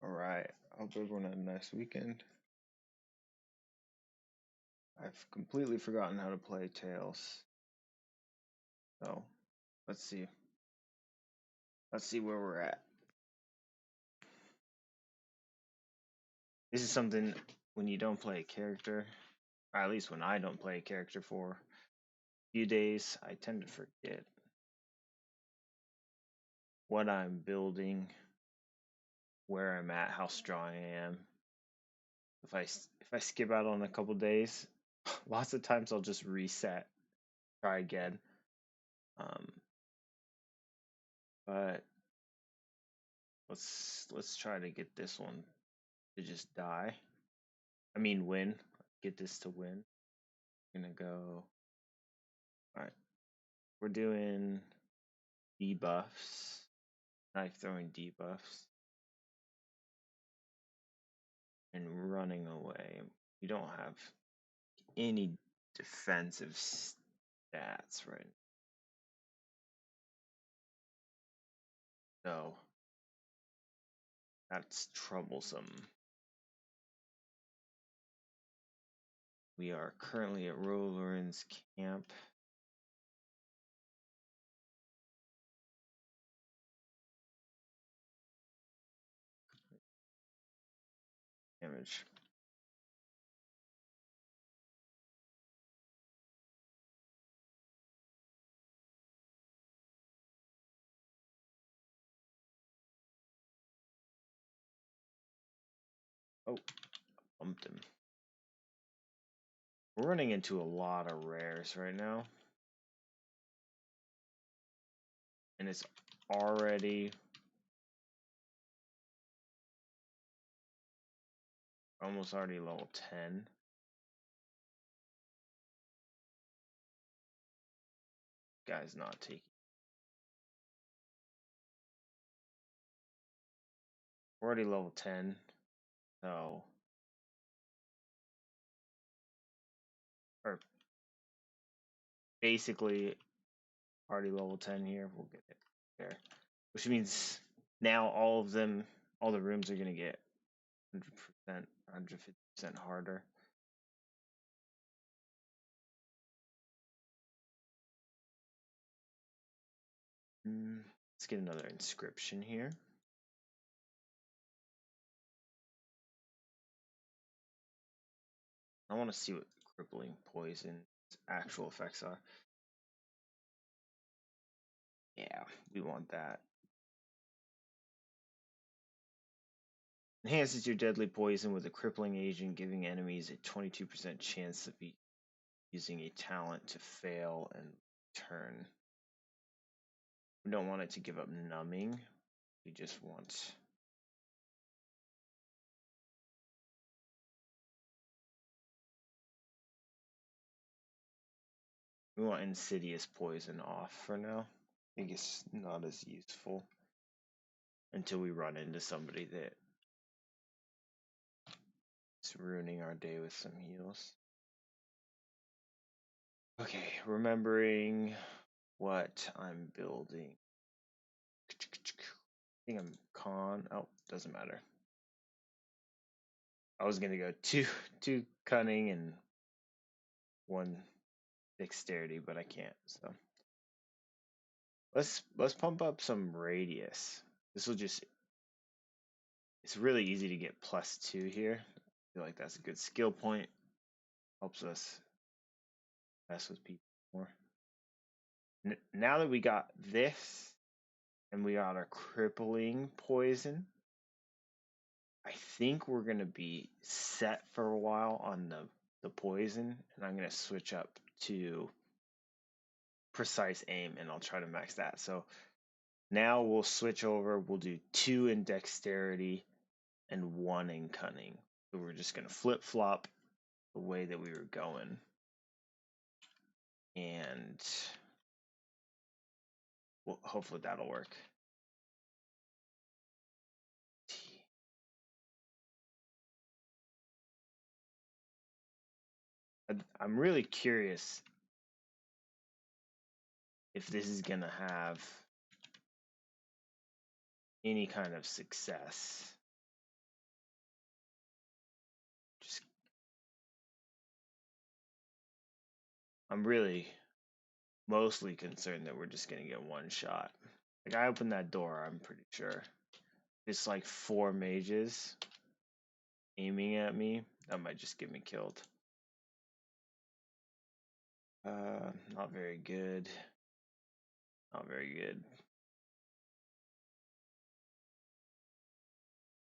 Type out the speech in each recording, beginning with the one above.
All right. Hope everyone had a nice weekend. I've completely forgotten how to play Tails. So let's see. Let's see where we're at. This is something when you don't play a character, or at least when I don't play a character for a few days, I tend to forget what I'm building, where I'm at, how strong I am. If I skip out on a couple days, lots of times I'll just reset, try again. Um, but let's try to get this one to just die. I mean win. Get this to win. Gonna go. All right. We're doing debuffs. Knife throwing debuffs. And running away. We don't have any defensive stats right now. So that's troublesome. We are currently at Roland's camp. Damage. Oh, bumped him. We're running into a lot of rares right now. And it's already almost already level 10. Guy's not taking. We're already level 10. So or basically already level 10 here. We'll get it there. Which means now all the rooms are gonna get 100%, 150% harder. Let's get another inscription here. I want to see what crippling poison's actual effects are. Yeah, we want that. Enhances your deadly poison with a crippling agent, giving enemies a 22% chance of using a talent to fail and turn. We don't want it to give up numbing. We just want insidious poison off for now. I think it's not as useful until we run into somebody that is ruining our day with some heals. Okay, remembering what I'm building. I think I'm con. Oh, doesn't matter. I was gonna go two cunning and one dexterity, but I can't. So let's pump up some radius. This will just. It's really easy to get +2 here. I feel like that's a good skill point. Helps us mess with people more. Now that we got this, and we got our crippling poison, I think we're gonna be set for a while on the poison, and I'm gonna switch up to precise aim, and I'll try to max that. So now we'll switch over. We'll do 2 in dexterity and 1 in cunning. So we're just gonna flip flop the way that we were going, and well, hopefully that'll work. I'm really curious if this is gonna have any kind of success. I'm really mostly concerned that we're just gonna get one shot. Like I opened that door, I'm pretty sure. It's like 4 mages aiming at me. That might just get me killed. Not very good. Not very good.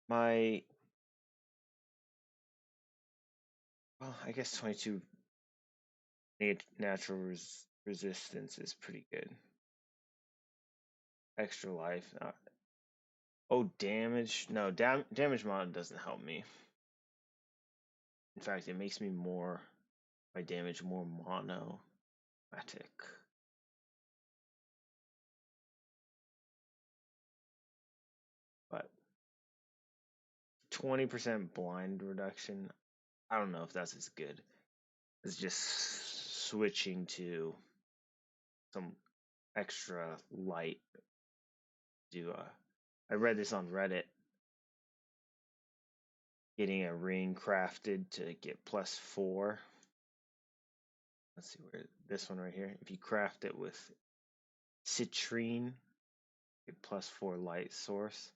My, well, I guess 22 natural resistance is pretty good. Extra life. Oh, damage. No, damage mod doesn't help me. In fact, it makes me more, my damage more monomatic. But 20% blind reduction, I don't know if that's as good as just switching to some extra light. I read this on Reddit. Getting a ring crafted to get +4. Let's see where this one right here. If you craft it with citrine, get +4 light source.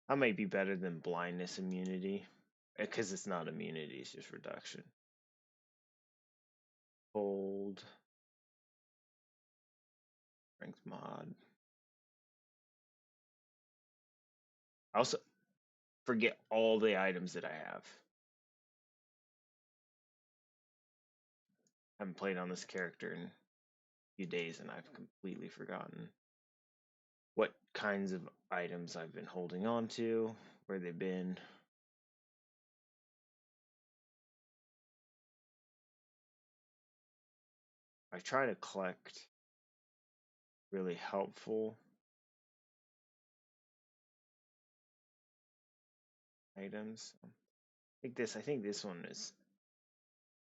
That might be better than blindness immunity, because it's not immunity, it's just reduction. Cold. Strength mod. I also forget all the items that I have. I haven't played on this character in a few days and I've completely forgotten what kinds of items I've been holding on to, where they've been. I try to collect really helpful items. I think this one is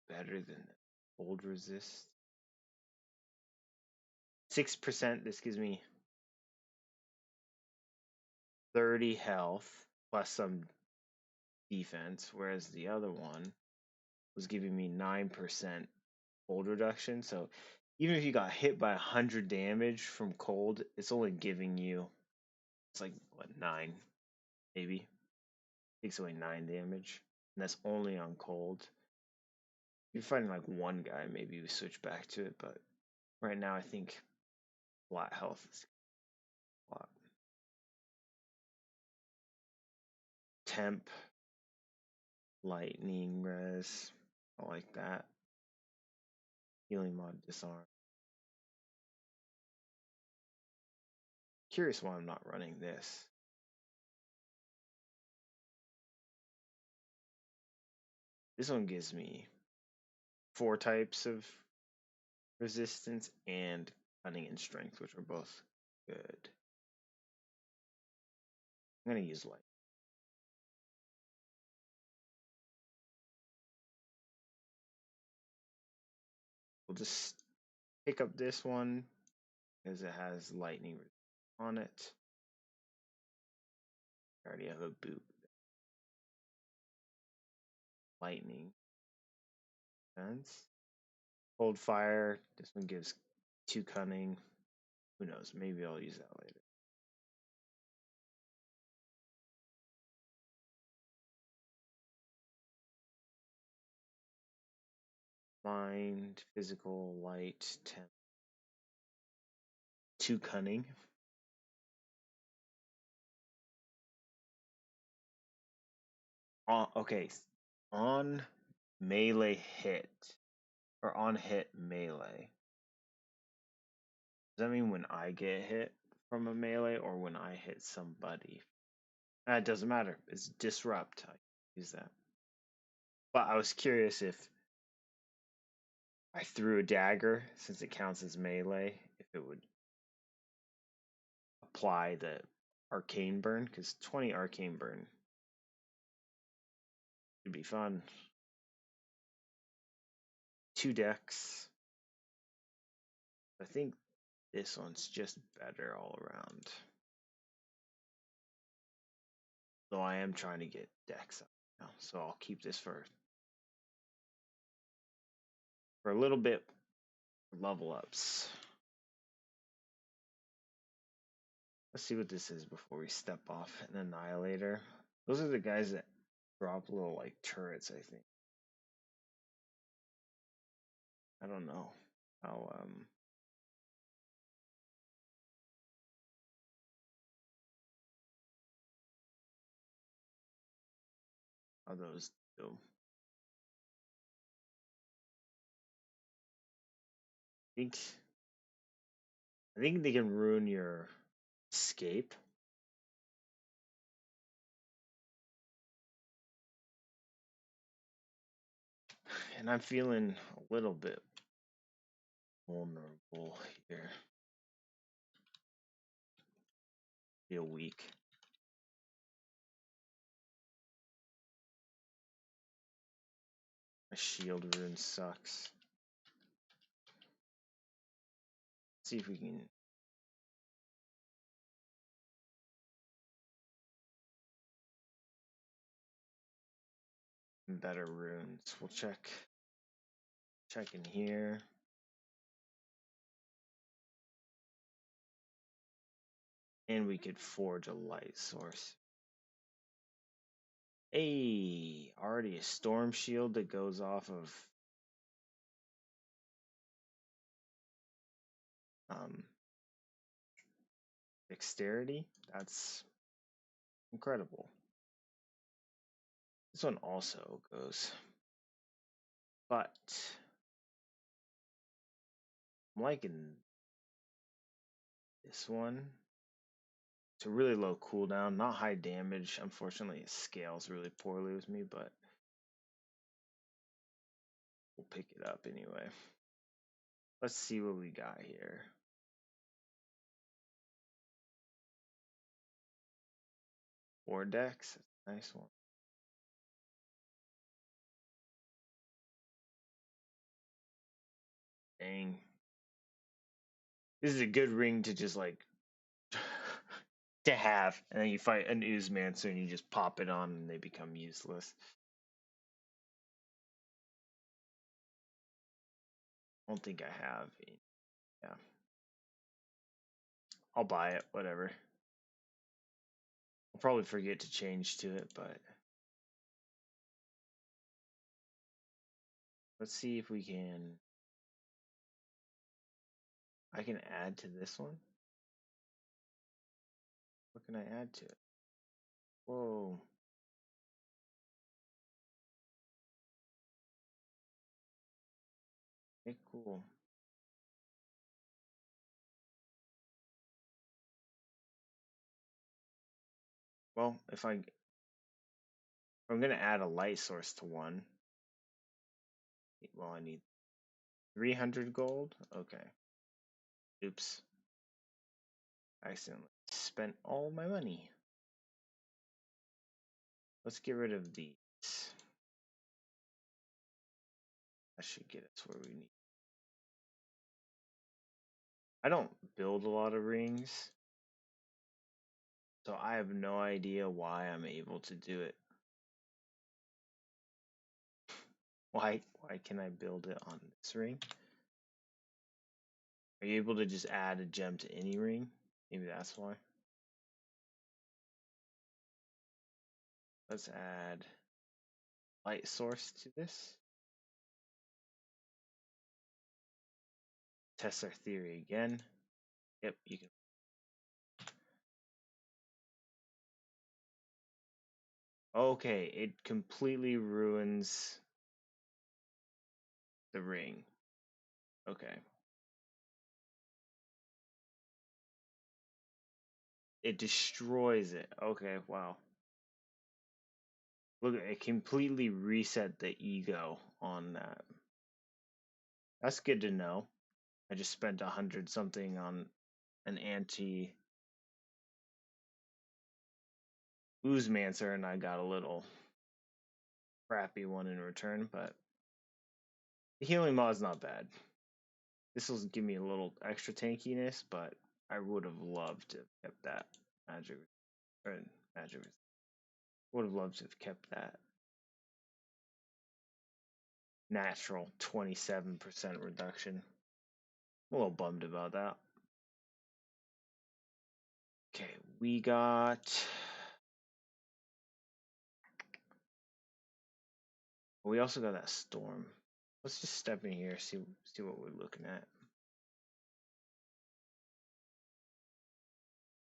better than old resist. 6%, this gives me 30 health plus some defense, whereas the other one was giving me 9% cold reduction. So even if you got hit by 100 damage from cold, it's only giving you, it's like, what, 9, maybe? Takes away 9 damage. And that's only on cold. If you're fighting like one guy, maybe we switch back to it, but right now I think flat health is a lot. Temp, lightning res, I like that. Healing mod disarm. Curious why I'm not running this. This one gives me 4 types of resistance and cunning and strength, which are both good. I'm gonna use light. We'll just pick up this one because it has lightning on it. I already have a boot. Lightning. Defense. Cold fire. This one gives 2 cunning. Who knows? Maybe I'll use that later. Mind, physical, light, 10. 2 cunning. Okay, on melee hit or on hit melee. Does that mean when I get hit from a melee or when I hit somebody? It doesn't matter. It's disrupt. I use that. But I was curious if I threw a dagger, since it counts as melee, if it would apply the arcane burn, because 20 arcane burn would be fun. 2 decks. I think this one's just better all around. Though I am trying to get decks up now, so I'll keep this for for a little bit level ups. Let's see what this is before we step off. An Annihilator. Those are the guys that drop little like turrets, I think. I don't know how those do. think I think they can ruin your escape. And I'm feeling a little bit vulnerable here. Feel weak. My shield rune sucks. Let's see if we can better runes. We'll check in here. And we could forge a light source. Hey, already a storm shield that goes off of dexterity. That's incredible. This one also goes, but I'm liking this one. It's a really low cooldown, not high damage. Unfortunately, it scales really poorly with me, but we'll pick it up anyway. Let's see what we got here. Vortex, nice one. Dang. This is a good ring to just like to have, and then you fight an Oozemancer and you just pop it on and they become useless. I don't think I have. Yeah. I'll buy it, whatever. I'll probably forget to change to it, but let's see if we can. I can add to this one. What can I add to it? Whoa. Okay, cool. Well, if I'm gonna add a light source to one. Well, I need 300 gold. Okay. Oops. I accidentally spent all my money. Let's get rid of these. That should get us where we need. I don't build a lot of rings, so I have no idea why I'm able to do it. Why can I build it on this ring? Are you able to just add a gem to any ring? Maybe that's why. Let's add light source to this. Test our theory again. Yep, you can. Okay, it completely ruins the ring. Okay. It destroys it. Okay, wow. Look, it completely reset the ego on that. That's good to know. I just spent 100 something on an anti Oozemancer and I got a little crappy one in return, but the healing mod is not bad. This will give me a little extra tankiness, but I would have loved to have kept that magic. Would have loved to have kept that. natural 27% reduction. I'm a little bummed about that. Okay, we got. We also got that storm. Let's just step in here, see what we're looking at.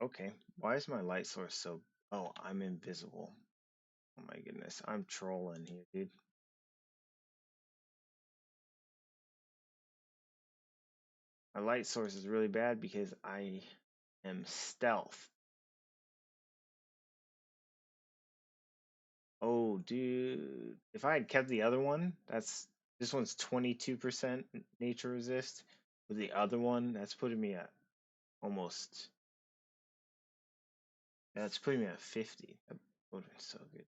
Okay, why is my light source so? Oh, I'm invisible. Oh my goodness, I'm trolling here, dude. My light source is really bad because I am stealth. Oh, dude. If I had kept the other one, this one's 22% nature resist. With the other one, that's putting me at almost. That's putting me at 50. That would have been so good.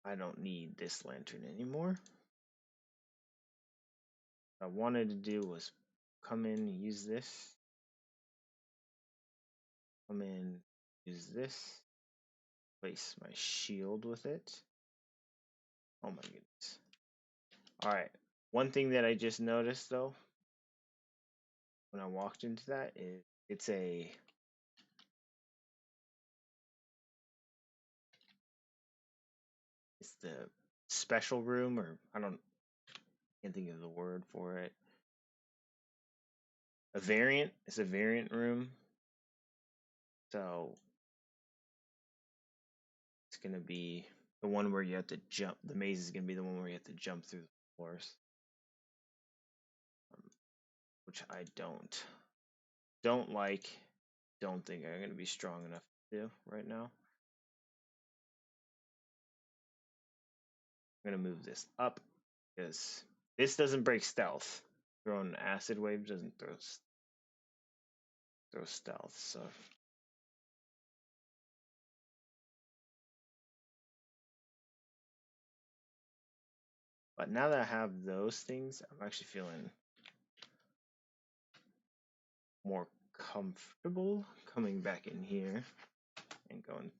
I don't need this lantern anymore. What I wanted to do was come in, use this. Come in, use this. Place my shield with it. Oh my goodness. Alright. One thing that I just noticed though, when I walked into that, is it's a it's the special room, or can't think of the word for it. A variant. It's a variant room. So it's gonna be the one where you have to jump. The maze is gonna be the one where you have to jump through the floors, which I don't like. Don't think I'm gonna be strong enough to do right now. I'm gonna move this up because this doesn't break stealth. Throwing acid wave doesn't throw stealth. So but now that I have those things, I'm actually feeling more comfortable coming back in here and going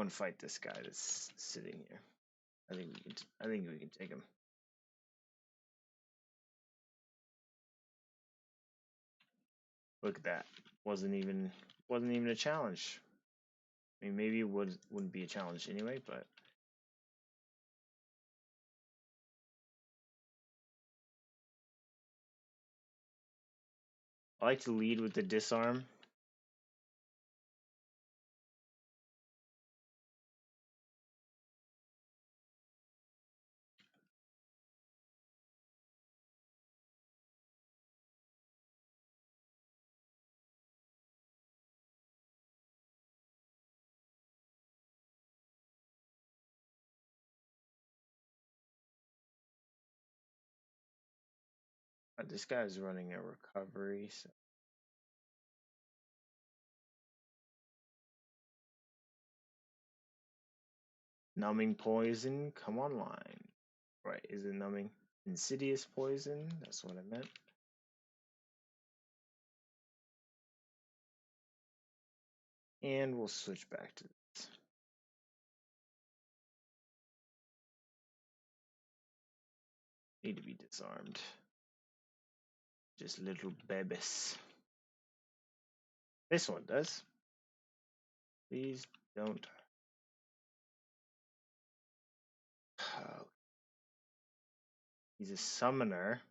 to fight this guy that's sitting here. I think we can take him. Look at that. Wasn't even a challenge. I mean, maybe it wouldn't be a challenge anyway, but I like to lead with the disarm. This guy's running a recovery, so numbing poison, come online. Right, is it numbing? Insidious poison, that's what I meant. And we'll switch back to this. Need to be disarmed. Just little babies. This one does. Please don't. Oh, he's a summoner.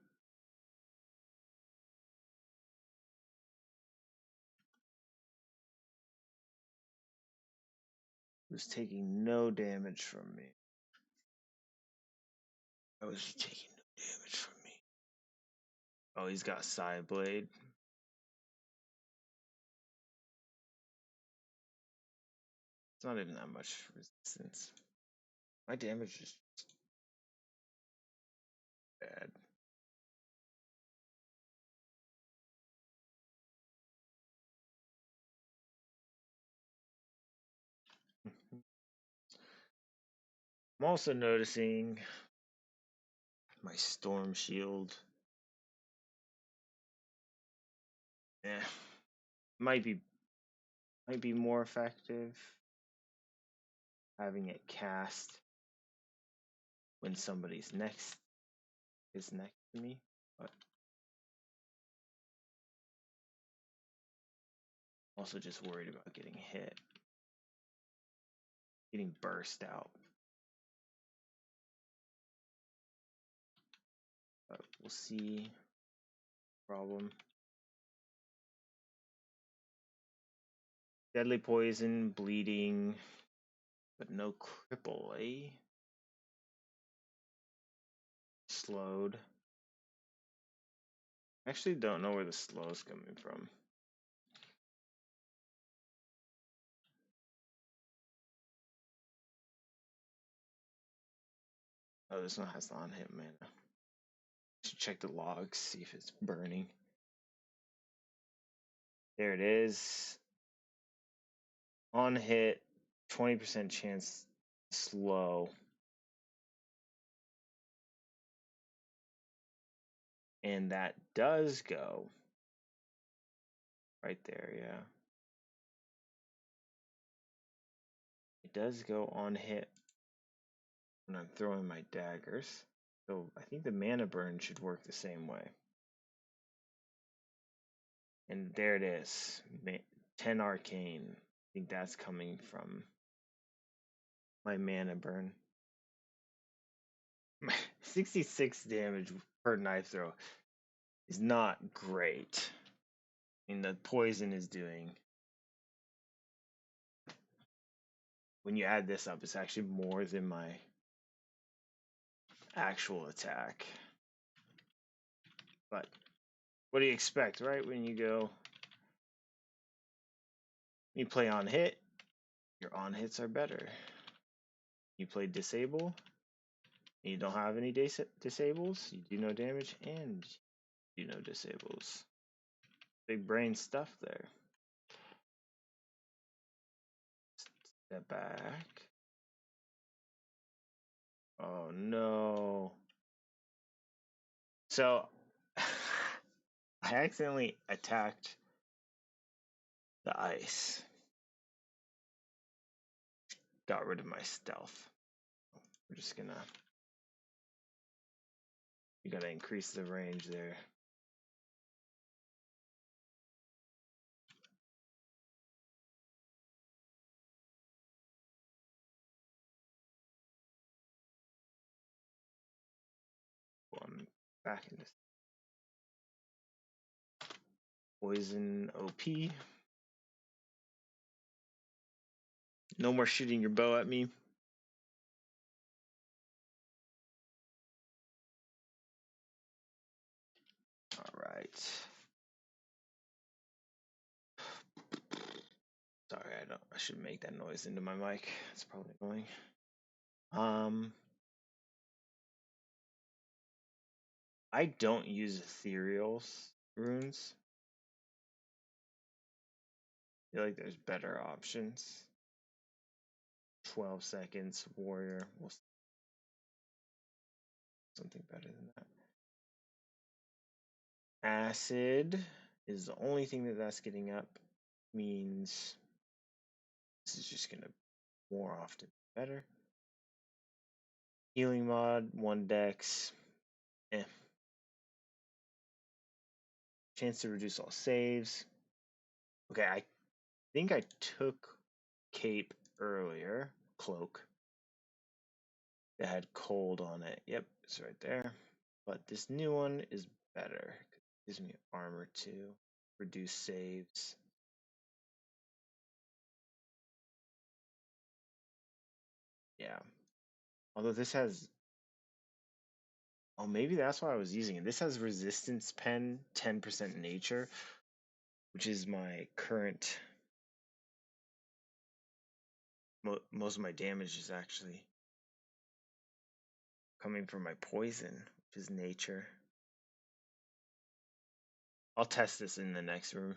Who's taking no damage from me. Oh, is he taking no damage from me? Oh, he's got Side Blade. It's not even that much resistance. My damage is bad. I'm also noticing my Storm Shield. Eh, might be more effective having it cast when somebody's next to me, but also just worried about getting hit, getting burst out. But we'll see. Problem. Deadly poison, bleeding, but no cripple, eh? Slowed. I actually don't know where the slow's coming from. Oh, this one has on hit mana. Should check the logs, see if it's burning. There it is. On hit, 20% chance slow. And that does go right there, yeah. It does go on hit when I'm throwing my daggers. So I think the mana burn should work the same way. And there it is, 10 arcane. I think that's coming from my mana burn. 66 damage per knife throw is not great. I mean, the poison is doing. When you add this up, it's actually more than my actual attack. But what do you expect, right? When you play on hit, your on hits are better. You play disable, and you don't have any disables, you do no damage, and you do no disables. Big brain stuff there. Step back. Oh no. So I accidentally attacked the ice. Got rid of my stealth. We're just gonna. You gotta increase the range there. Well, I'm back into poison OP. No more shooting your bow at me. All right. Sorry, I should make that noise into my mic. It's probably annoying. I don't use ethereal runes. I feel like there's better options. 12 seconds, warrior. Something better than that. Acid is the only thing that's getting up. Means this is just gonna more often better. Healing mod, 1 dex. Chance to reduce all saves. Okay, I think I took cape earlier. Cloak. That had cold on it. Yep, it's right there. But this new one is better. It gives me armor too. Reduce saves. Yeah. Although this has. Oh, maybe that's why I was using it. This has resistance pen, 10% nature, which is my current. Most of my damage is actually coming from my poison, which is nature. I'll test this in the next room.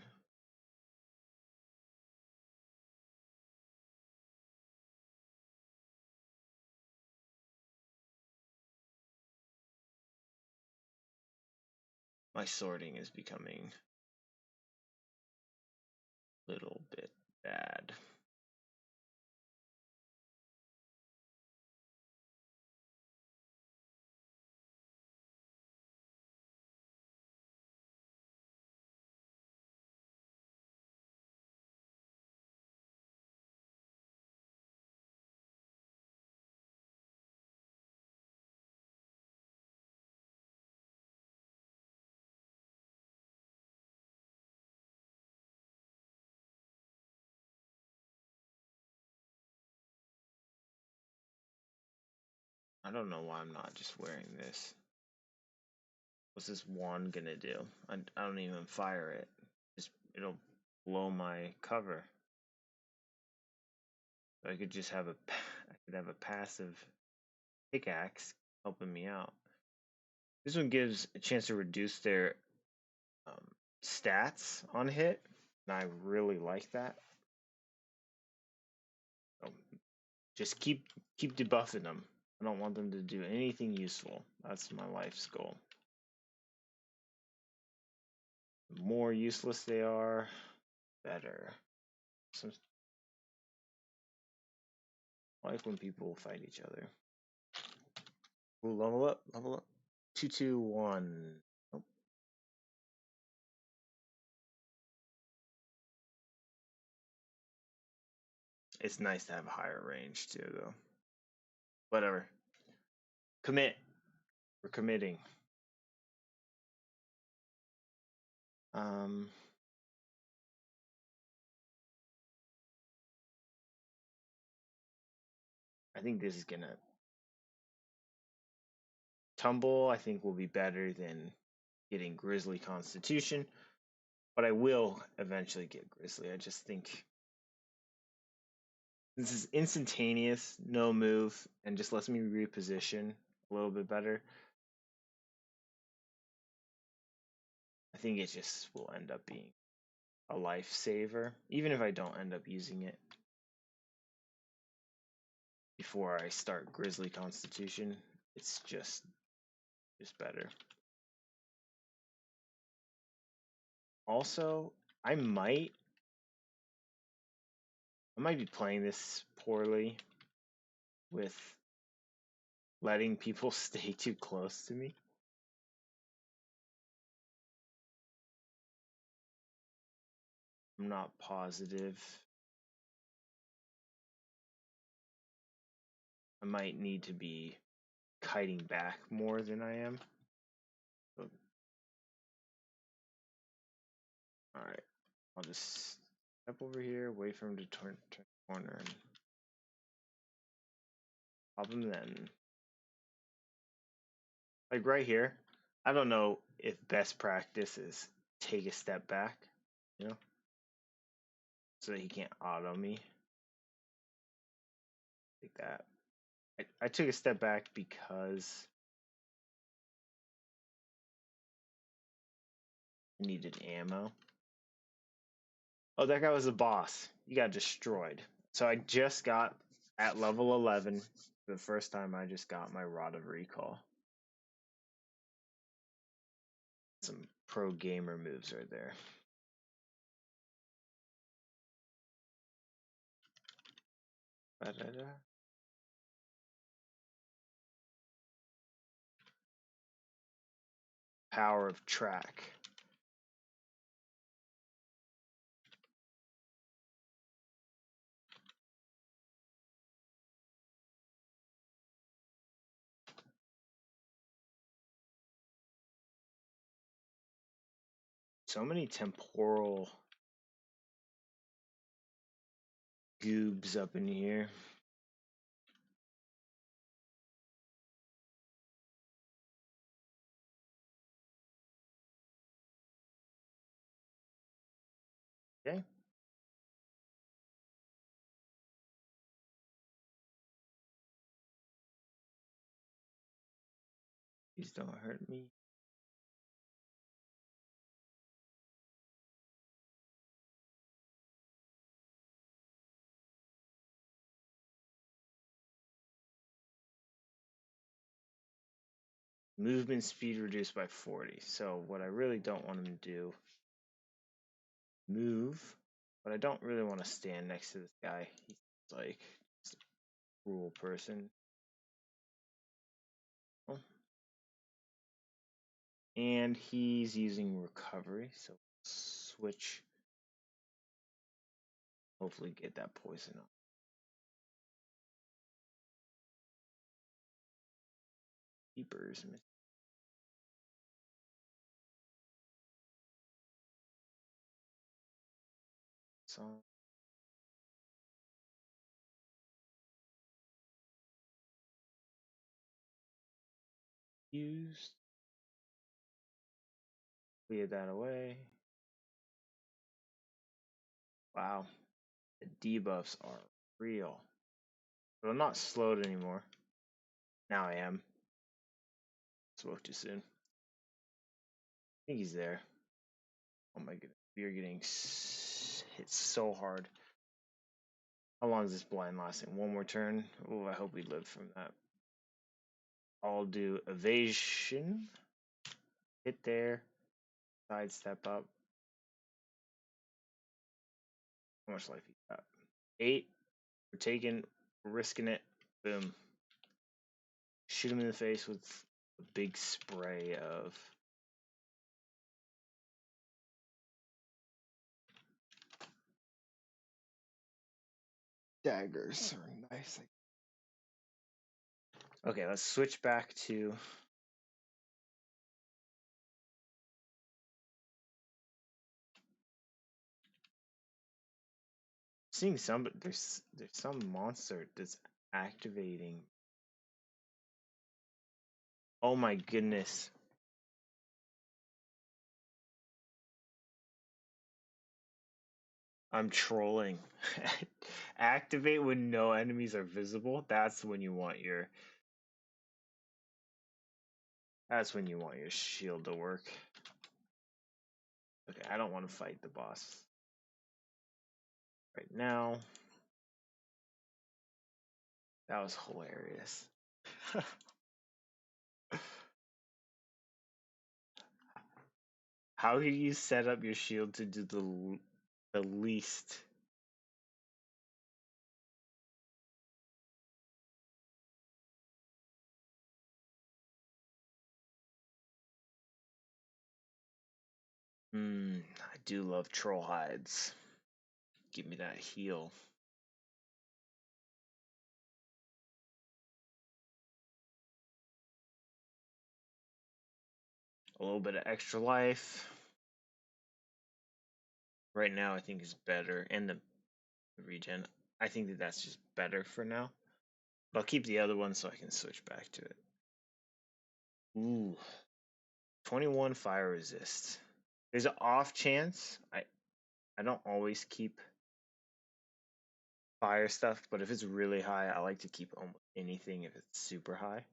My sorting is becoming a little bit bad. I don't know why I'm not just wearing this. What's this wand gonna do? I don't even fire it. Just it'll blow my cover. I could just have I could have a passive pickaxe helping me out. This one gives a chance to reduce their um, stats on hit, and I really like that. So just keep debuffing them. I don't want them to do anything useful. That's my life's goal. The more useless they are, better. Some, I like when people fight each other. Ooh, level up, level up. 2-2-1. Nope. It's nice to have a higher range too, though. Whatever. Commit. We're committing. Um, I think this is gonna tumble. I think will be better than getting Grizzly Constitution, but I will eventually get Grizzly. I just think this is instantaneous, no move, and just lets me reposition a little bit better. I think it just will end up being a lifesaver, even if I don't end up using it before I start Grizzly Constitution. It's just better. Also, I might be playing this poorly with letting people stay too close to me. I'm not positive. I might need to be kiting back more than I am. So, all right, I'll just step over here, wait for him to turn the corner, and pop him then. Like right here, I don't know if best practice is take a step back, you know, so that he can't auto me. Like that. I took a step back because I needed ammo. Oh, that guy was a boss. You got destroyed. So I just got at level 11 for the first time. I just got my Rod of Recall. Some pro gamer moves right there. Da-da-da. Power of track. So many temporal goobs up in here. Okay. Please don't hurt me. Movement speed reduced by 40. So what I really don't want him to do, move, but I don't really want to stand next to this guy. He's like just a cruel person. Oh. And he's using recovery, so switch. Hopefully get that poison off. Keepers. So used. Clear that away. Wow, the debuffs are real. But I'm not slowed anymore. Now I am. Spoke too soon. I think he's there. Oh my goodness, we are getting hit so hard. How long is this blind lasting? One more turn? Oh, I hope we live from that. I'll do evasion. Hit there. Sidestep up. How much life you got? 8. We're taking, we're risking it. Boom. Shoot him in the face with a big spray of daggers or knives. Okay, let's switch back to seeing some, but there's some monster that's activating. Oh my goodness. I'm trolling. Activate when no enemies are visible. That's when you want your shield to work. Okay, I don't want to fight the boss right now. That was hilarious. How did you set up your shield to do the least? I do love troll hides. Give me that heal. A little bit of extra life. Right now, I think is better, and the regen. I think that that's just better for now. But I'll keep the other one so I can switch back to it. Ooh, 21 fire resist. There's an off chance. I don't always keep fire stuff, but if it's really high, I like to keep almost anything if it's super high.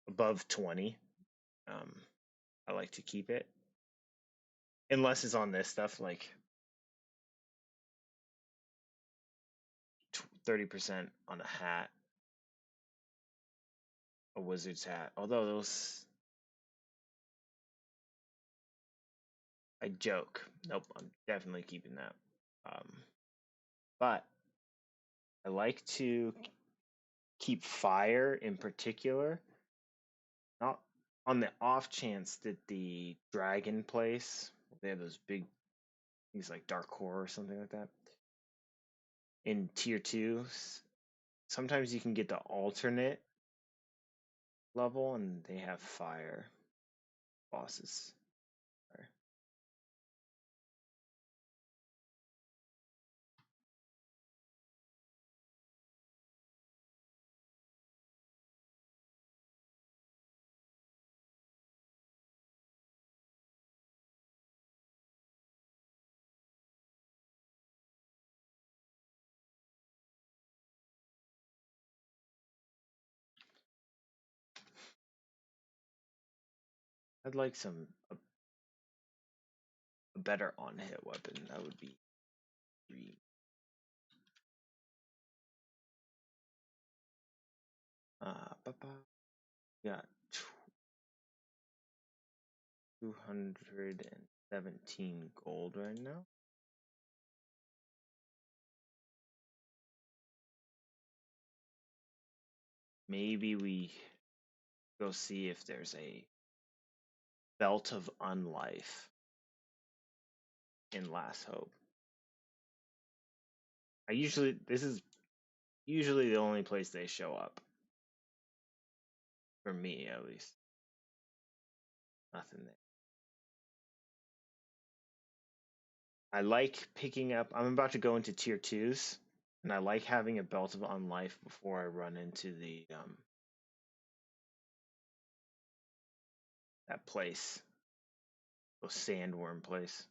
Above 20, I like to keep it. Unless it's on this stuff, like 30% on a hat, a wizard's hat. Although those, I joke. Nope, I'm definitely keeping that. But I like to keep fire in particular, not on the off chance that the dragon place, they have those big things like dark core or something like that. In tier 2, sometimes you can get the alternate level and they have fire bosses. I'd like a better on hit weapon. That would be green. Got 217 gold right now. Maybe we go see if there's a belt of unlife in Last Hope. This is usually the only place they show up. For me, at least. Nothing there. I like picking up. I'm about to go into tier 2s, and I like having a belt of unlife before I run into the that place, those sandworm place.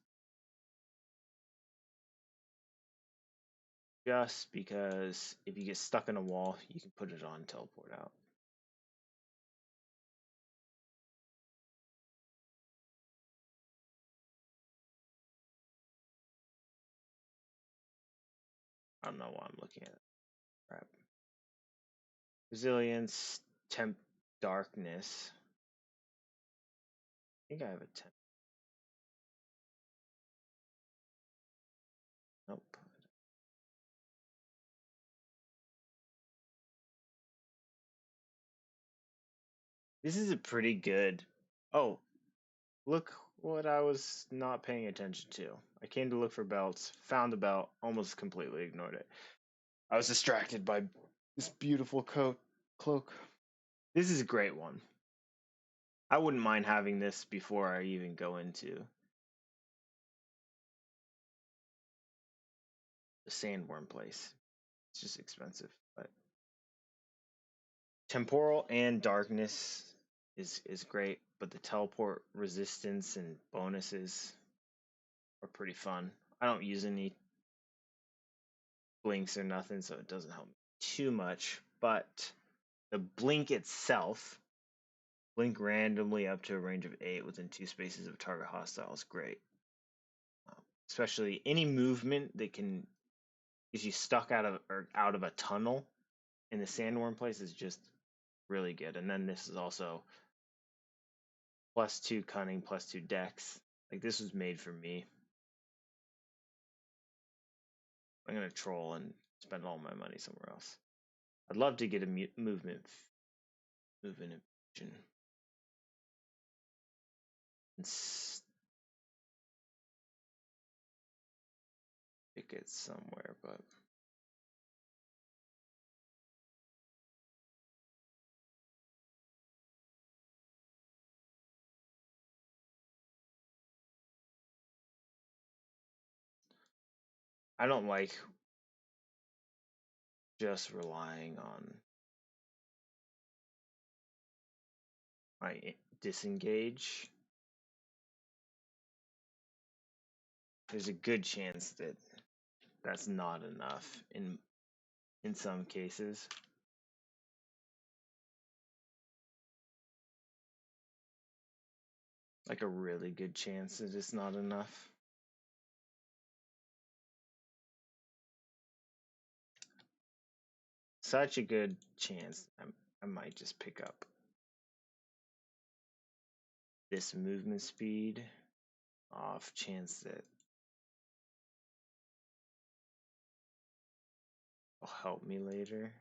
Just because if you get stuck in a wall, you can put it on and teleport out. I don't know why I'm looking at it. Crap. Resilience, temp, darkness. I think I have a temp. Nope. This is a pretty good. Oh, look what I was not paying attention to. I came to look for belts, found the belt, almost completely ignored it. I was distracted by this beautiful cloak. This is a great one. I wouldn't mind having this before I even go into the sandworm place. It's just expensive, but temporal and darkness is great, but the teleport resistance and bonuses are pretty fun. I don't use any blinks or nothing, so it doesn't help me too much, but the blink itself, blink randomly up to a range of 8 within 2 spaces of target hostile is great. Especially any movement that can get you stuck out of a tunnel in the sandworm place is just really good. And then this is also +2 cunning, +2 dex. Like this was made for me. I'm gonna troll and spend all my money somewhere else. I'd love to get a movement infusion and stick it somewhere, but I don't like just relying on my disengage. There's a good chance that that's not enough in some cases. Like a really good chance that it's not enough. Such a good chance I might just pick up this movement speed off chance that will help me later.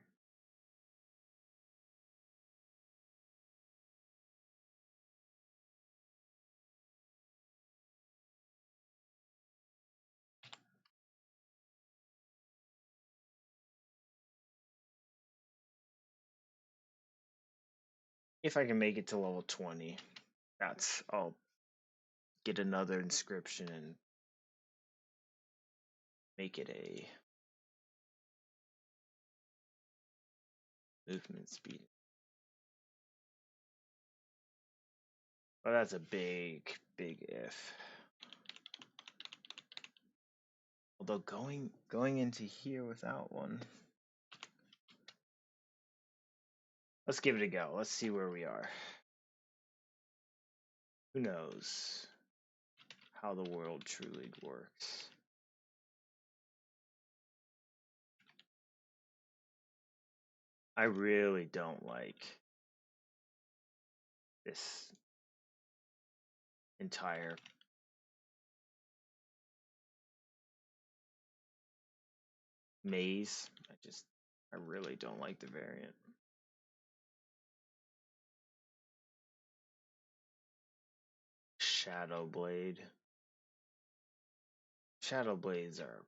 If I can make it to level 20, I'll get another inscription and make it a movement speed. But that's a big if. Although going into here without one. Let's give it a go. Let's see where we are. Who knows how the world truly works? I really don't like this entire maze. I really don't like the variant. Shadow Blade. Shadow Blades are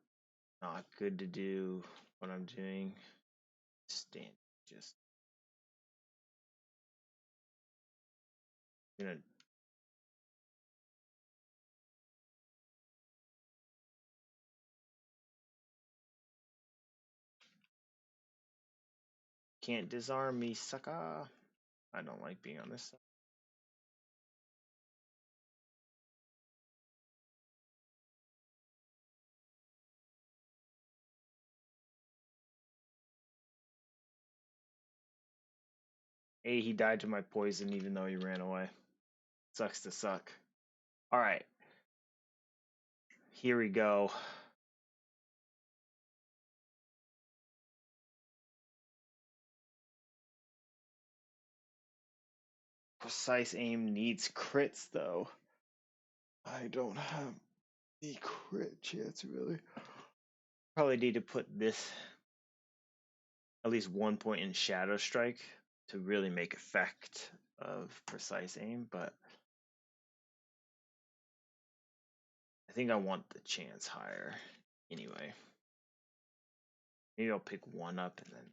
not good to do what I'm doing. Stand just gonna can't disarm me, sucker. I don't like being on this side. He died to my poison even though he ran away. Sucks to suck. Alright. Here we go. Precise aim needs crits though. I don't have the crit chance really. Probably need to put this at least 1 point in Shadow Strike to really make effect of precise aim, but I think I want the chance higher anyway. Maybe I'll pick one up and then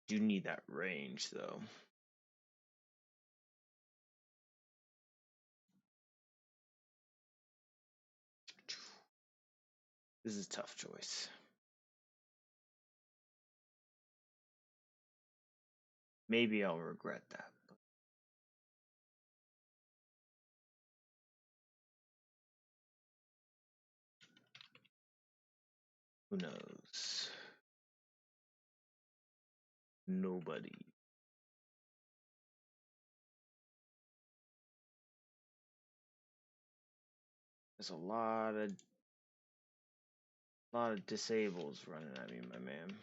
do need that range though. This is a tough choice. Maybe I'll regret that. Who knows? Nobody. There's a lot of disables running at me, my man.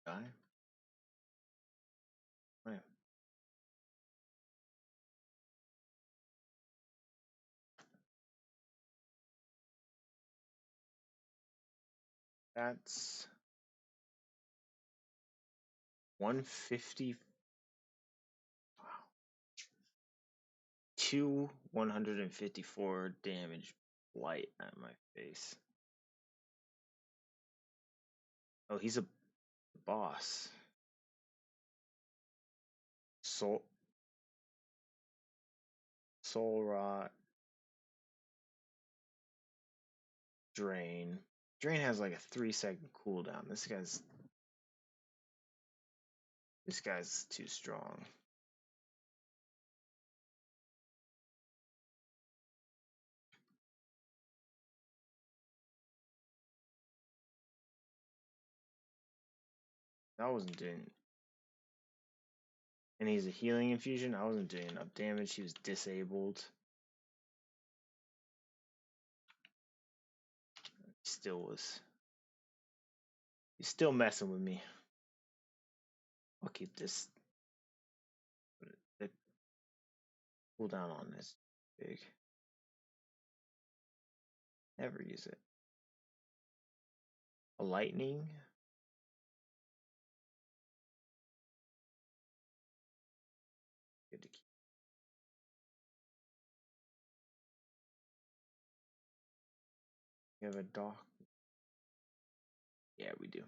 Die? Oh, yeah. That's 150. Wow. 154 damage blight at my face. Oh, he's a boss. Soul Rot. Drain. Drain has like a 3-second cooldown. This guy's too strong. I wasn't doing, and he's a healing infusion. I wasn't doing enough damage. He was disabled. He's still messing with me. I'll keep this. The cooldown on this big. Never use it. A lightning. Good to keep. You have a dock. Yeah, we do.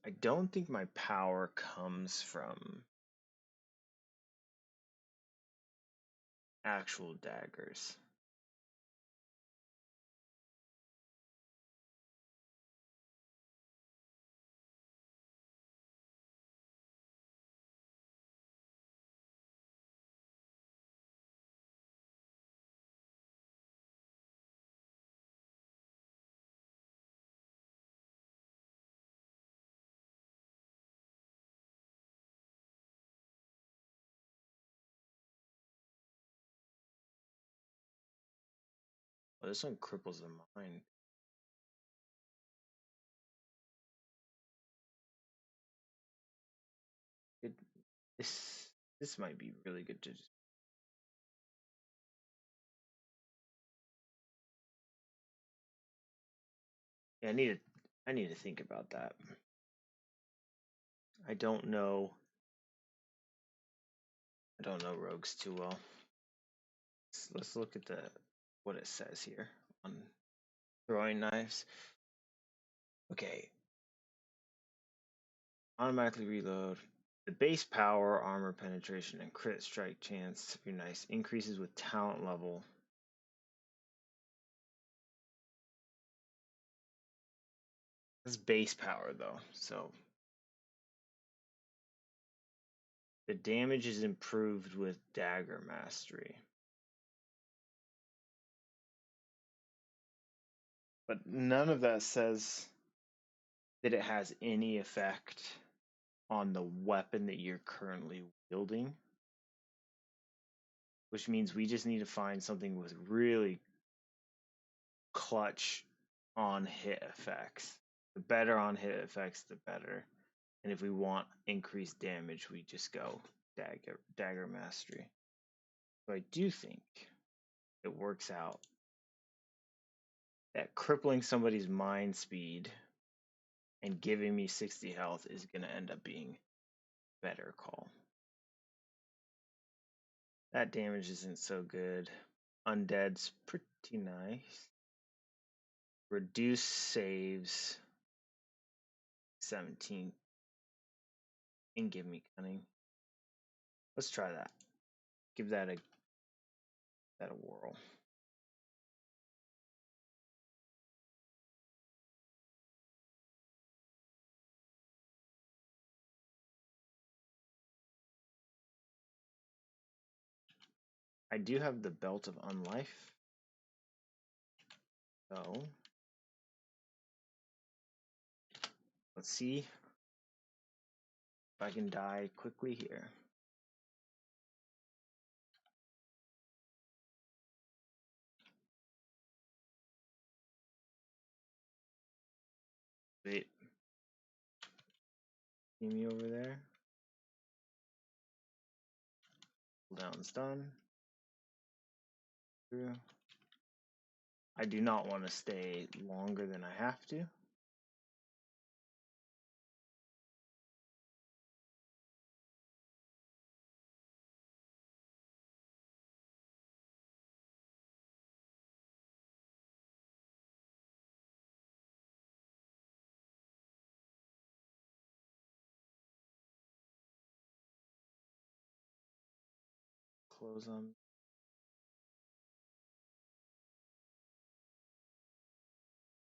I don't think my power comes from actual daggers. Well, this one cripples the mind. It, this might be really good to just. Yeah, I need to think about that. I don't know rogues too well. Let's look at what it says here on throwing knives. Okay. Automatically reload. The base power, armor penetration, and crit strike chance of your nice increases with talent level. That's base power though, so the damage is improved with dagger mastery. But none of that says that it has any effect on the weapon that you're currently wielding, which means we just need to find something with really clutch on hit effects. The better on hit effects, the better. And if we want increased damage, we just go dagger mastery. So I do think it works out that crippling somebody's mind speed and giving me 60 health is going to end up being a better call. That damage isn't so good. Undead's pretty nice. Reduce saves 17 and give me cunning. Let's try that. Give that a whirl. I do have the belt of unlife. So let's see if I can die quickly here. Wait. See me over there? Cooldown's done. Through. I do not want to stay longer than I have to. Close on.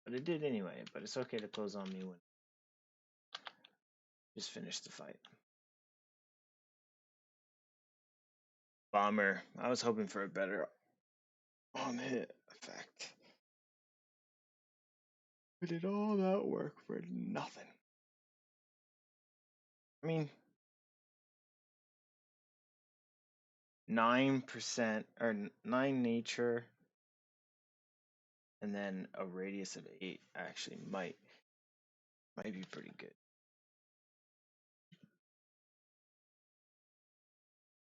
But it did anyway, but it's okay to close on me when just finish the fight. Bomber. I was hoping for a better on hit effect. We did all that work for nothing. I mean, 9% or 9 nature and then a radius of 8 actually might be pretty good.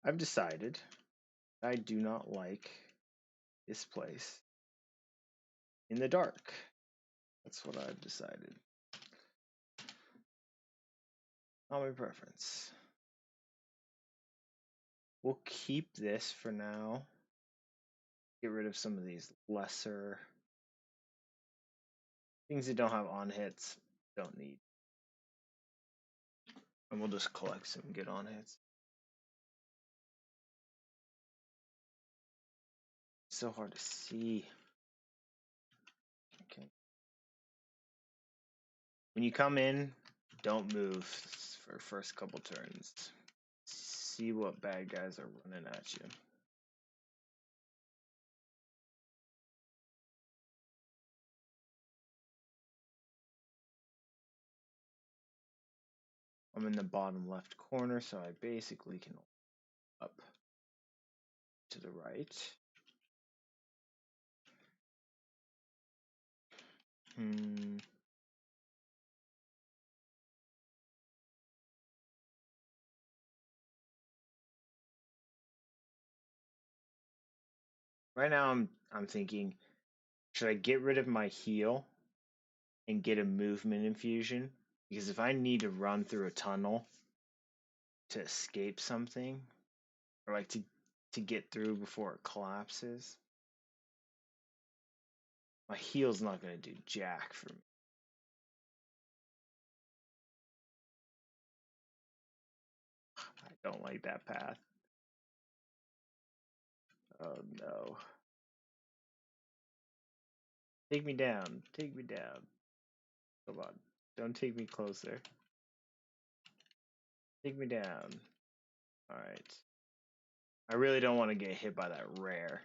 I've decided I do not like this place in the dark. That's what I've decided. Not my preference. We'll keep this for now. Get rid of some of these lesser things that don't have on hits. Don't need. And we'll just collect some good on hits. So hard to see. Okay. When you come in, don't move for first couple turns. See what bad guys are running at you. I'm in the bottom left corner, so I basically can up to the right. Right now I'm thinking, should I get rid of my heal and get a movement infusion? Because if I need to run through a tunnel to escape something, or like to get through before it collapses, my heal's not going to do jack for me. Don't like that path. Oh no. Take me down. Take me down. Come on. Don't take me closer. Take me down. Alright. I really don't want to get hit by that rare.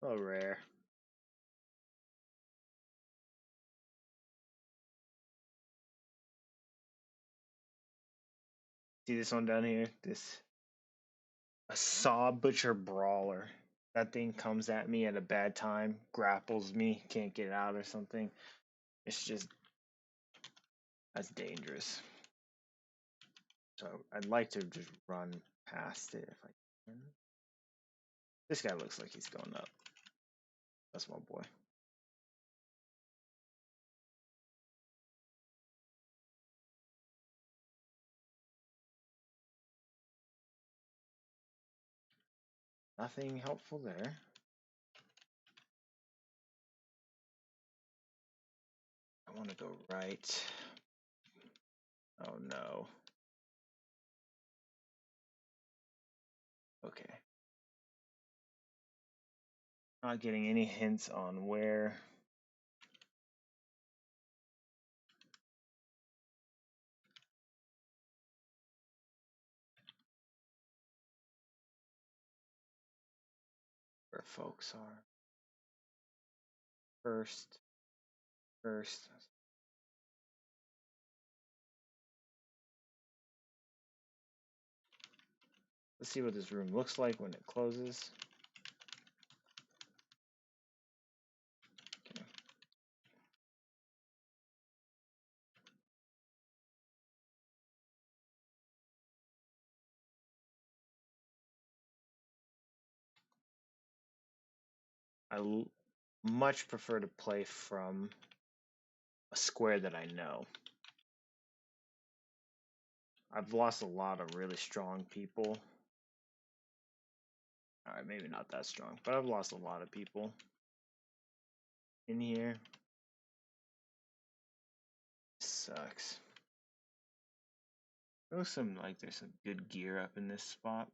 Oh, rare. See this one down here? This a saw butcher brawler. That thing comes at me at a bad time, grapples me, can't get out or something. It's just that's dangerous. So I'd like to just run past it if I can. This guy looks like he's going up. That's my boy. Nothing helpful there. I want to go right. Oh no. Okay. Not getting any hints on where. Where folks are. First. Let's see what this room looks like when it closes. Okay. I much prefer to play from a square that I know. I've lost a lot of really strong people. Alright, maybe not that strong, but I've lost a lot of people in here. Sucks. There's some good gear up in this spot.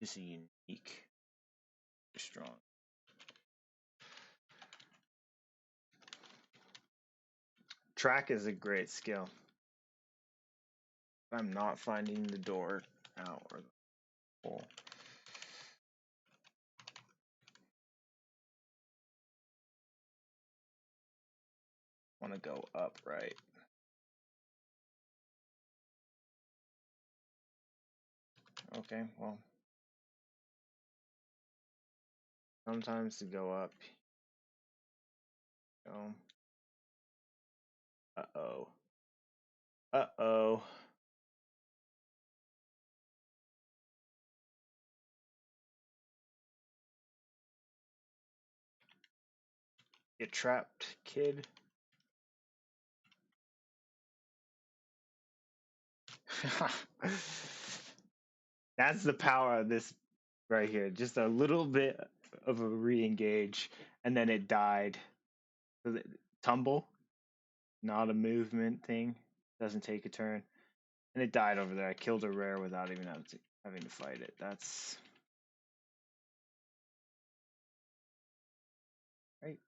Just a unique, strong. Track is a great skill. I'm not finding the door out or the hole. Want to go up, right? Okay, well, sometimes to go up. Go. Uh-oh. Uh-oh. Get trapped, kid. That's the power of this right here. Just a little bit of a re-engage, and then it died. Tumble, not a movement thing. Doesn't take a turn. And it died over there. I killed a rare without even having to fight it. That's right.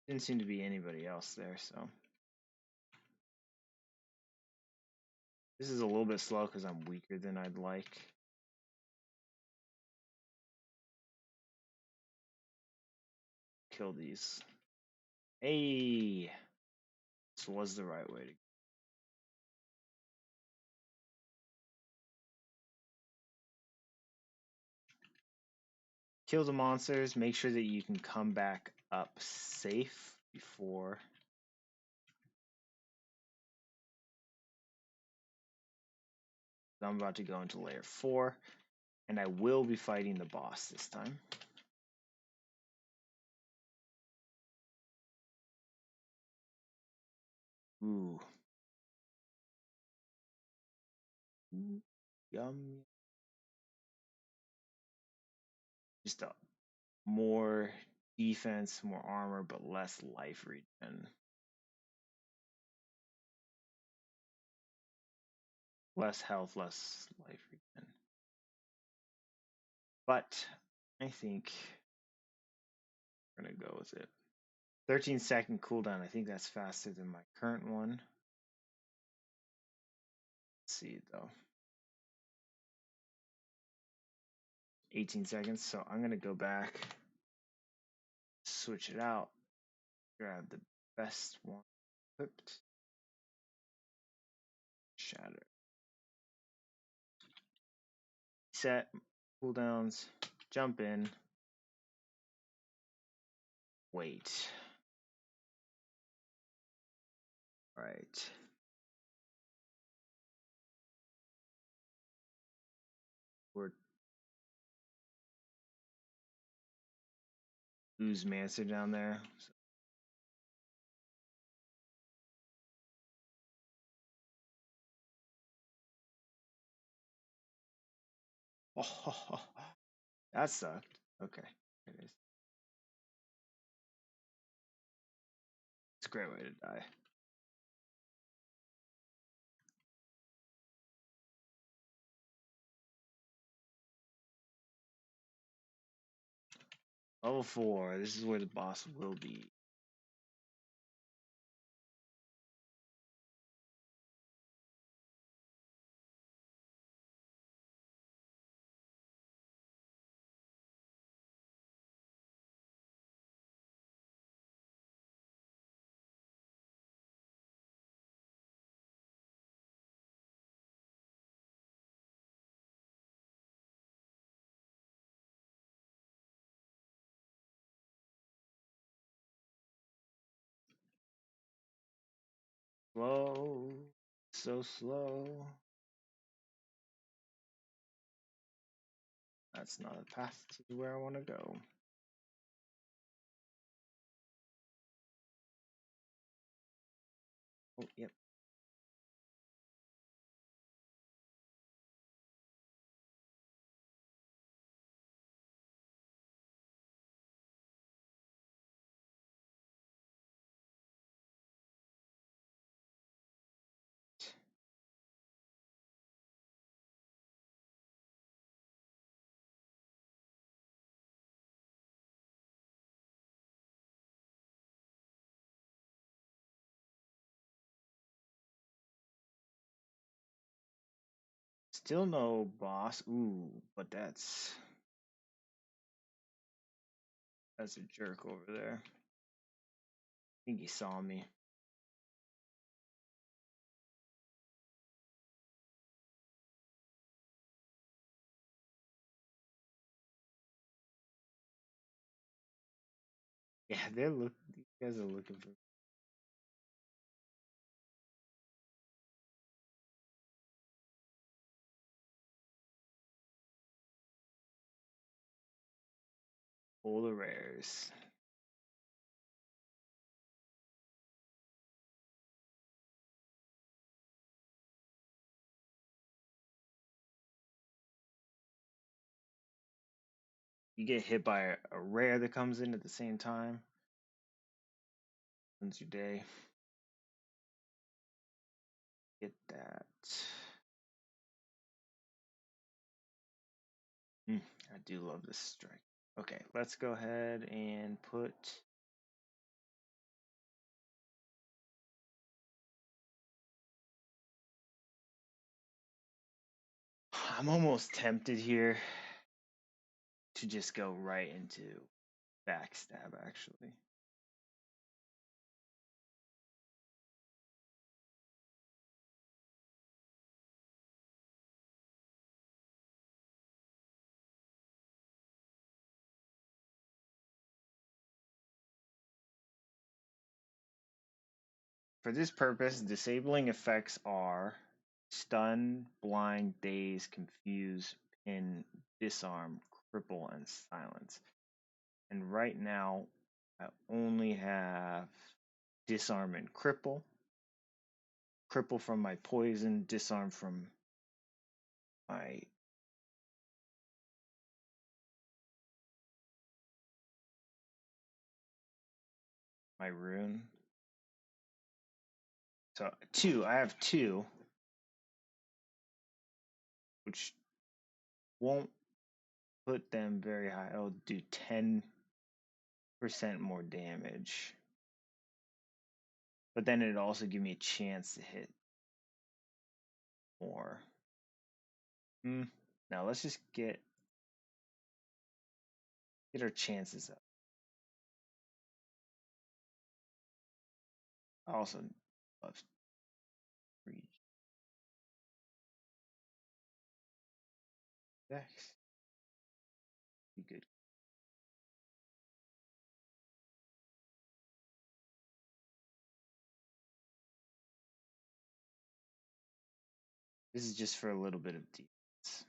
Didn't seem to be anybody else there, so. This is a little bit slow because I'm weaker than I'd like. Kill these. Hey! This was the right way to go. Kill the monsters. Make sure that you can come back up safe before. I'm about to go into layer 4, and I will be fighting the boss this time. Ooh. Yum. Just a more defense, more armor, but less life regen. Less health, less life regen. But I think we're gonna go with it. 13-second cooldown. I think that's faster than my current one. Let's see though. 18 seconds. So I'm gonna go back, switch it out, grab the best one equipped. Shatter. Set cooldowns. Jump in. Wait. Right. We're Ooze Mancer down there. Oh, that sucked. Okay. It is. It's a great way to die. Level 4. This is where the boss will be. Slow. So slow. That's not a path to where I want to go. Oh, yep. Still no boss. Ooh, but that's a jerk over there. I think he saw me. Yeah, these guys are looking for. All the rares. You get hit by a rare that comes in at the same time. Ends your day. Get that. I do love this strike. Okay, let's go ahead and put. I'm almost tempted here to just go right into backstab, actually. For this purpose, disabling effects are stun, blind, daze, confuse, pin, disarm, cripple, and silence. And right now, I only have disarm and cripple. Cripple from my poison, disarm from my my rune. So I have two, which won't put them very high. It'll do 10% more damage. But then it'd also give me a chance to hit more. Now let's just get our chances up. I also love reach. Dex. Be good. This is just for a little bit of defense.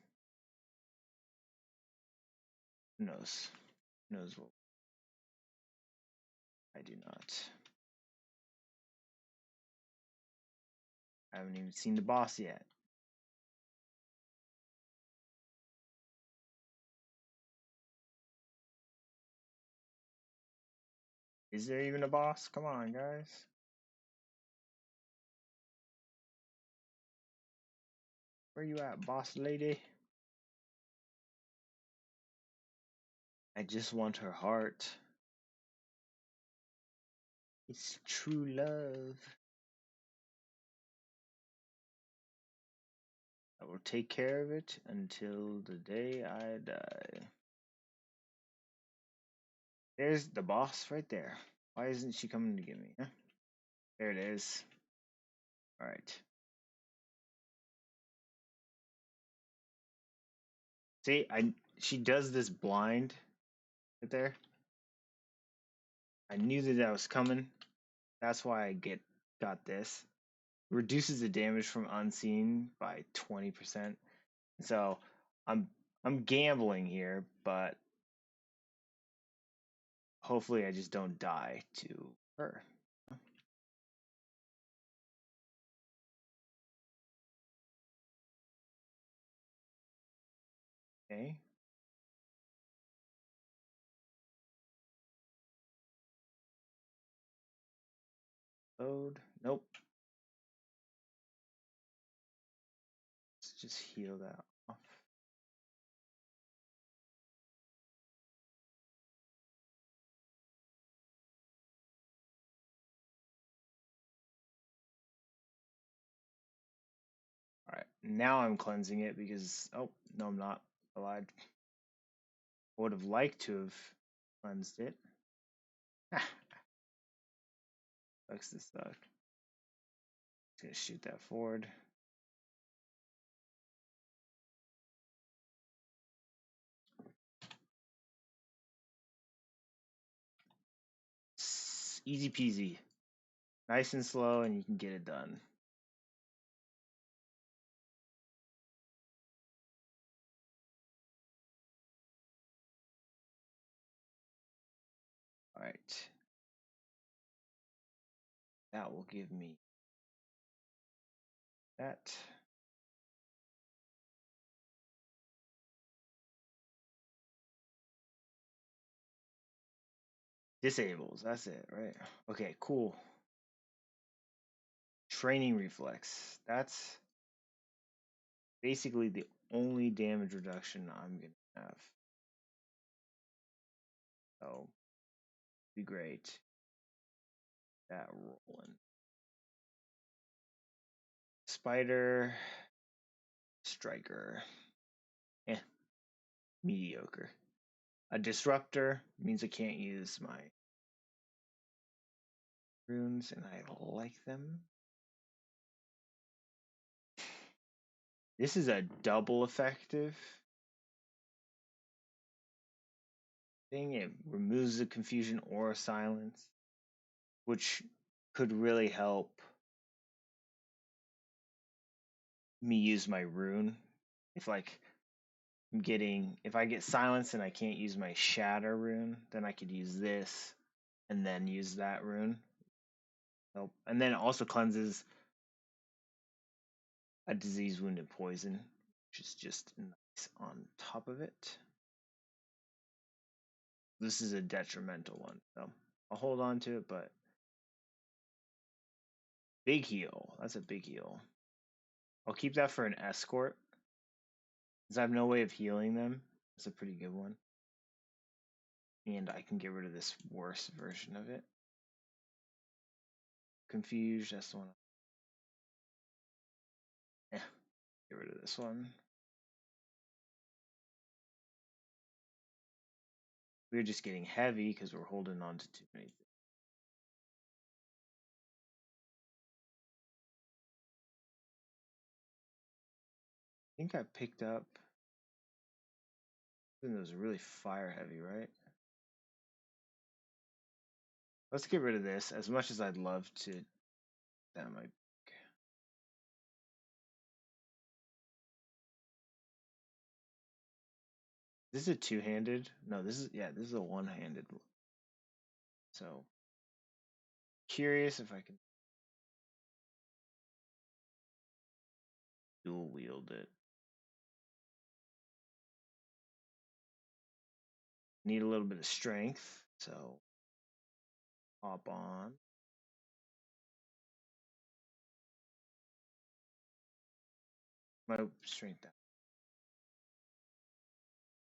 Who knows? Who knows what? I do not. I haven't even seen the boss yet. Is there even a boss? Come on, guys. Where you at, boss lady? I just want her heart. It's true love. I will take care of it until the day I die. There's the boss right there. Why isn't she coming to get me? Huh? There it is. Alright. See, she does this blind right there. I knew that was coming. That's why I got this. Reduces the damage from unseen by 20%. So I'm gambling here, but hopefully I just don't die to her. Okay. Load. Nope. Let's just heal that off. Alright, now I'm cleansing it because, oh, no I'm not. I lied. I would have liked to have cleansed it. Sucks to suck. Just gonna shoot that forward. Easy peasy. Nice and slow and you can get it done. Alright. That will give me that. Disables, that's it, right? Okay, cool. Training reflex. That's basically the only damage reduction I'm gonna have. So be great. That rolling. Spider Striker. Eh, mediocre. A disruptor means I can't use my runes and I like them. This is a double effective thing. It removes the confusion or silence, which could really help me use my rune. If like if I get silence and I can't use my shatter rune, then I could use this and then use that rune. Nope. And then it also cleanses a disease, wound, and poison, which is just nice on top of it. This is a detrimental one, so I'll hold on to it, but Big heal. That's a big heal. I'll keep that for an escort, because I have no way of healing them. That's a pretty good one. And I can get rid of this worse version of it. Confused, that's the one. Yeah, get rid of this one. We're just getting heavy because we're holding on to too many things. I think I picked up something that was really fire heavy, right? Let's get rid of this. As much as I'd love to, that might. This is a two-handed. No, this is a one-handed. So curious if I can dual wield it. Need a little bit of strength, so hop on. My strength.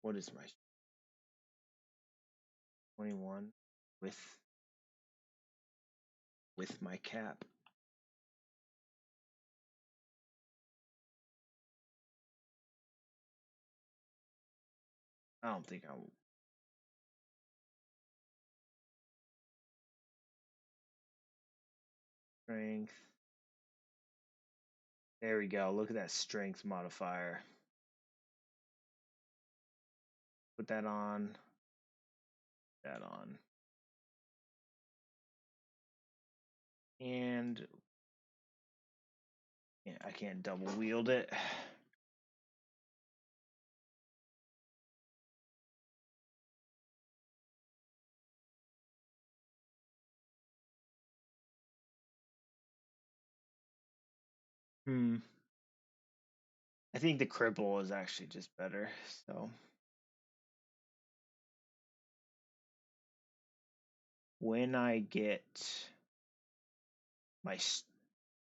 What is my 21 with my cap? I don't think I will. Strength. There we go. Look at that strength modifier. Put that on. That on. And yeah, I can't double wield it. I think the cripple is actually just better. So when I get my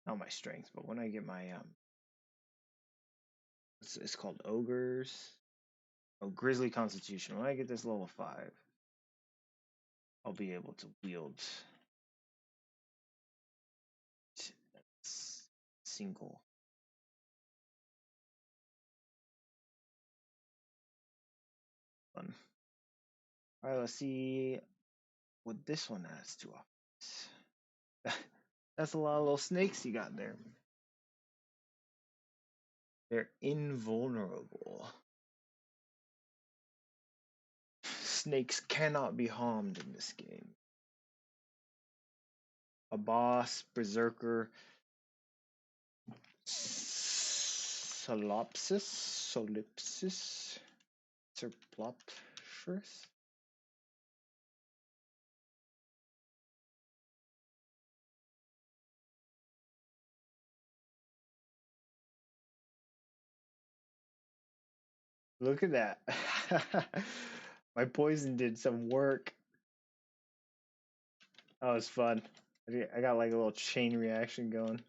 not my strength, but when I get my it's called ogres. Oh, grizzly constitution. When I get this level 5, I'll be able to wield single. Fun. All right, let's see what this one has to offer. That's a lot of little snakes you got there. They're invulnerable. Snakes cannot be harmed in this game. A boss, berserker, solipsis, surplopsis. Look at that. My poison did some work. That was fun. I got like a little chain reaction going.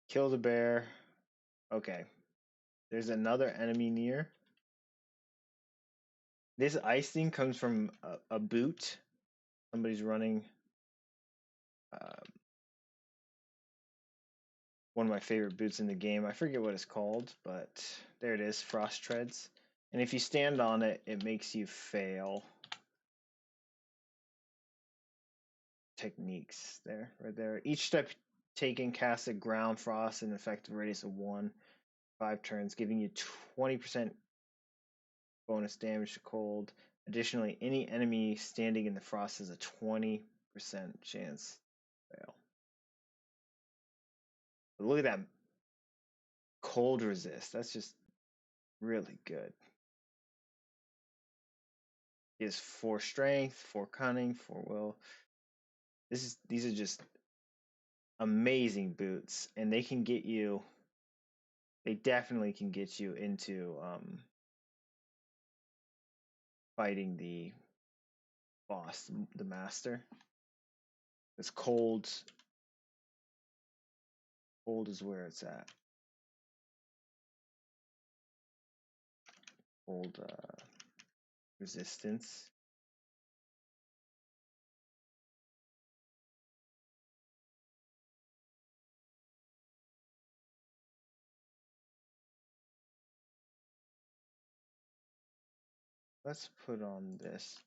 Kill the bear. Okay. There's another enemy near. This ice thing comes from a boot. Somebody's running one of my favorite boots in the game. I forget what it's called, but there it is, Frost Treads. And if you stand on it, it makes you fail. Techniques there, right there. Each step taken casts a ground frost in an effective radius of 5 turns, giving you 20% bonus damage to cold. Additionally, any enemy standing in the frost has a 20% chance to fail. But look at that cold resist. That's just really good. He has 4 strength, 4 cunning, 4 will. These are just amazing boots, and they can get you. They definitely can get you into fighting the boss, the master. It's cold Hold is where it's at. Hold resistance. Let's put on this.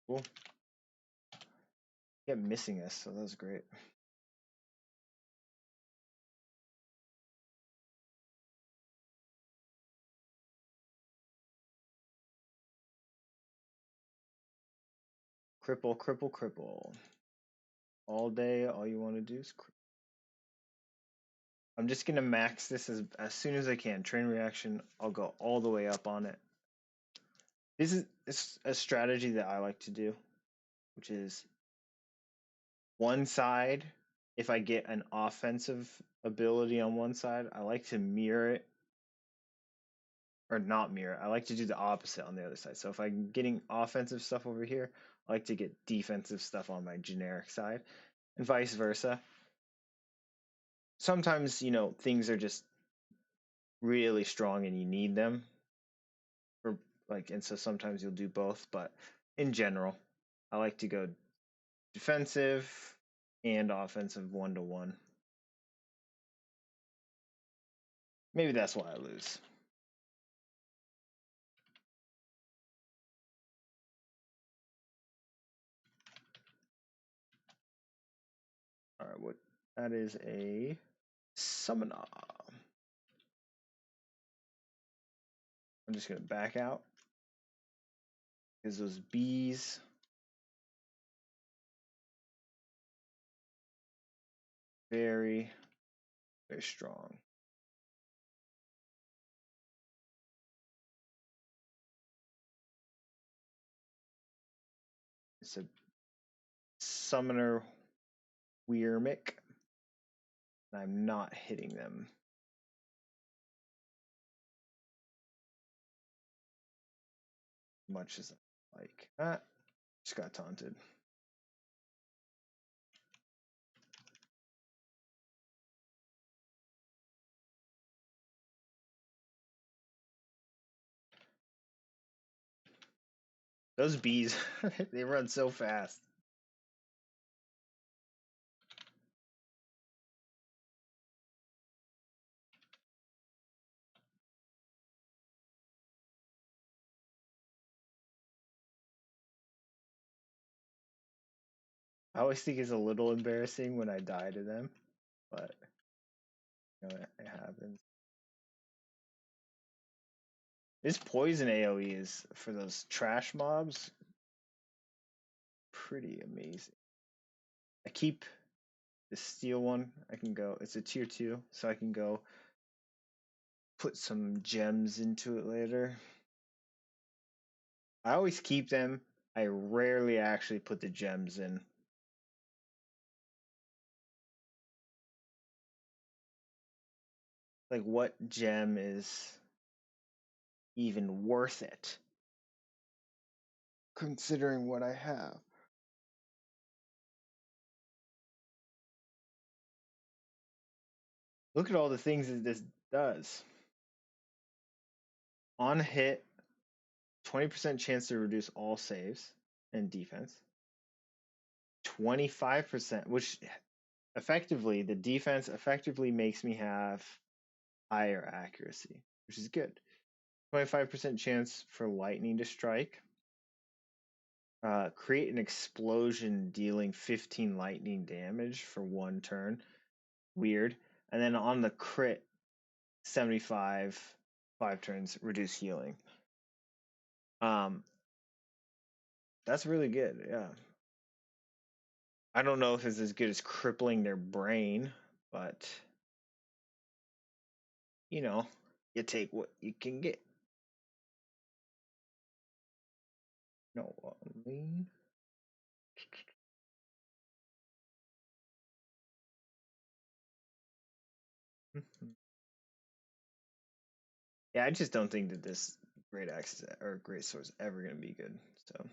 Cool. Kept missing us, so that was great. Cripple, cripple, cripple. All day, all you want to do is cripple. I'm just gonna max this as soon as I can. Train reaction, I'll go all the way up on it. This is a strategy that I like to do, which is one side, if I get an offensive ability on one side, I like to mirror it, or not mirror. I like to do the opposite on the other side. So if I'm getting offensive stuff over here, I like to get defensive stuff on my generic side, and vice versa. Sometimes, things are just really strong and you need them, or and so sometimes you'll do both, but in general, I like to go defensive and offensive 1-to-1. Maybe that's why I lose. All right, what that is a summoner. I'm just gonna back out because those bees. Very, very strong. It's a summoner Weirmic, and I'm not hitting them much as I like. Just got taunted. Those bees, they run so fast. I always think it's a little embarrassing when I die to them, but it happens. This poison AoE is for those trash mobs pretty amazing. I keep the steel one. I can go. It's a tier 2, so I can go put some gems into it later. I always keep them. I rarely actually put the gems in. Like, what gem is even worth it? Considering what I have. Look at all the things that this does. On hit, 20% chance to reduce all saves and defense. 25%, which effectively, the defense effectively makes me have higher accuracy, which is good. 25% chance for lightning to strike. Create an explosion dealing 15 lightning damage for 1 turn. Weird. And then on the crit, 75, 5 turns, reduce healing. That's really good, yeah. I don't know if it's as good as crippling their brain, but you take what you can get. No, only. Yeah, I just don't think that this great axe or great sword is ever gonna be good. So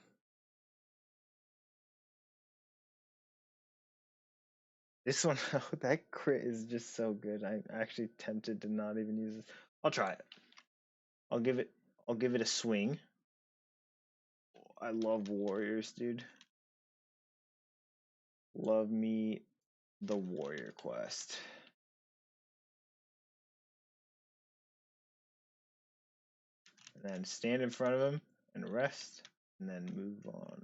This one, that crit is just so good. I'm actually tempted to not even use this. I'll try it. I'll give it. I'll give it a swing. I love warriors, dude. Love me the warrior quest. And then stand in front of him and rest, and then move on.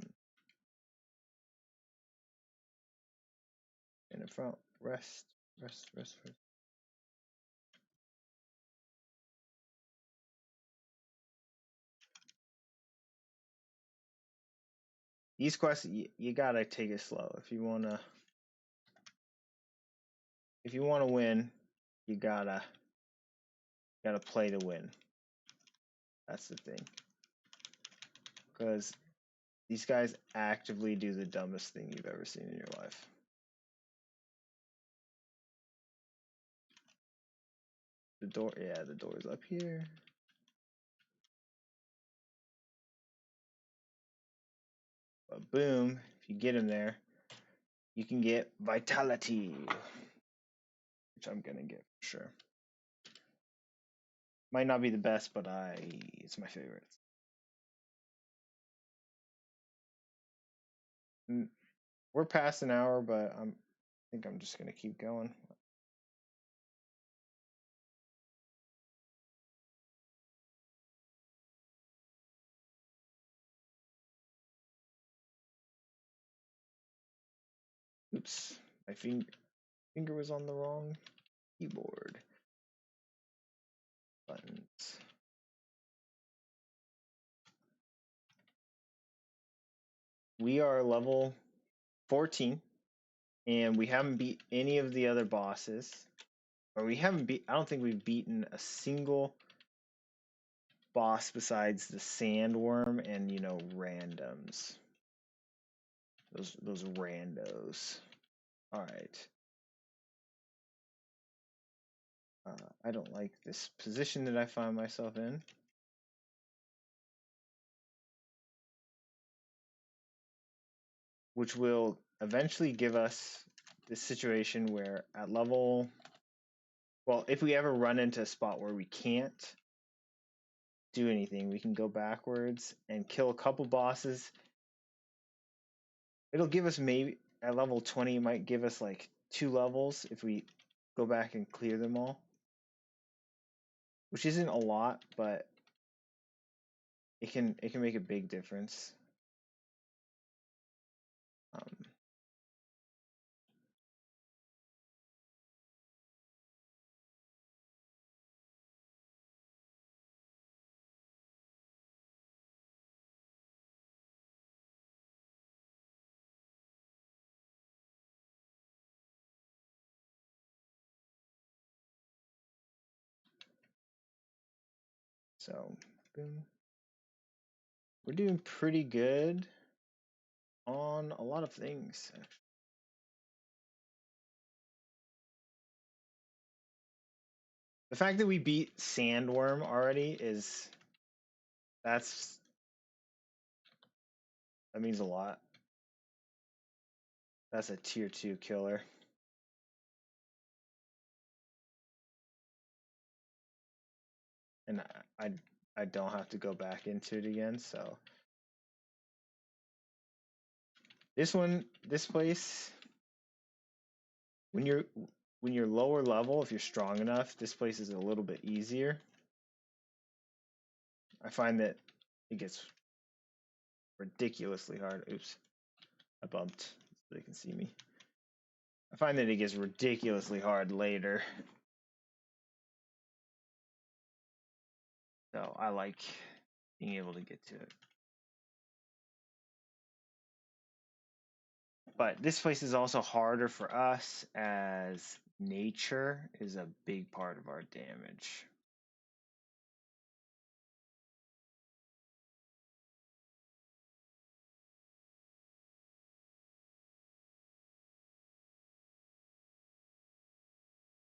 And in front, rest, rest, rest, rest. These quests, you gotta take it slow if you wanna. If you wanna win, you gotta play to win. That's the thing. Because these guys actively do the dumbest thing you've ever seen in your life. The door, yeah, the door's up here. But boom, if you get him there, you can get vitality, which I'm gonna get for sure. Might not be the best, but it's my favorite. We're past an hour, but I think I'm just gonna keep going. Oops, my finger was on the wrong keyboard. Buttons. We are level 14, and we haven't beat any of the other bosses. Or we haven't beat. I don't think we've beaten a single boss besides the sandworm and randoms. Those randos. All right. I don't like this position that I find myself in. Which will eventually give us this situation where at level, well, if we ever run into a spot where we can't do anything, we can go backwards and kill a couple bosses. It'll give us maybe at level 20, it might give us like 2 levels if we go back and clear them all, which isn't a lot, but it can make a big difference. So, boom. We're doing pretty good on a lot of things, actually. The fact that we beat Sandworm already that means a lot. That's a tier 2 killer. And I don't have to go back into it again, so this place, when you're lower level, if you're strong enough, this place is a little bit easier. I find that it gets ridiculously hard. Oops, I bumped so they can see me. I find that it gets ridiculously hard later. So I like being able to get to it. But this place is also harder for us as nature is a big part of our damage.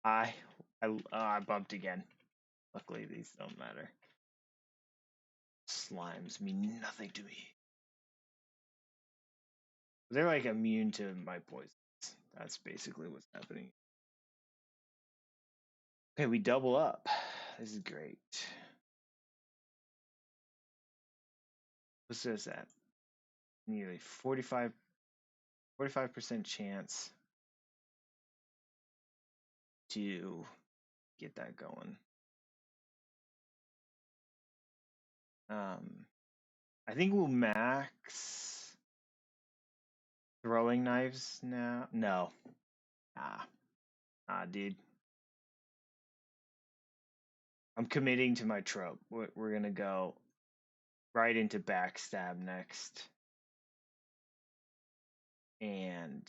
I bumped again. Luckily, these don't matter. Slimes mean nothing to me. They're like immune to my poisons. That's basically what's happening. Okay, we double up. This is great. What's this at? Nearly 45% chance to get that going. I think we'll max throwing knives now. No. Dude. I'm committing to my trope. We're gonna go right into backstab next. And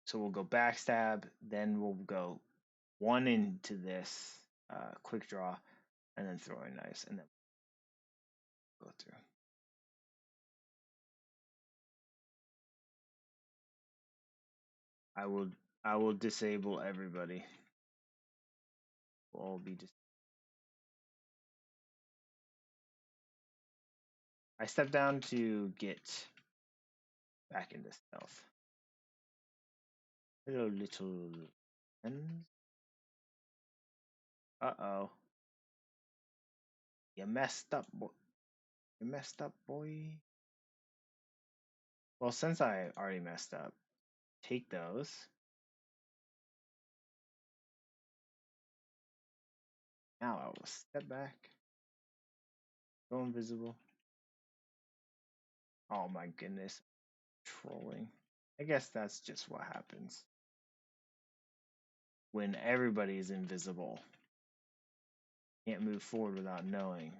so we'll go backstab, then we'll go one into this quick draw, and then throwing knives, and then go through. I will disable everybody. We'll all be I step down to get back into stealth. Hello, little friends. Uh-oh. You messed up, boy. You messed up, boy. Well, since I already messed up, take those. Now I will step back. Go invisible. Oh my goodness. Trolling. I guess that's just what happens when everybody is invisible. Can't move forward without knowing.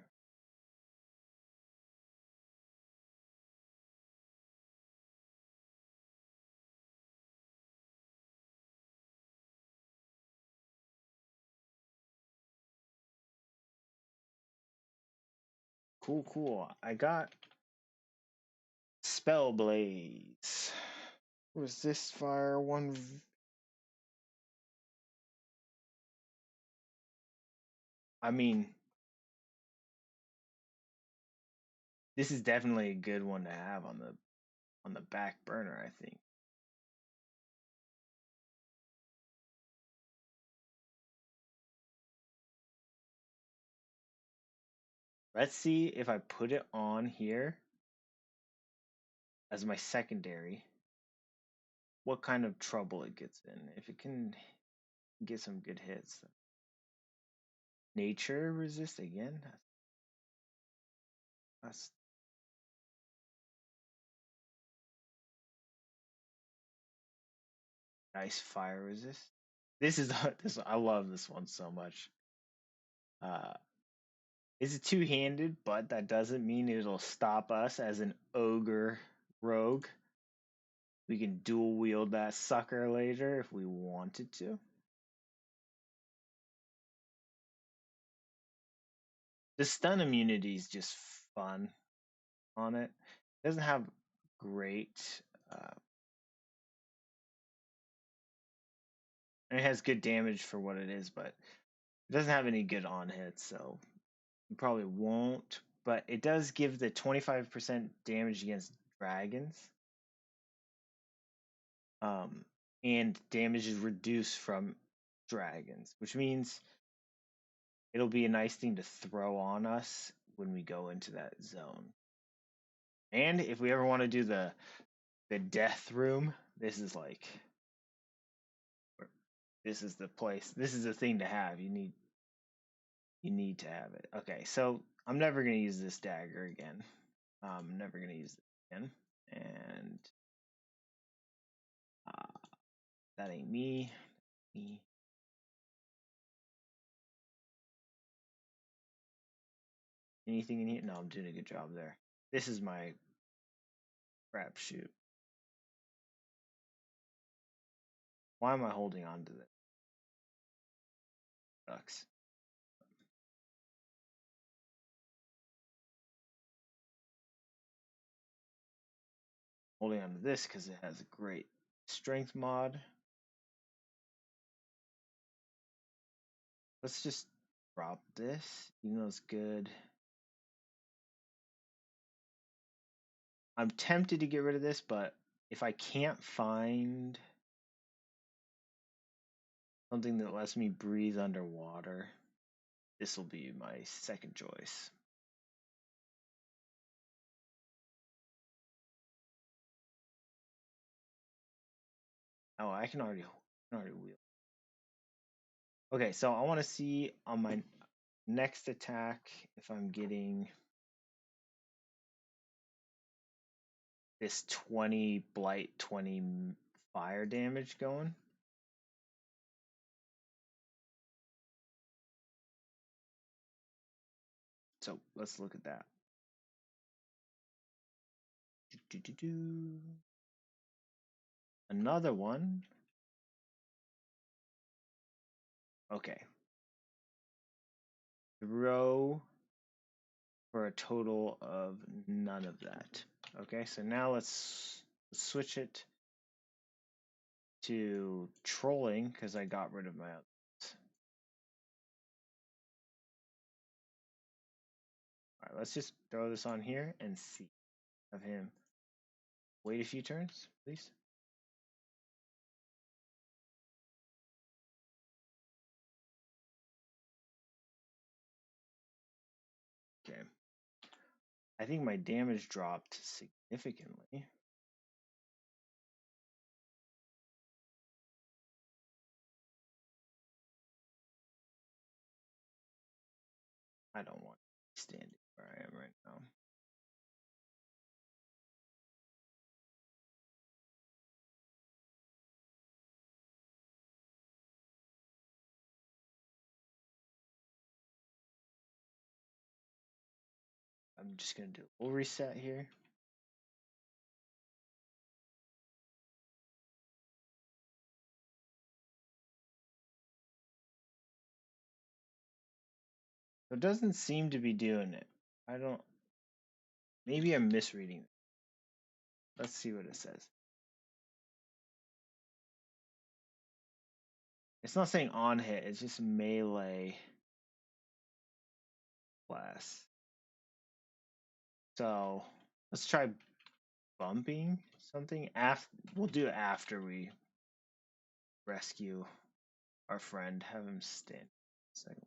Cool. I got Spell Blaze. Resist fire one. I mean, this is definitely a good one to have on the back burner, I think. Let's see if I put it on here as my secondary, what kind of trouble it gets in. If it can get some good hits. Nature resist again? That's nice. Fire resist. This is this. I love this one so much. It's two-handed, but that doesn't mean it'll stop us as an ogre rogue. We can dual wield that sucker later if we wanted to. The stun immunity is just fun on it. It doesn't have great. And it has good damage for what it is, but it doesn't have any good on hits, so you probably won't. But it does give the 25% damage against dragons. And damage is reduced from dragons, which means it'll be a nice thing to throw on us when we go into that zone. And if we ever want to do the death room, this is the place. This is the thing to have. You need to have it. Okay, so I'm never gonna use this dagger again. I'm never gonna use it again. And that ain't me. Anything in here? No, I'm doing a good job there. This is my crap shoot. Why am I holding on to this? Sucks. Holding on to this because it has a great strength mod. Let's just drop this, even though it's good. I'm tempted to get rid of this, but if I can't find Something that lets me breathe underwater. This will be my second choice. Oh, I can already wheel. Okay, so I want to see on my next attack if I'm getting this 20 blight, 20 fire damage going. So let's look at that. Another one. Okay. Throw for a total of none of that. Okay, so now let's switch it to trolling because I got rid of my others. All right, let's just throw this on here and see. Have him wait a few turns, please. Okay. I think my damage dropped significantly. I don't want to stand it where I am right now. I'm just going to do a little reset here. It doesn't seem to be doing it. I don't. Maybe I'm misreading it. Let's see what it says. It's not saying on hit, it's just melee class. So let's try bumping something. We'll do it after we rescue our friend. Have him stand. Second.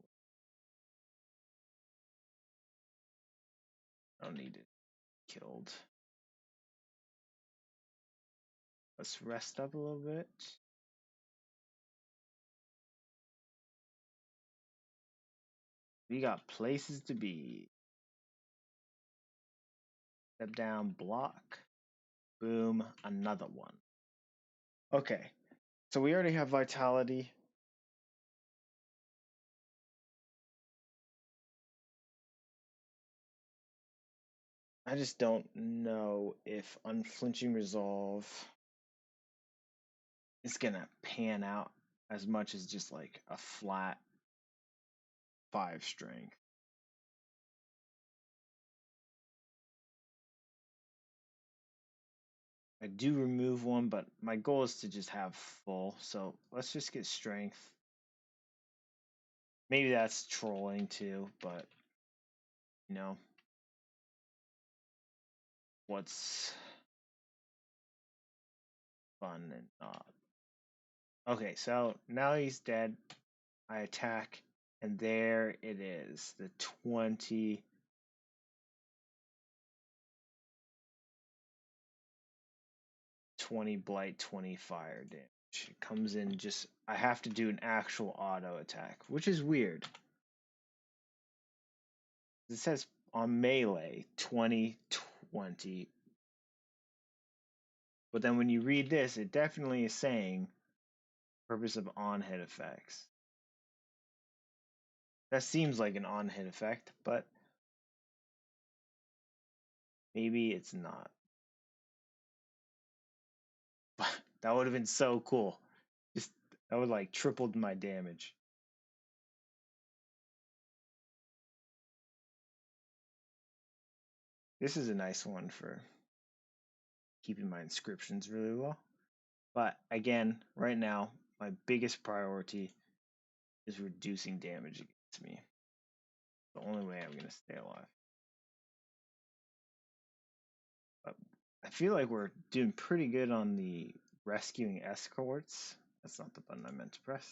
I don't need it killed. Let's rest up a little bit. We got places to be. Step down, block. Boom, another one. Okay, so we already have vitality. I just don't know if unflinching resolve is gonna pan out as much as just like a flat 5 strength. I do remove one, but my goal is to just have full. So let's just get strength. Maybe that's trolling too, but you know, what's fun and not. Okay, so now he's dead. I attack, and there it is. The 20 blight, 20 fire damage. It comes in just, I have to do an actual auto attack, which is weird. It says on melee 20, 20. But then when you read this, it definitely is saying purpose of on hit effects. That seems like an on hit effect, but maybe it's not. That would have been so cool. Just that would like tripled my damage. This is a nice one for keeping my inscriptions really well. But again, right now, my biggest priority is reducing damage against me. The only way I'm gonna stay alive. But I feel like we're doing pretty good on the rescuing escorts. That's not the button I meant to press.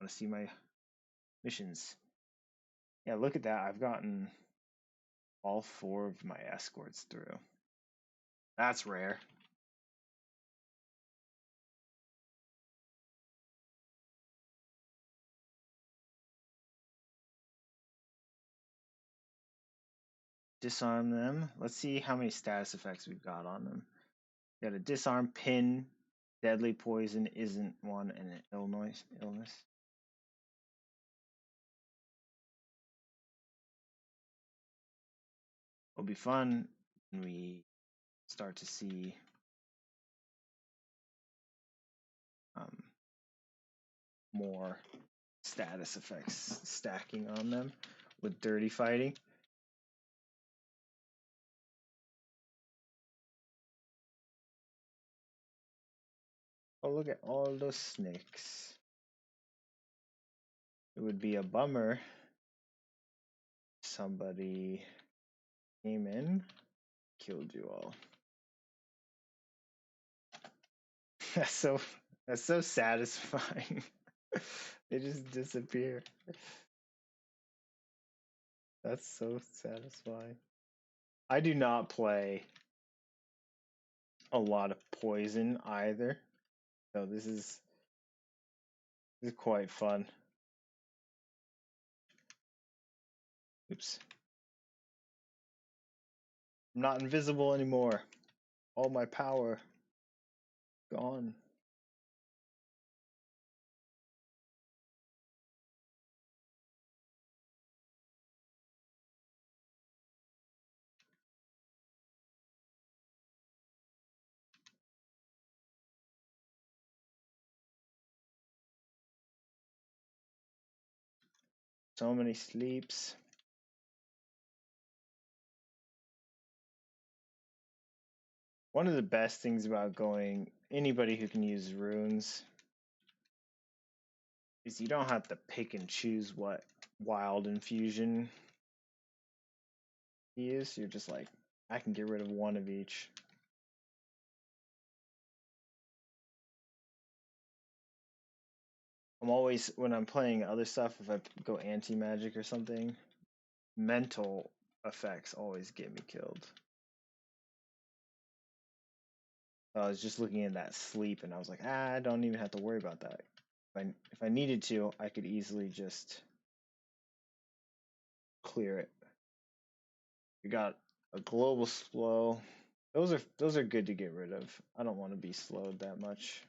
Want to see my missions? Yeah, look at that. I've gotten all 4 of my escorts through. That's rare. Disarm them. Let's see how many status effects we've got on them. Got a disarm, pin, deadly poison isn't one, and an illness. It'll be fun when we start to see more status effects stacking on them with dirty fighting. Oh, look at all those snakes. It would be a bummer if somebody came in, killed you all. That's so satisfying. They just disappear. That's so satisfying. I do not play a lot of poison either. So this is quite fun. Oops. I'm not invisible anymore. All my power gone. So many sleeps. One of the best things about going, anybody who can use runes, is you don't have to pick and choose what wild infusion you use. You're just like, I can get rid of one of each. I'm always, when I'm playing other stuff, if I go anti-magic or something, mental effects always get me killed. I was just looking at that sleep and I was like, I don't even have to worry about that. If I needed to, I could easily just clear it. We got a global slow. Those are good to get rid of. I don't want to be slowed that much.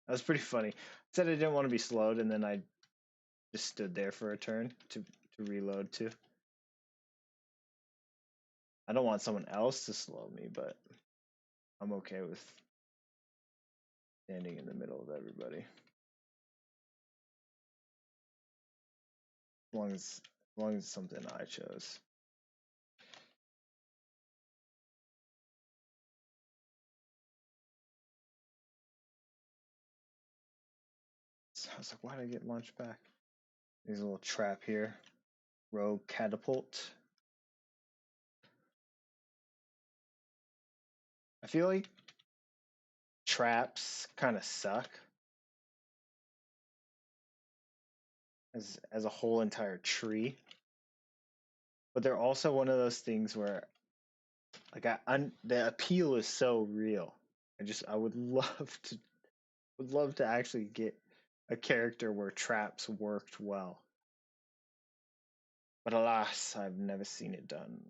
That was pretty funny. I said I didn't want to be slowed, and then I just stood there for a turn to reload too. I don't want someone else to slow me, but I'm okay with standing in the middle of everybody. As long as it's something I chose. So I was like, why did I get launched back? There's a little trap here. Rogue catapult. I feel like traps kind of suck as a whole entire tree, but they're also one of those things where, like, the appeal is so real. I would love to actually get a character where traps worked well, but alas, I've never seen it done.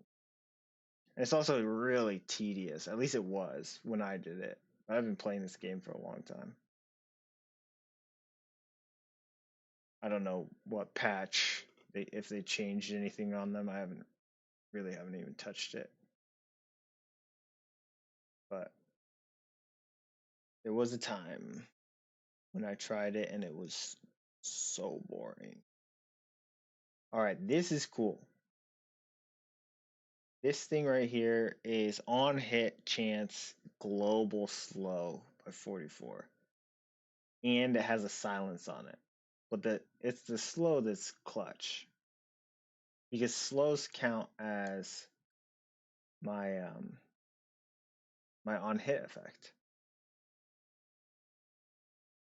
And it's also really tedious. At least it was when I did it. I've been playing this game for a long time. I don't know what patch if they changed anything on them. I haven't even touched it. But there was a time when I tried it and it was so boring. All right, this is cool. This thing right here is on hit chance global slow by 44. And it has a silence on it. But it's the slow that's clutch. Because slows count as my my on hit effect.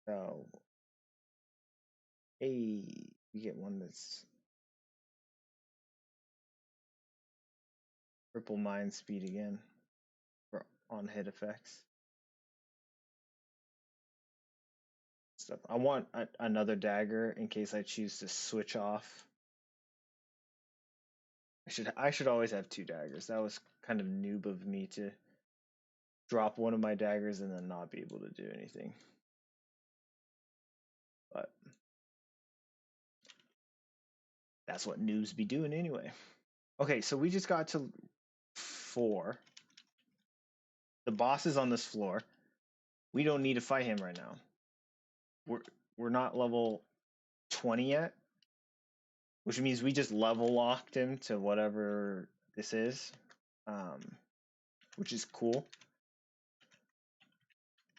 So Hey, you get one that's triple mind speed again for on hit effects. Stuff. I want another dagger in case I choose to switch off. I should always have two daggers. That was kind of noob of me to drop one of my daggers and then not be able to do anything. But that's what noobs be doing anyway. Okay, so we just got to 4. The boss is on this floor. We don't need to fight him right now. We're not level 20 yet, which means we just level locked him to whatever this is, which is cool.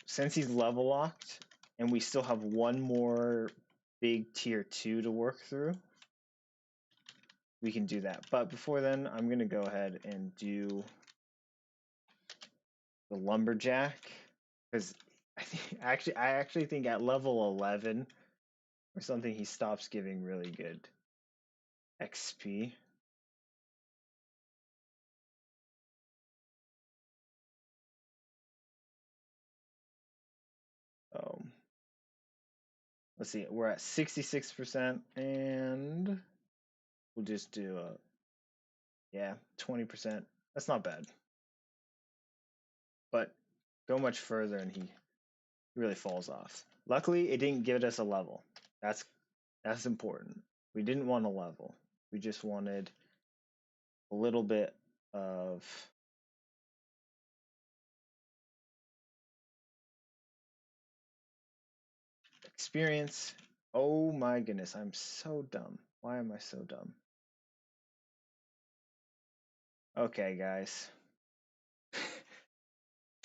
Since he's level locked and we still have one more big tier 2 to work through, we can do that. But before then, I'm going to go ahead and do the lumberjack, because I actually think at level 11 or something he stops giving really good XP. Let's see, we're at 66%, and we'll just do yeah, 20%. That's not bad. But go much further and he really falls off. Luckily, it didn't give us a level. That's important. We didn't want a level. We just wanted a little bit of experience. Oh my goodness, I'm so dumb. Why am I so dumb? Okay, guys.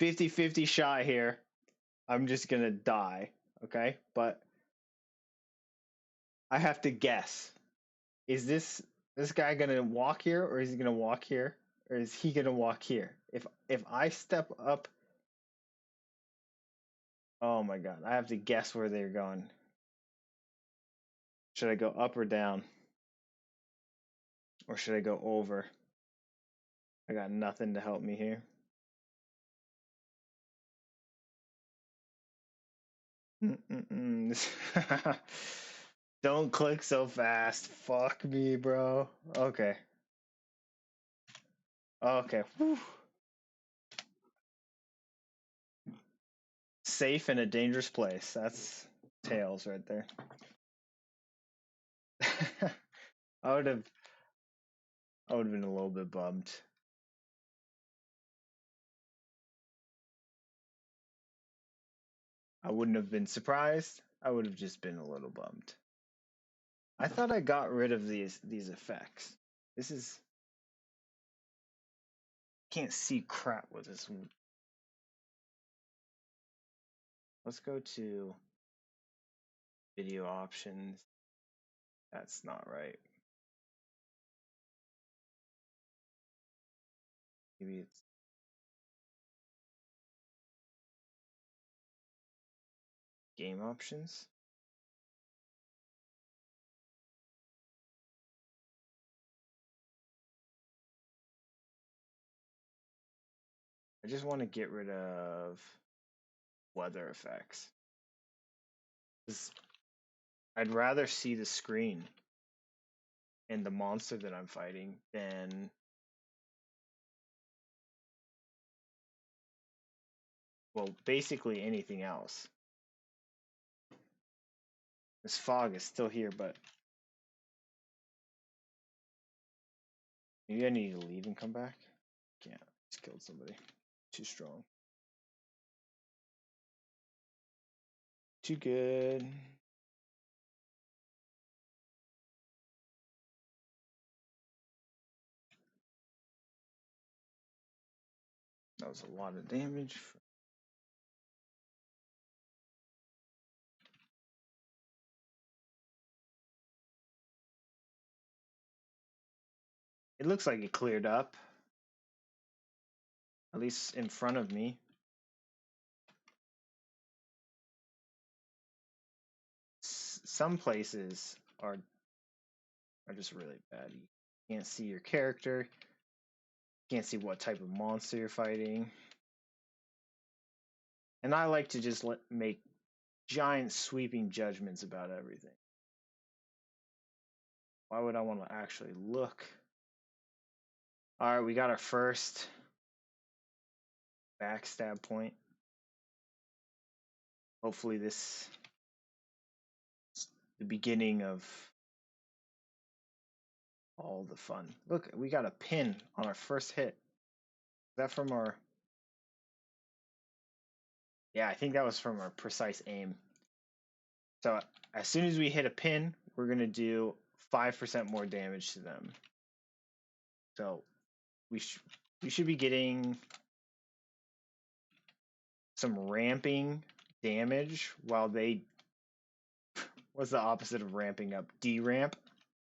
50-50 shot here. I'm just gonna die, okay? But I have to guess. Is this guy gonna walk here, or is he gonna walk here, or is he gonna walk here? If I step up, oh my god, I have to guess where they're going. Should I go up or down? Or should I go over? I got nothing to help me here. Don't click so fast. Fuck me, bro. Okay. Okay. Whew. Safe in a dangerous place. That's Tails right there. I would have been a little bit bummed. I wouldn't have been surprised. I would have just been a little bummed. I thought I got rid of these effects. This is can't see crap with this one. Let's go to video options. That's not right. Maybe it's game options. I just want to get rid of weather effects. I'd rather see the screen and the monster that I'm fighting than basically anything else. This fog is still here, but maybe I need to leave and come back. Can't. Just killed somebody. Too strong. Too good. That was a lot of damage. It looks like it cleared up. At least in front of me. some places are just really bad. You can't see your character, can't see what type of monster you're fighting. And I like to just make giant sweeping judgments about everything. Why would I want to actually look? All right, we got our first backstab point. Hopefully this is the beginning of all the fun. Look, we got a pin on our first hit. Is that from our... Yeah, I think that was from our precise aim. So as soon as we hit a pin, we're going to do 5% more damage to them. So we should be getting some ramping damage while they... What's the opposite of ramping up? De-ramp?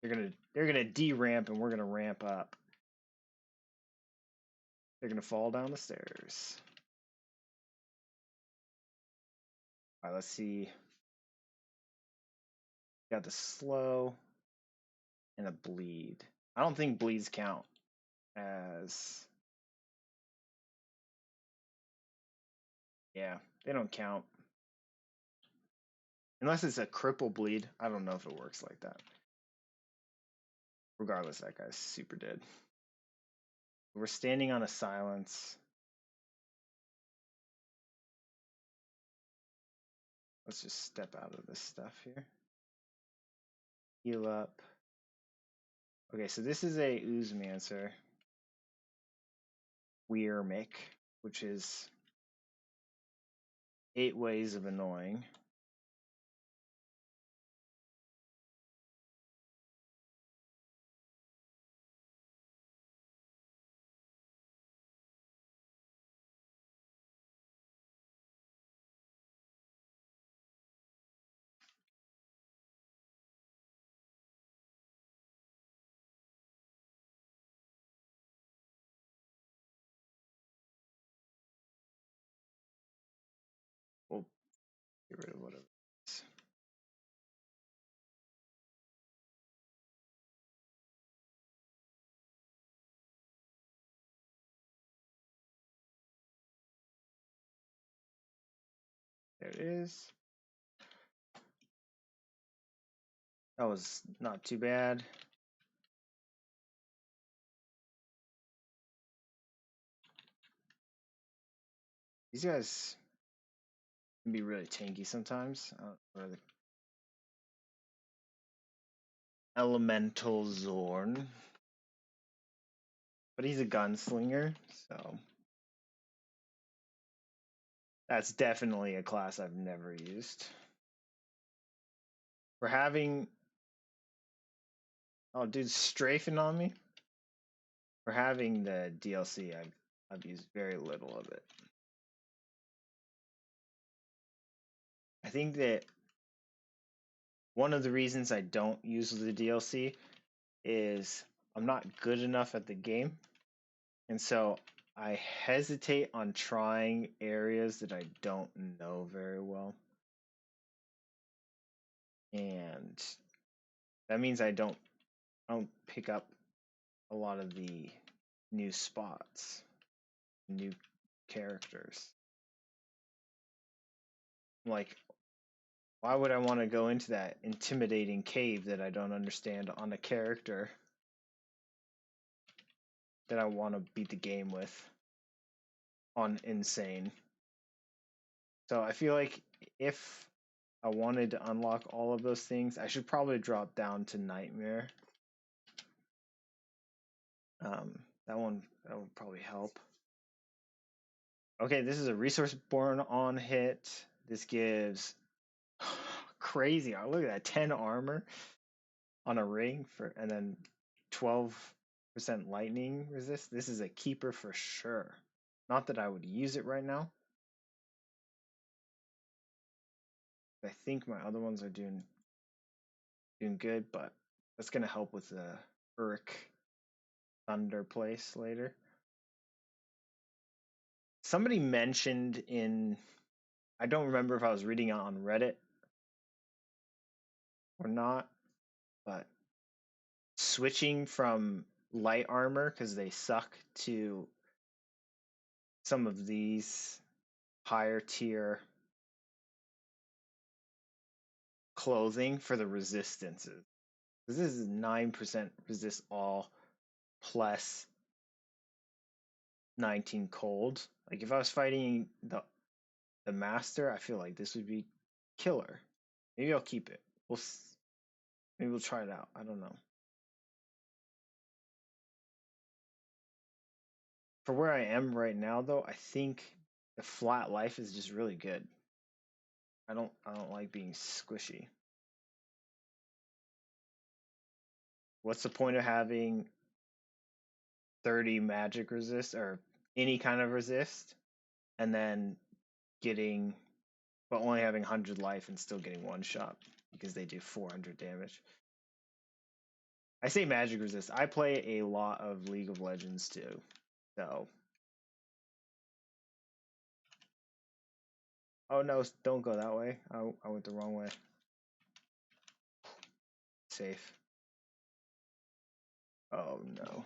They're gonna de-ramp and we're gonna ramp up. They're gonna fall down the stairs. Alright, let's see. Got the slow and a bleed. I don't think bleeds count as... Yeah, they don't count. Unless it's a cripple bleed. I don't know if it works like that. Regardless, that guy's super dead. We're standing on a silence. Let's just step out of this stuff here. Heal up. Okay, so this is a Oozmancer. Weirmic, which is 8 ways of annoying. We'll get rid of whatever. There it is. That was not too bad. These guys can be really tanky sometimes. Elemental Zorn. But he's a gunslinger, so that's definitely a class I've never used. We're having... Oh, dude's strafing on me. For having the DLC, I've used very little of it. I think that one of the reasons I don't use the DLC is I'm not good enough at the game. And so I hesitate on trying areas that I don't know very well. And that means I don't pick up a lot of the new spots, new characters. Like, why would I want to go into that intimidating cave that I don't understand on a character that I want to beat the game with on insane? So I feel like if I wanted to unlock all of those things, I should probably drop down to Nightmare. That would probably help. Okay, this is a resource born on hit. This gives crazy. Oh, look at that, 10 armor on a ring for, and then 12% lightning resist. This is a keeper for sure. Not that I would use it right now. I think my other ones are doing good, but that's gonna help with the Urk Thunder place later. Somebody mentioned in, I don't remember if I was reading it on Reddit or not, but switching from light armor because they suck to some of these higher tier clothing for the resistances. This is 9% resist all plus 19 cold. Like if I was fighting the master, I feel like this would be killer. Maybe I'll keep it. Maybe we'll try it out. I don't know. For where I am right now though, I think the flat life is just really good. I don't like being squishy. What's the point of having 30 magic resist or any kind of resist and then getting but only having 100 life and still getting one shot because they do 400 damage. I say magic resist. I play a lot of League of Legends too. So oh no, don't go that way. I went the wrong way. Safe. Oh no.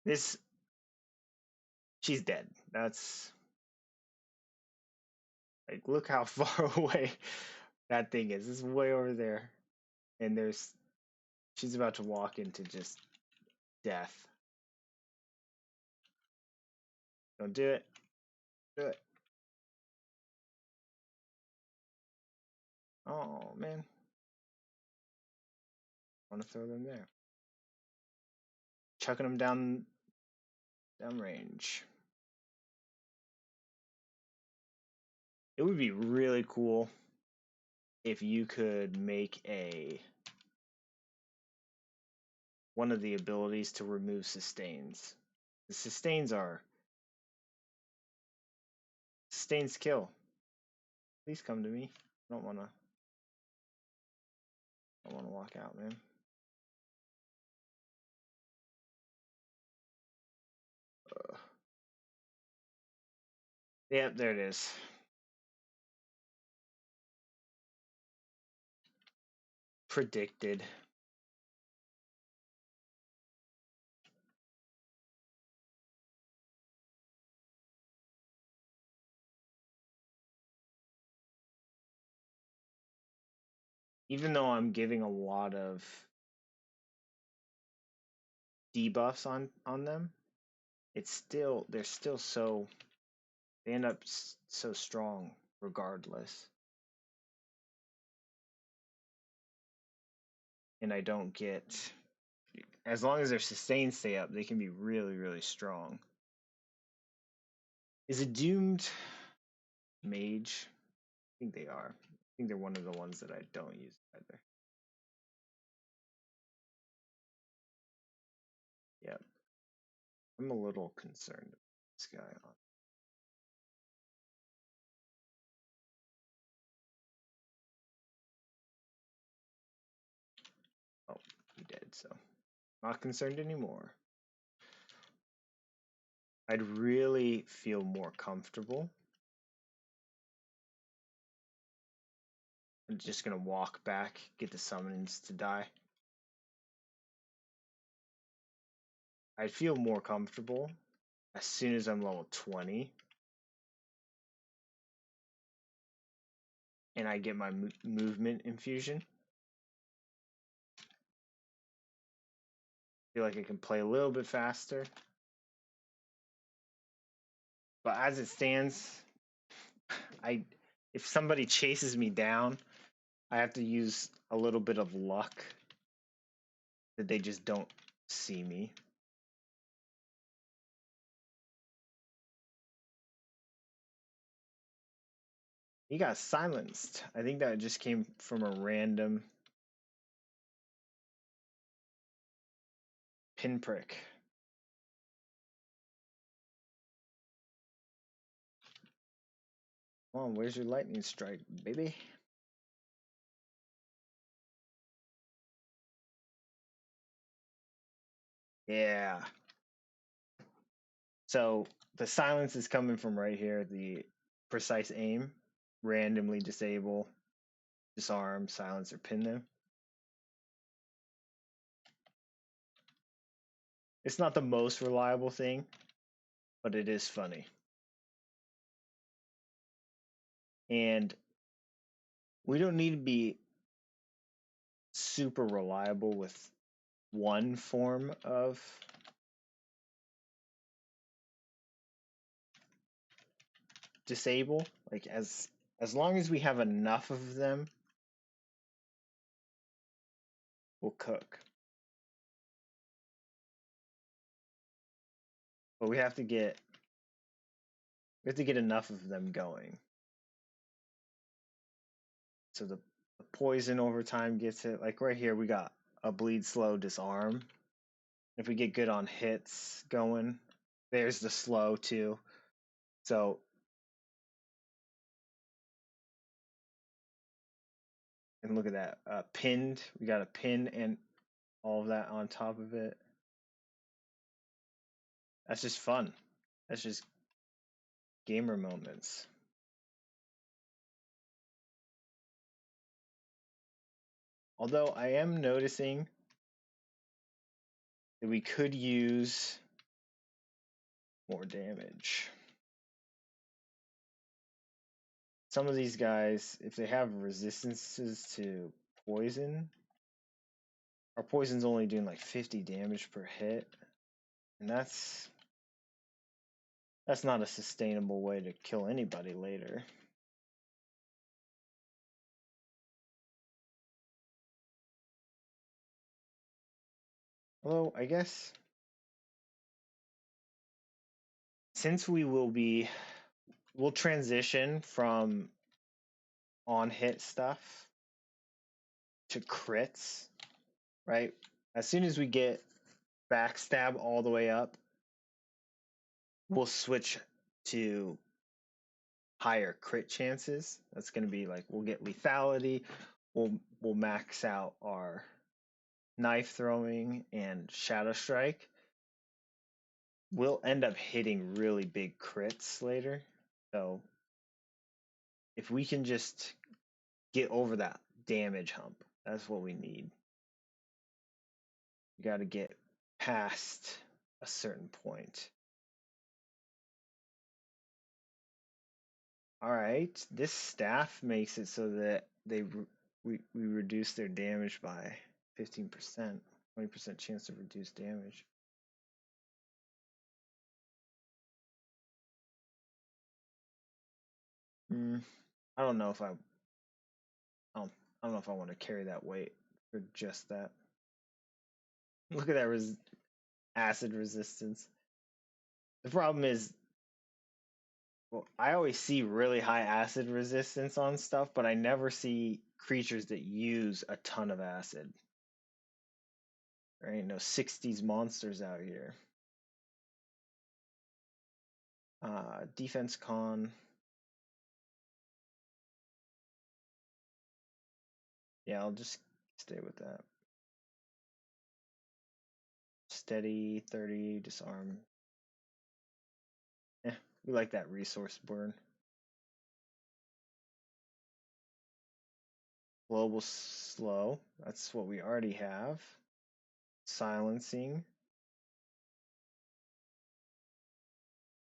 This she's dead. That's like look how far away that thing is. It's way over there. And she's about to walk into just death. Don't do it. Do it. Oh man. I want to throw them there. Chucking them down range. It would be really cool if you could make one of the abilities to remove sustains. The sustains kill. Please come to me. I don't wanna walk out, man. Yep, there it is. Predicted. Even though I'm giving a lot of debuffs on them, they're still so they end up so strong regardless. And I don't get as long as their sustains stay up, they can be really, really strong. Is it doomed mage? I think they are. I think they're one of the ones that I don't use either. Yep. I'm a little concerned about this guy. Oh, he did, so not concerned anymore. I'd really feel more comfortable. I'm just gonna walk back, get the summons to die. I'd feel more comfortable as soon as I'm level 20 and I get my movement infusion. Feel like I can play a little bit faster. But as it stands, if somebody chases me down, I have to use a little bit of luck that they just don't see me. He got silenced. I think that just came from a random pinprick. Come on, where's your lightning strike, baby? Yeah. So the silence is coming from right here, the precise aim, randomly disable, disarm, silence, or pin them. It's not the most reliable thing, but it is funny. And we don't need to be super reliable with one form of disable. Like as long as we have enough of them, we'll cook. But we have to get enough of them going. So the poison over time gets it. Like right here, we got a bleed slow disarm. If we get good on hits going, there's the slow too. So, and look at that, pinned. We got a pin and all of that on top of it. That's just fun. That's just gamer moments. Although I am noticing that we could use more damage. Some of these guys, if they have resistances to poison, our poison's only doing like 50 damage per hit, and that's not a sustainable way to kill anybody later. Although I guess since we'll transition from on hit stuff to crits, right? As soon as we get backstab all the way up, we'll switch to higher crit chances. That's going to be like we'll get lethality, we'll max out our knife throwing and shadow strike. We'll end up hitting really big crits later. So if we can just get over that damage hump, that's what we need. You got to get past a certain point. All right, this staff makes it so that we reduce their damage by 15%, 20% chance to reduce damage. I don't know if I don't know if I want to carry that weight for just that. Look at that acid resistance. The problem is, well, I always see really high acid resistance on stuff, but I never see creatures that use a ton of acid. There ain't no 60s monsters out here. Defense con. Yeah, I'll just stay with that. Steady, 30, disarm. We like that resource burn. Global slow. That's what we already have. Silencing.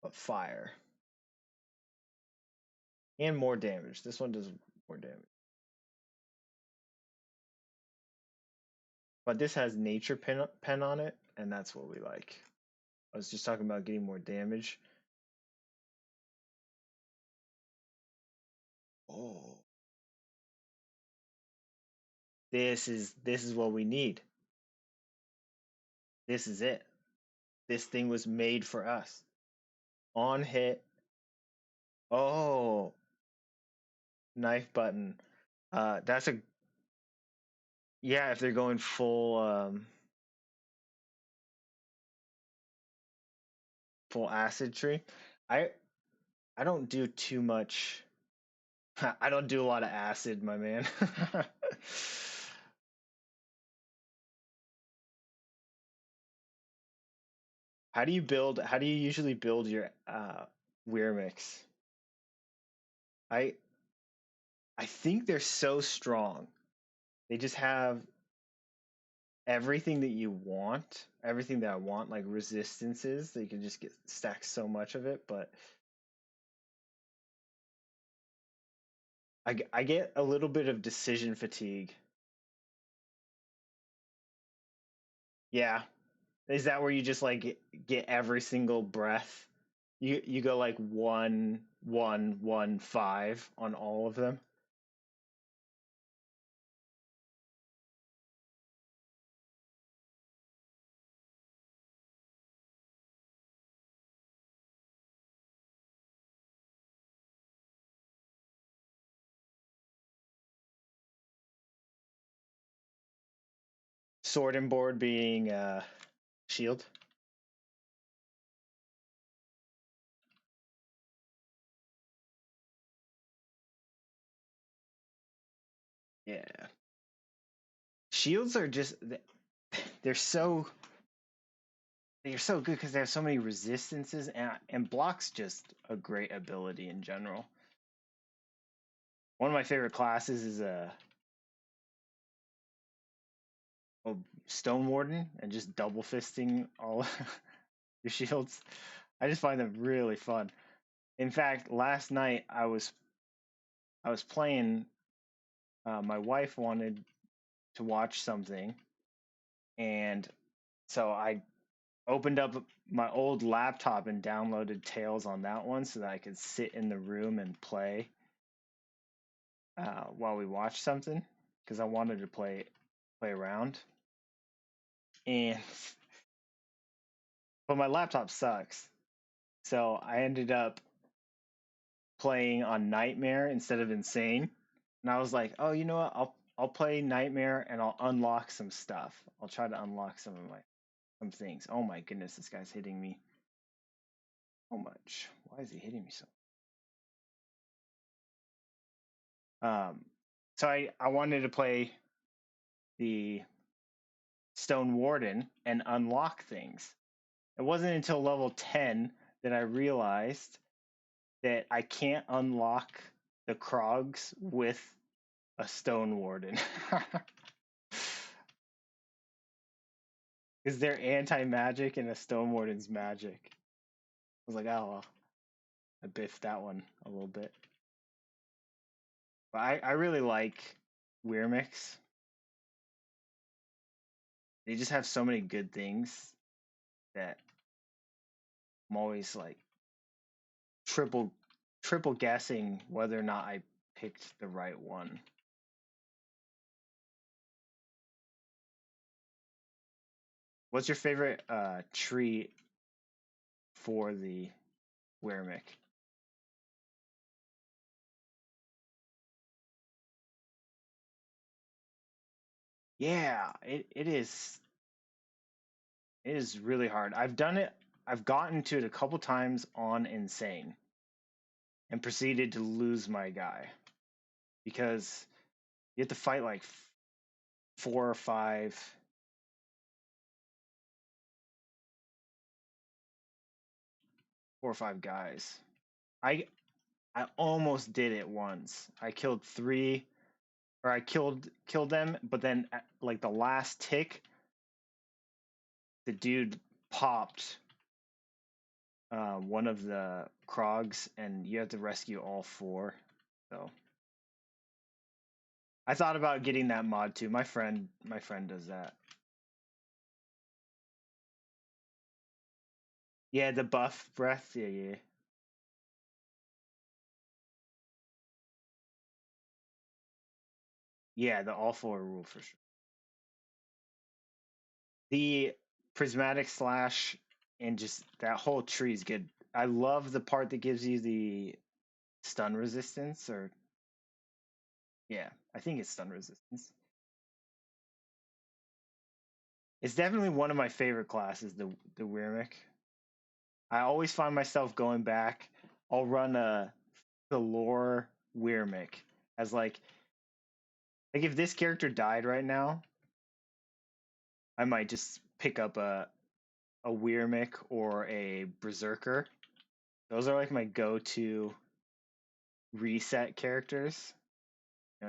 But fire. And more damage. This one does more damage. But this has nature pen on it, and that's what we like. I was just talking about getting more damage. Oh. This is what we need. This is it. This thing was made for us. On hit. Oh. Knife button. That's a yeah, if they're going full full acid tree. I don't do too much. I don't do a lot of acid, my man. How do you usually build your weir mix? I I think they're so strong. They just have everything that you want, everything that I want, like resistances. That you can just get stack so much of it, but I get a little bit of decision fatigue. Yeah. Is that where you just like get every single breath? You go like 1, 1, 1, 5 on all of them. Sword and board being shield. Yeah. Shields are just they're so they're so good because they have so many resistances and blocks just a great ability in general. One of my favorite classes is a Stone Warden and just double fisting all your shields. I just find them really fun. In fact, last night I was playing. My wife wanted to watch something, and so I opened up my old laptop and downloaded Tales on that one so that I could sit in the room and play while we watched something because I wanted to play around. And but my laptop sucks, so I ended up playing on Nightmare instead of Insane. And I was like, oh, you know what? I'll play Nightmare and I'll unlock some stuff. I'll try to unlock some things. Oh my goodness, this guy's hitting me so much. Why is he hitting me so? Um, so I wanted to play the Stone Warden and unlock things. It wasn't until level 10 that I realized that I can't unlock the Krogs with a Stone Warden. Because they're anti-magic and a Stone Warden's magic. I was like, oh well, I biffed that one a little bit. But I really like Weirmix. They just have so many good things that I'm always like triple triple guessing whether or not I picked the right one. What's your favorite tree for the Weremic? Yeah, it is really hard. I've done it. I've gotten to it a couple times on Insane and proceeded to lose my guy because you have to fight like four or five guys. I I almost did it once. I killed three, or I killed them, but then at, like the last tick, the dude popped one of the Krogs, and you have to rescue all four. So I thought about getting that mod too. My friend does that. Yeah, the buff breath. Yeah, yeah. Yeah, the all four rule for sure. The prismatic slash and just that whole tree is good. I love the part that gives you the stun resistance, or yeah, I think it's stun resistance. It's definitely one of my favorite classes, the Wyrmik. I always find myself going back. I'll run the lore Wyrmik as like if this character died right now, I might just pick up a Wyrmik or a Berserker. Those are like my go-to reset characters.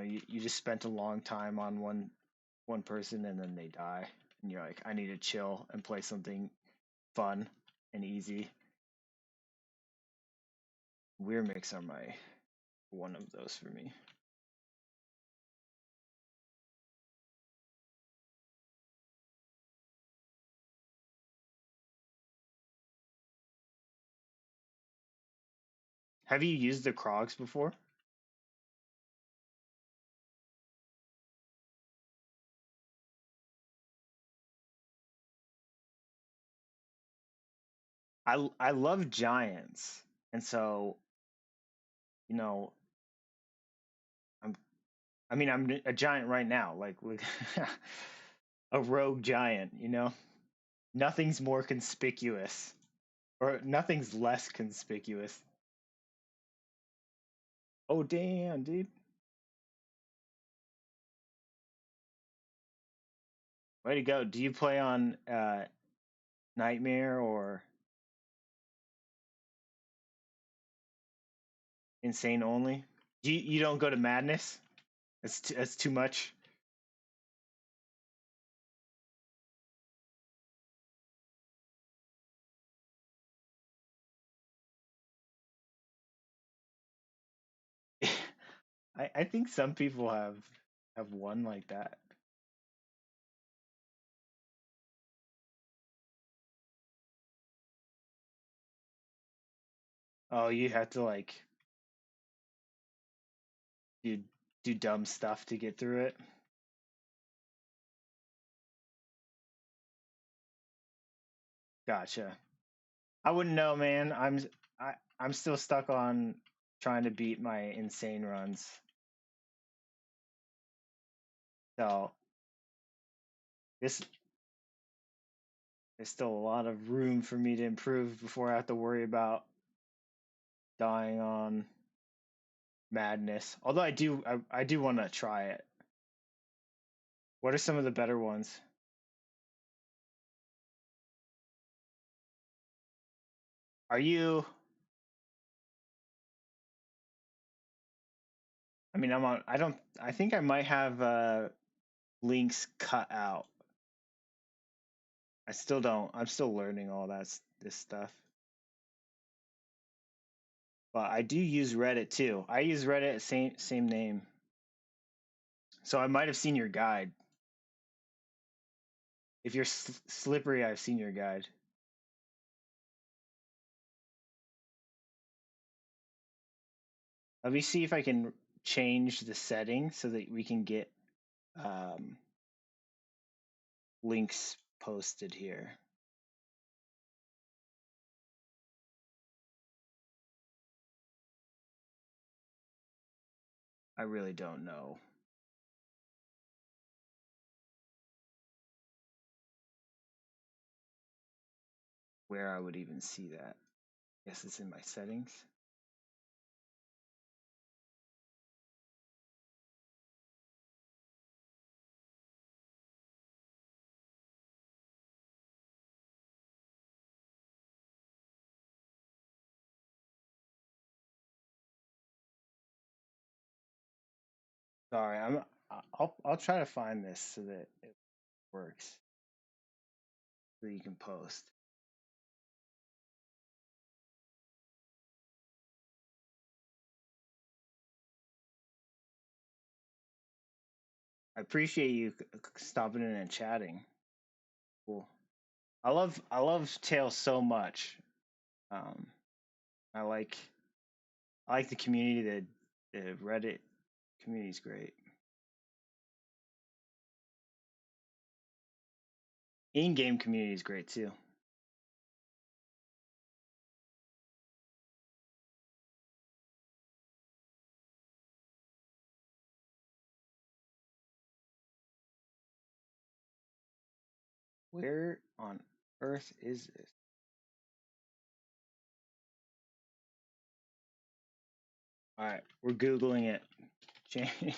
you just spent a long time on one person and then they die, and you're like, I need to chill and play something fun and easy. Weird mix are one of those for me. Have you used the Krogs before? I love giants, and so you know I'm I mean I'm a giant right now, like with a rogue giant. Nothing's more conspicuous, or nothing's less conspicuous. Oh damn, dude! Way to go! Do you play on Nightmare or Insane only? You don't go to Madness? That's too much. I think some people have won like that. Oh, you have to like do do dumb stuff to get through it. Gotcha. I wouldn't know, man. I'm still stuck on trying to beat my insane runs. So this there's still a lot of room for me to improve before I have to worry about dying on Madness. Although I do want to try it. What are some of the better ones? Are you? I mean, I'm on. I don't. I think I might have links cut out. I still don't. I'm still learning all this stuff. But I do use Reddit too. I use Reddit, same name. So I might have seen your guide. If you're slippery, I've seen your guide. Let me see if I can change the setting so that we can get um, links posted here. I really don't know where I would even see that. Guess it's in my settings. Sorry, I'll try to find this so that it works, so you can post. I appreciate you stopping in and chatting. Cool. I love Tails so much. Um, I like I like the community. The Reddit community is great. In-game community is great too. Where on earth is this? All right, we're googling it.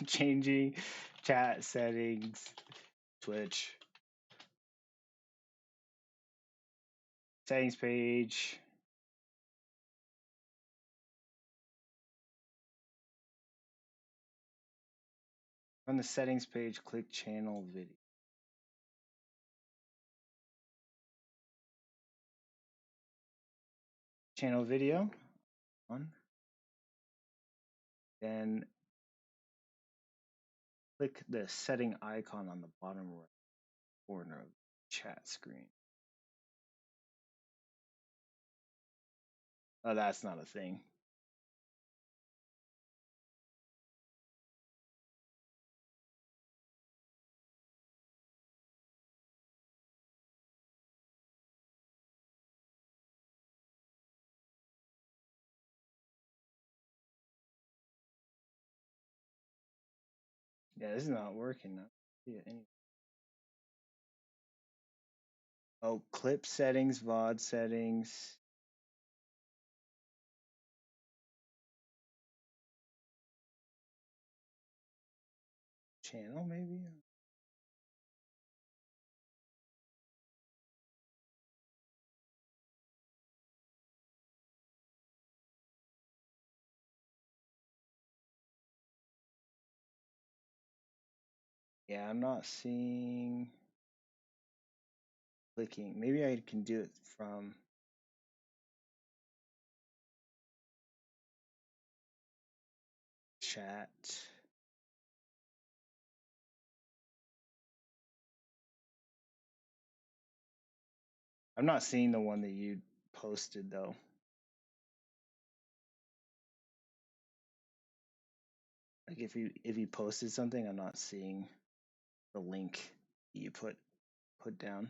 Changing chat settings. Twitch settings page. On the settings page, click channel video. Channel video on. Then click the setting icon on the bottom right corner of the chat screen. Oh, that's not a thing. Yeah, this is not working now. Yeah, anyway. Oh, clip settings, VOD settings. Channel, maybe? Yeah, I'm not seeing clicking. Maybe I can do it from chat. I'm not seeing the one that you posted though. Like if you posted something, I'm not seeing the link you put down.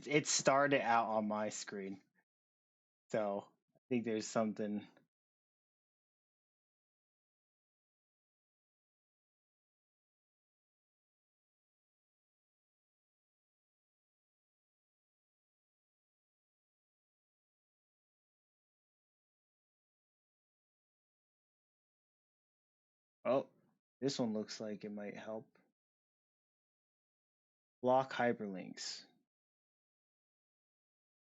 It started out on my screen, so I think there's something. Oh, this one looks like it might help. Block hyperlinks.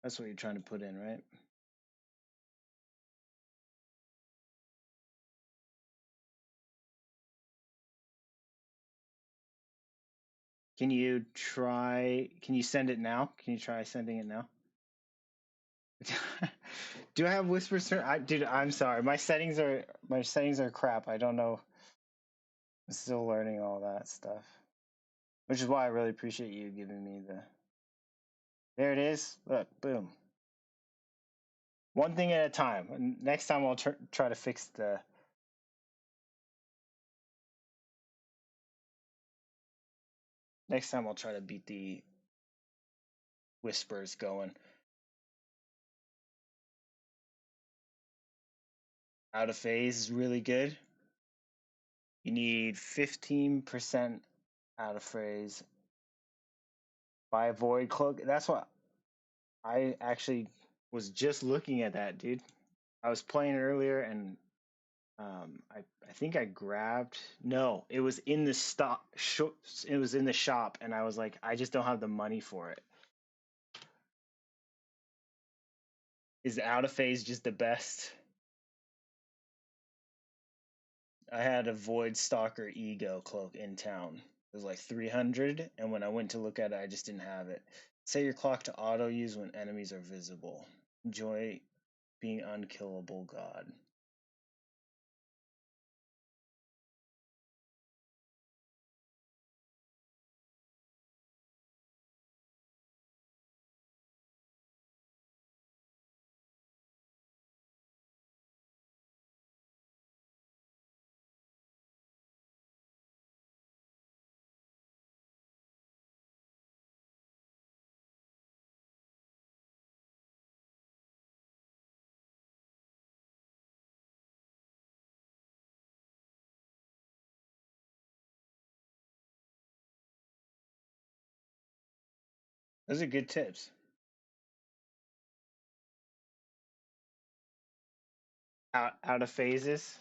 That's what you're trying to put in, right? Can you send it now? Can you try sending it now? Do I have whisper? Dude, I'm sorry. My settings are crap. I don't know. I'm still learning all that stuff. Which is why I really appreciate you giving me the. There it is. Look, boom. One thing at a time. And next time I'll try to fix the. Next time I'll try to beat the whispers going. Out of phase is really good. You need 15% out of phase by void cloak. That's what I actually was just looking at that, dude. I was playing earlier and I think I grabbed. No, it was in the it was in the shop, and I was like, I just don't have the money for it. Is out of phase just the best? I had a Void Stalker Ego cloak in town. It was like 300, and when I went to look at it, I just didn't have it. Set your clock to auto use when enemies are visible. Enjoy being unkillable, God. Those are good tips. Out of phases.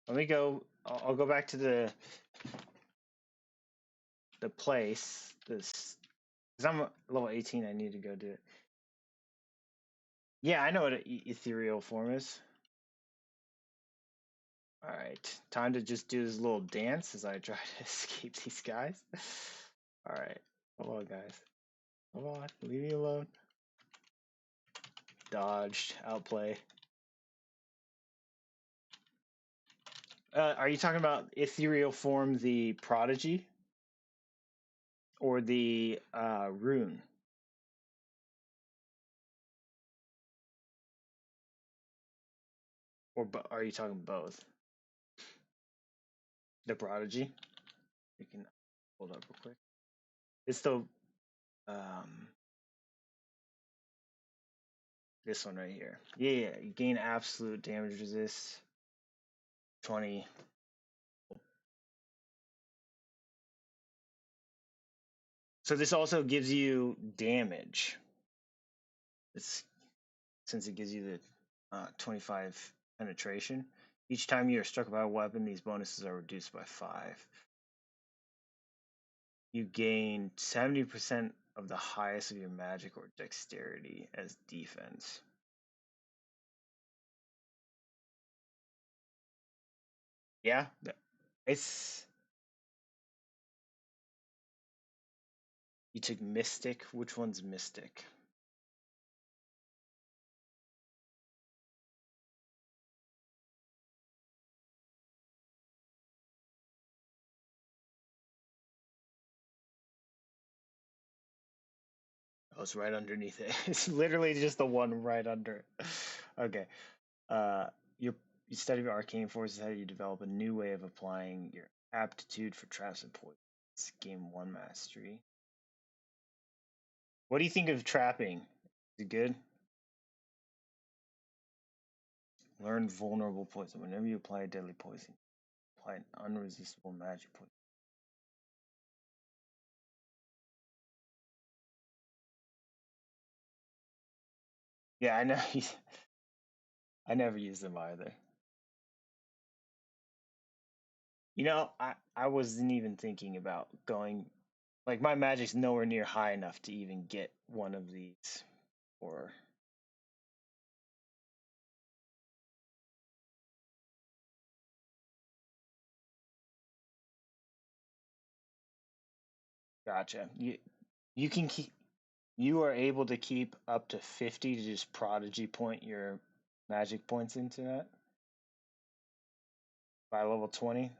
Let me go. I'll go back to the the place. This, because I'm level 18, I need to go do it. Yeah, I know what an ethereal form is. All right, time to just do this little dance as I try to escape these guys. All right, come on, guys. Come on, leave me alone. Dodged, outplay. Are you talking about ethereal form, the prodigy, or the rune? Or are you talking both? The prodigy. We can hold up real quick. It's the this one right here. Yeah, you gain absolute damage resist. 20. So this also gives you damage. It's since it gives you the 25 penetration. Each time you are struck by a weapon, these bonuses are reduced by 5. You gain 70% of the highest of your magic or dexterity as defense. Yeah, it's. You took Mystic. Which one's Mystic? Oh, it's right underneath it. It's literally just the one right under it. Okay. Uh, your you study arcane forces, how you develop a new way of applying your aptitude for traps and poisons. Game 1 mastery. What do you think of trapping? Is it good? Learn vulnerable poison. Whenever you apply a deadly poison, apply an unresistible magic poison. Yeah, I know. I never use them either. You know, I wasn't even thinking about going. Like my magic's nowhere near high enough to even get one of these. Or gotcha. You can keep. You are able to keep up to 50 to just prodigy point your magic points into that by level 20.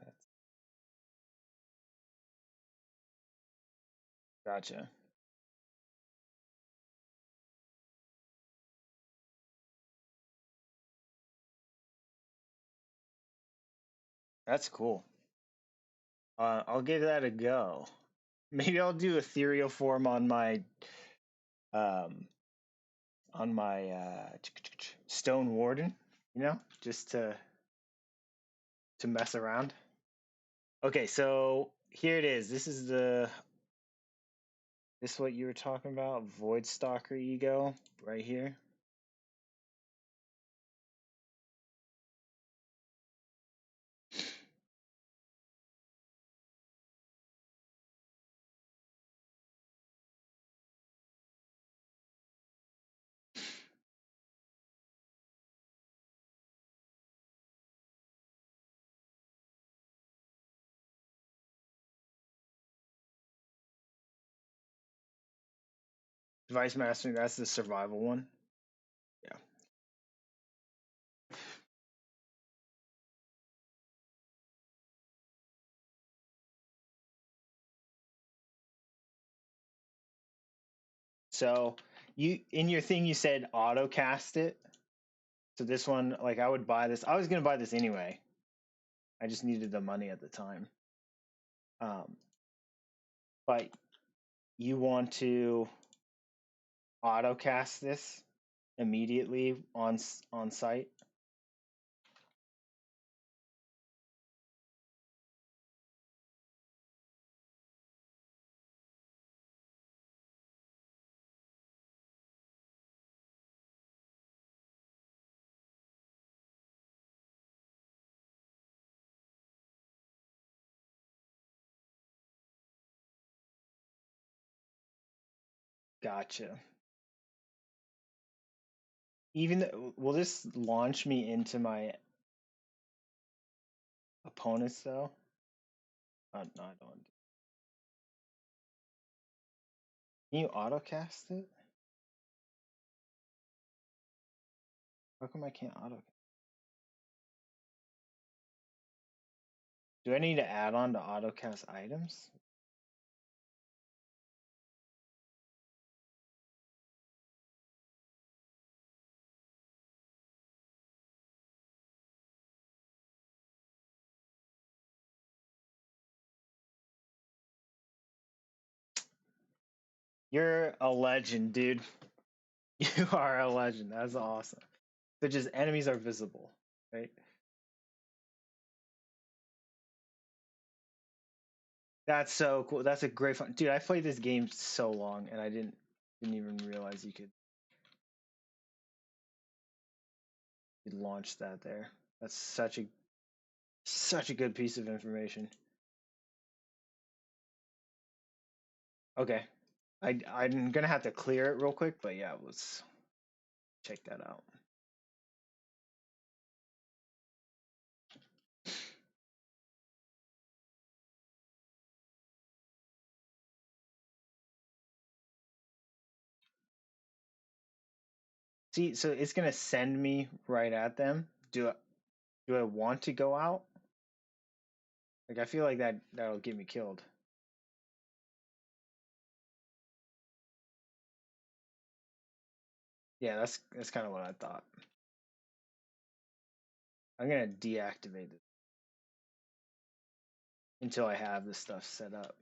Gotcha. That's cool. I'll give that a go. Maybe I'll do ethereal form um on my stone warden, just to mess around. Okay, so here it is. This is what you were talking about, Void Stalker ego right here. Device Mastering, that's the survival one. Yeah. So you in your thing you said auto cast it. So this one, like I would buy this. I was gonna buy this anyway. I just needed the money at the time. Um, but you want to auto cast this immediately on site. Gotcha. Will this launch me into my opponents though? No, I don't. Can you autocast it? How come I can't auto? Do I need to add on to autocast items? You're a legend, dude. You are a legend. That's awesome. So just enemies are visible, right? That's so cool. That's a great fun. Dude, I played this game so long and I didn't even realize you could launch that there. That's such a good piece of information. Okay. I'm gonna have to clear it real quick, but yeah, let's check that out. See, so it's gonna send me right at them. Do I want to go out? Like I feel like that'll get me killed. Yeah, that's kind of what I thought. I'm gonna deactivate it until I have the stuff set up.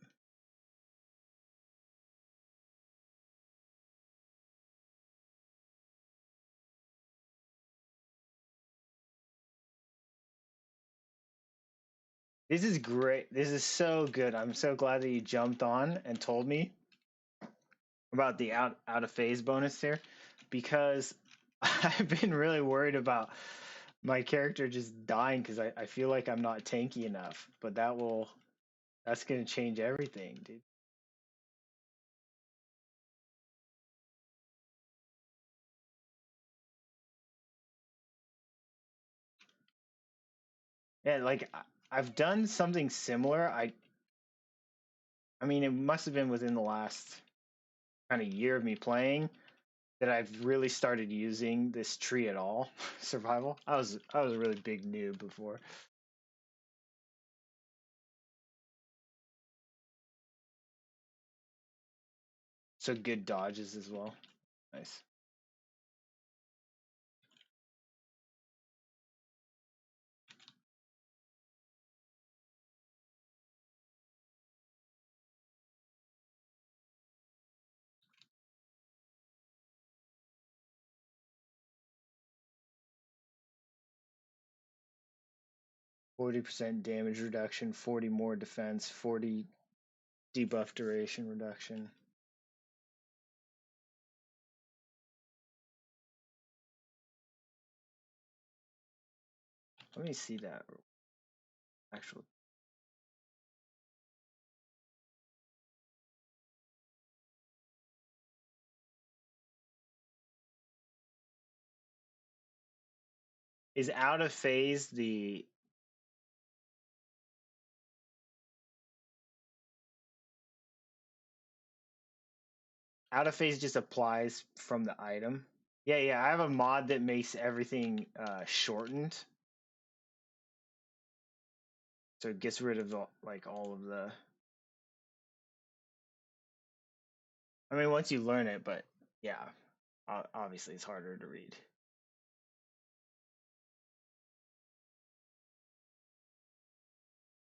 This is great. This is so good. I'm so glad that you jumped on and told me about the out of phase bonus here, because I've been really worried about my character just dying because I feel like I'm not tanky enough. But that's gonna change everything, dude. Yeah, like I've done something similar. I mean, it must have been within the last kind of year of me playing that I've really started using this tree at all. Survival. I was a really big noob before. So good dodges as well. Nice. %40 damage reduction, 40 more defense, 40 debuff duration reduction. Let me see that actual. Is out of phase the out of phase just applies from the item? Yeah, yeah. I have a mod that makes everything shortened, so it gets rid of like all of the. I mean, once you learn it, but yeah, obviously it's harder to read.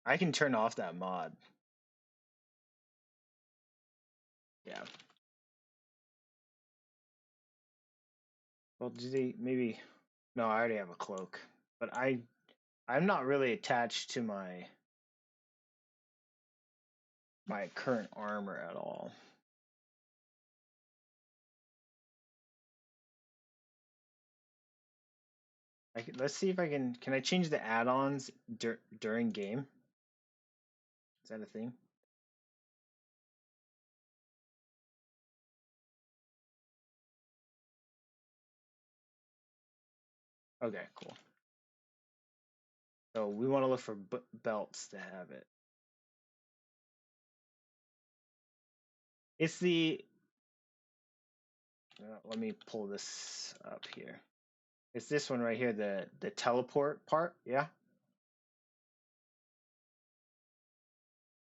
I can turn off that mod. Yeah. Well, do they maybe? No, I already have a cloak, but I'm not really attached to my current armor at all. Let's see if I can. Can I change the add-ons during game? Is that a thing? Okay, cool. So we want to look for belts to have it. It's the. Let me pull this up here. It's this one right here, the teleport part. Yeah.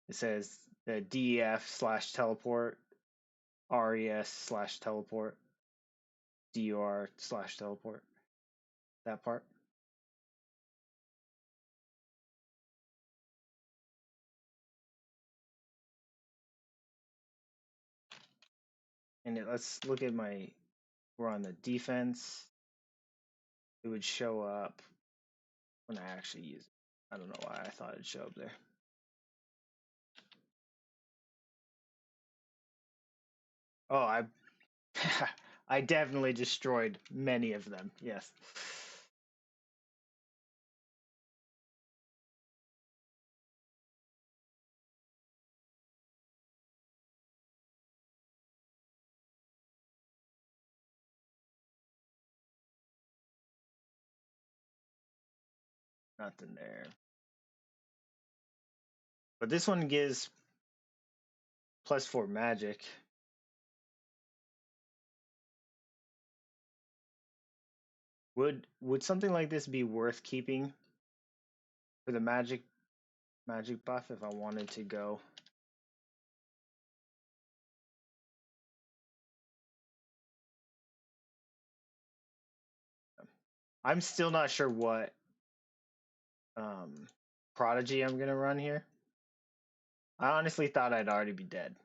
It says the DEF/teleport, RES/teleport, DUR/teleport. That part. And let's look at my. We're on the defense. It would show up when I actually use it. I don't know why I thought it'd show up there. Oh, I definitely destroyed many of them. Yes. Nothing there. But this one gives +4 magic. Would something like this be worth keeping for the magic buff if I wanted to go? I'm still not sure what prodigy I'm gonna run here. I honestly thought I'd already be dead.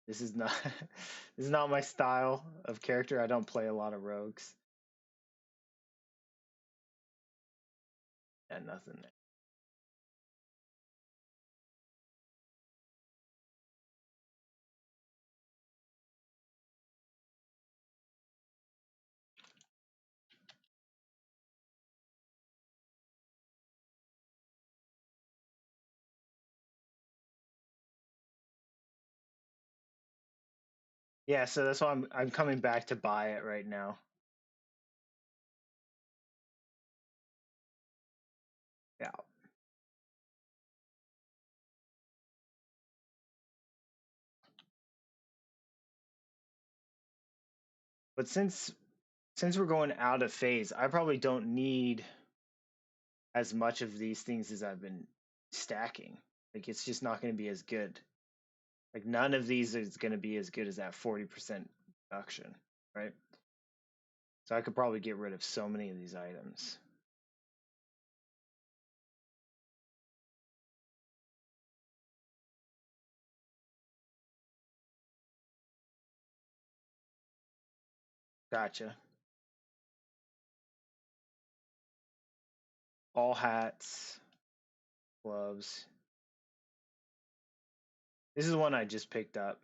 This is not this is not my style of character. I don't play a lot of rogues. Yeah, nothing there. Yeah, so that's why I'm coming back to buy it right now. Yeah. But since we're going out of phase, I probably don't need as much of these things as I've been stacking. Like it's just not going to be as good. Like none of these is going to be as good as that 40% reduction, right? So I could probably get rid of so many of these items. Gotcha. All hats, gloves. This is one I just picked up.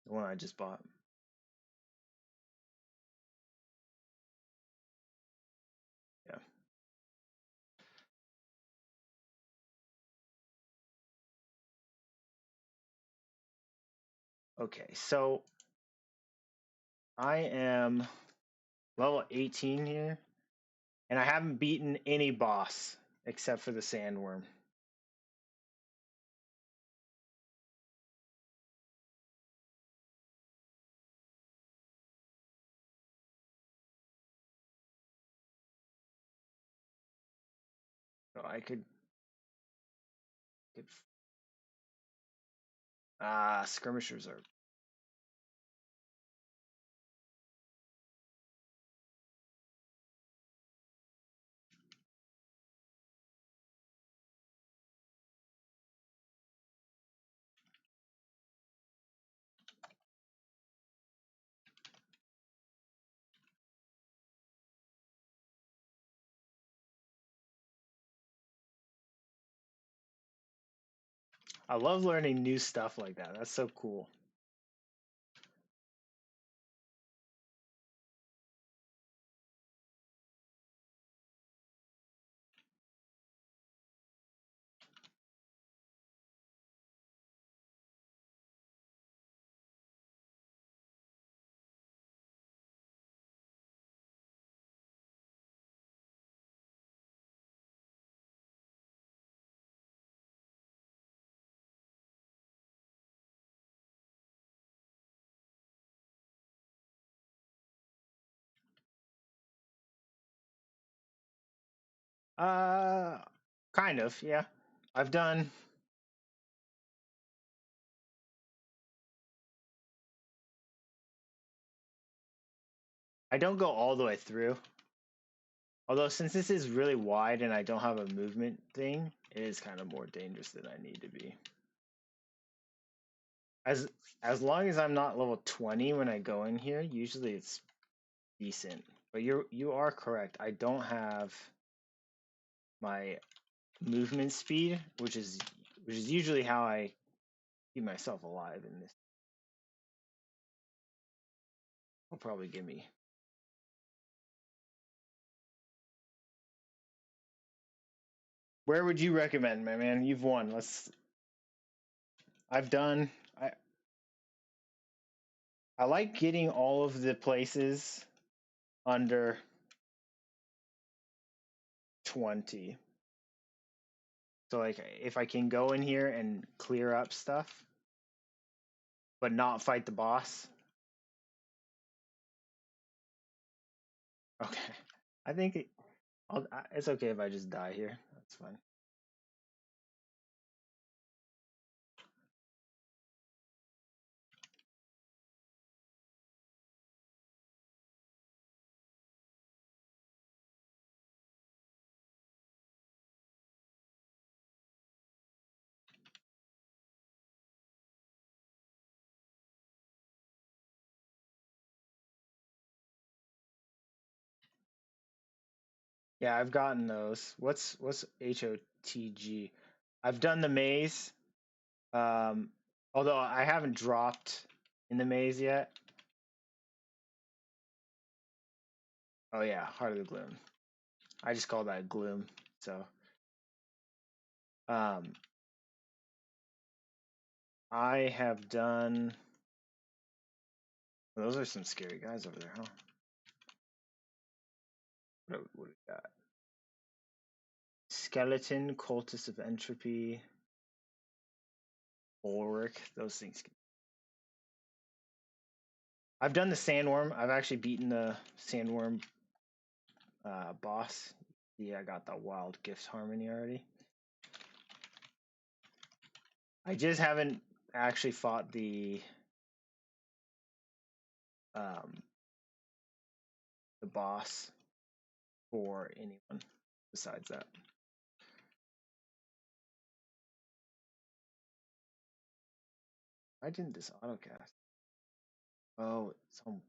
The one I just bought. Yeah. Okay, so I am level 18 here, and I haven't beaten any boss except for the sandworm. So I could skirmishers are. I love learning new stuff like that. That's so cool. Uh, kind of, yeah. I've done. I don't go all the way through. Although since this is really wide and I don't have a movement thing, it is kind of more dangerous than I need to be. As as long as I'm not level 20 when I go in here, usually it's decent. But you are correct. I don't have my movement speed, which is usually how I keep myself alive in this. Will probably give me. Where would you recommend, my man? You've won. Let's. I've done. I like getting all of the places under 20. So like if I can go in here and clear up stuff, but not fight the boss. Okay. I think it's okay if I just die here. That's fine. Yeah, I've gotten those. What's HOTG? I've done the maze. Um, although I haven't dropped in the maze yet. Oh yeah, Heart of the Gloom. I just call that Gloom. So, um, I have done. Those are some scary guys over there, huh? What do we got? Skeleton, Cultist of Entropy, Bulwark. Those things. I've done the Sandworm. I've actually beaten the Sandworm boss. Yeah, I got the Wild Gifts Harmony already. I just haven't actually fought um, the boss for anyone besides that. Why didn't this autocast? Oh, it's home.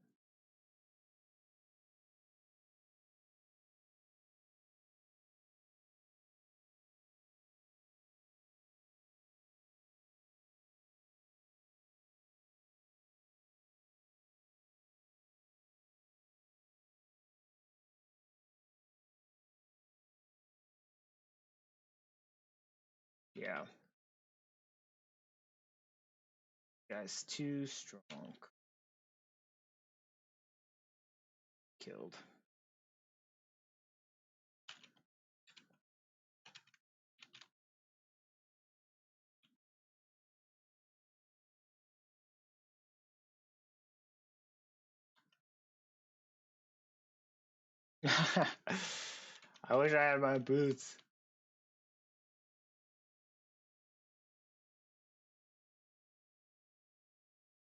Yeah, guy's too strong. Killed. I wish I had my boots.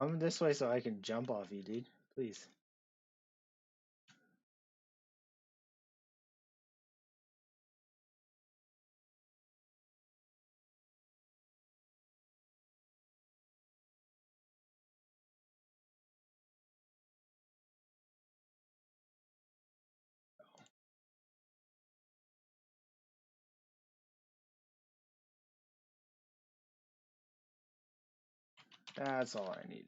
Come this way so I can jump off you, dude. Please. That's all I need.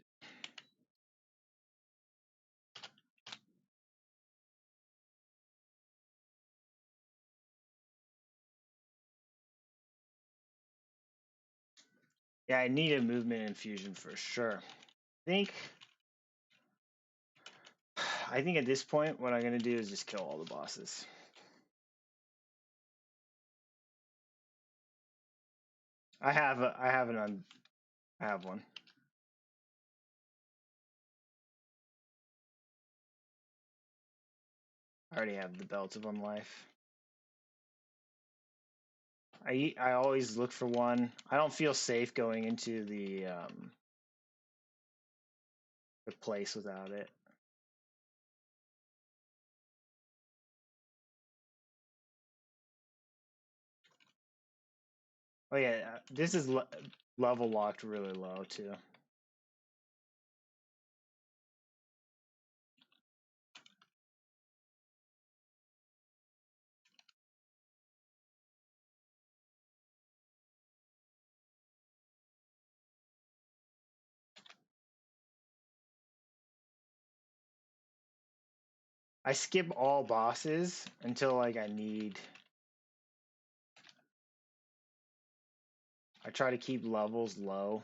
Yeah, I need a movement infusion for sure. Think I think at this point what I'm gonna do is just kill all the bosses. I have one. I already have the belt of unlife. I always look for one. I don't feel safe going into the place without it. Oh yeah, this is level locked really low too. I skip all bosses until like I need. I try to keep levels low,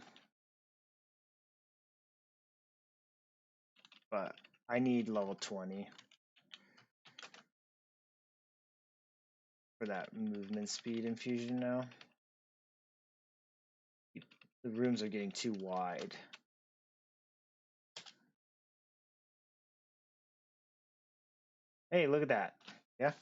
but I need level 20 for that movement speed infusion now. The rooms are getting too wide. Hey, look at that. Yeah.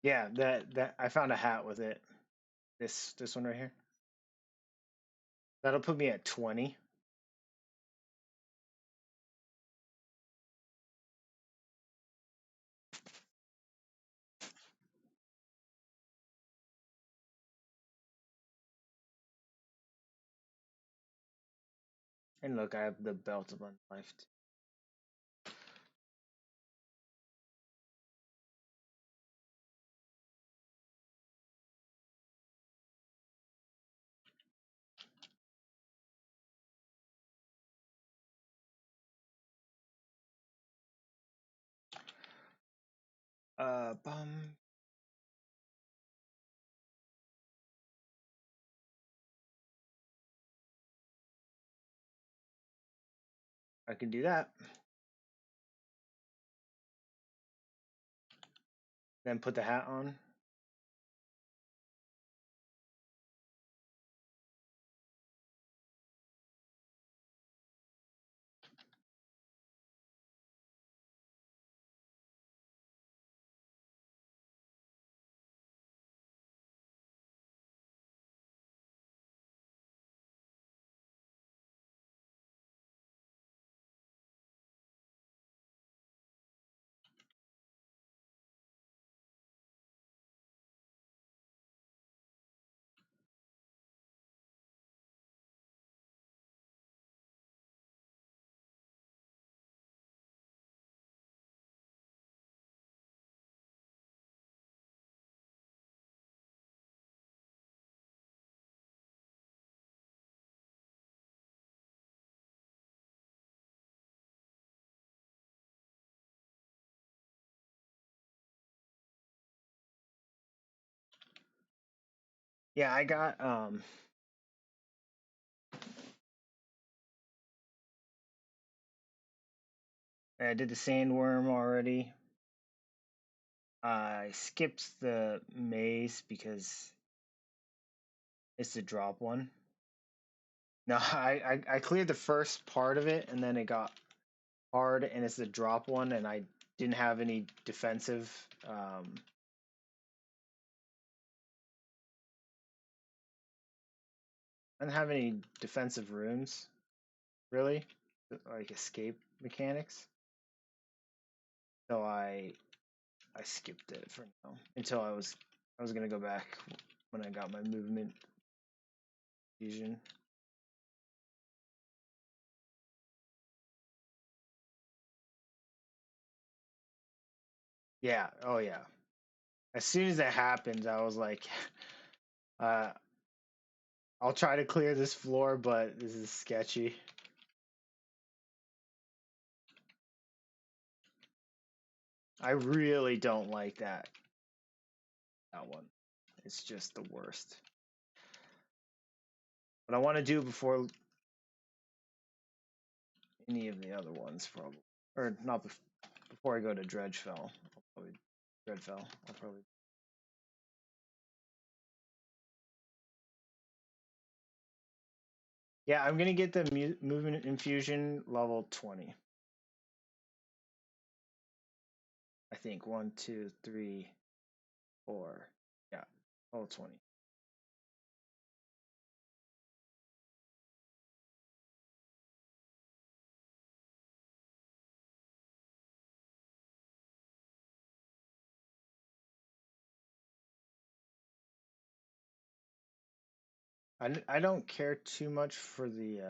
Yeah, that I found a hat with it. This one right here. That'll put me at 20. And look, I have the belt of unlife. Bum. I can do that. Then put the hat on. Yeah, I got I did the sandworm already. I skipped the maze because it's the drop one. No, I cleared the first part of it and then it got hard and it's the drop one and I didn't have any defensive I didn't have any defensive runes, really, like escape mechanics. So I skipped it for now until I was gonna go back when I got my movement fusion. Yeah, oh yeah. As soon as that happens, I was like, uh, I'll try to clear this floor, but this is sketchy. I really don't like that one. It's just the worst. What I want to do before any of the other ones, probably. Or not before I go to Dredgefell. I'll probably. Yeah, I'm gonna get the movement infusion level 20. I think 1, 2, 3, 4. Yeah, level 20. I don't care too much for the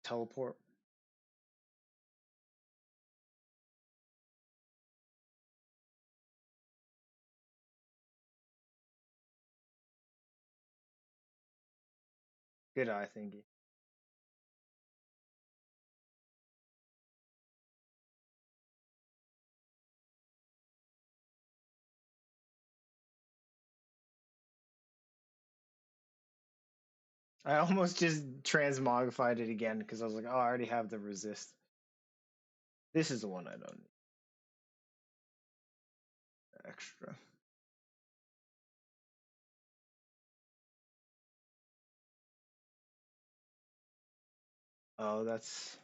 teleport. Good eye thingy. I almost just transmogrified it again because I was like, oh, I already have the resist. This is the one I don't need. Extra. Oh, that's.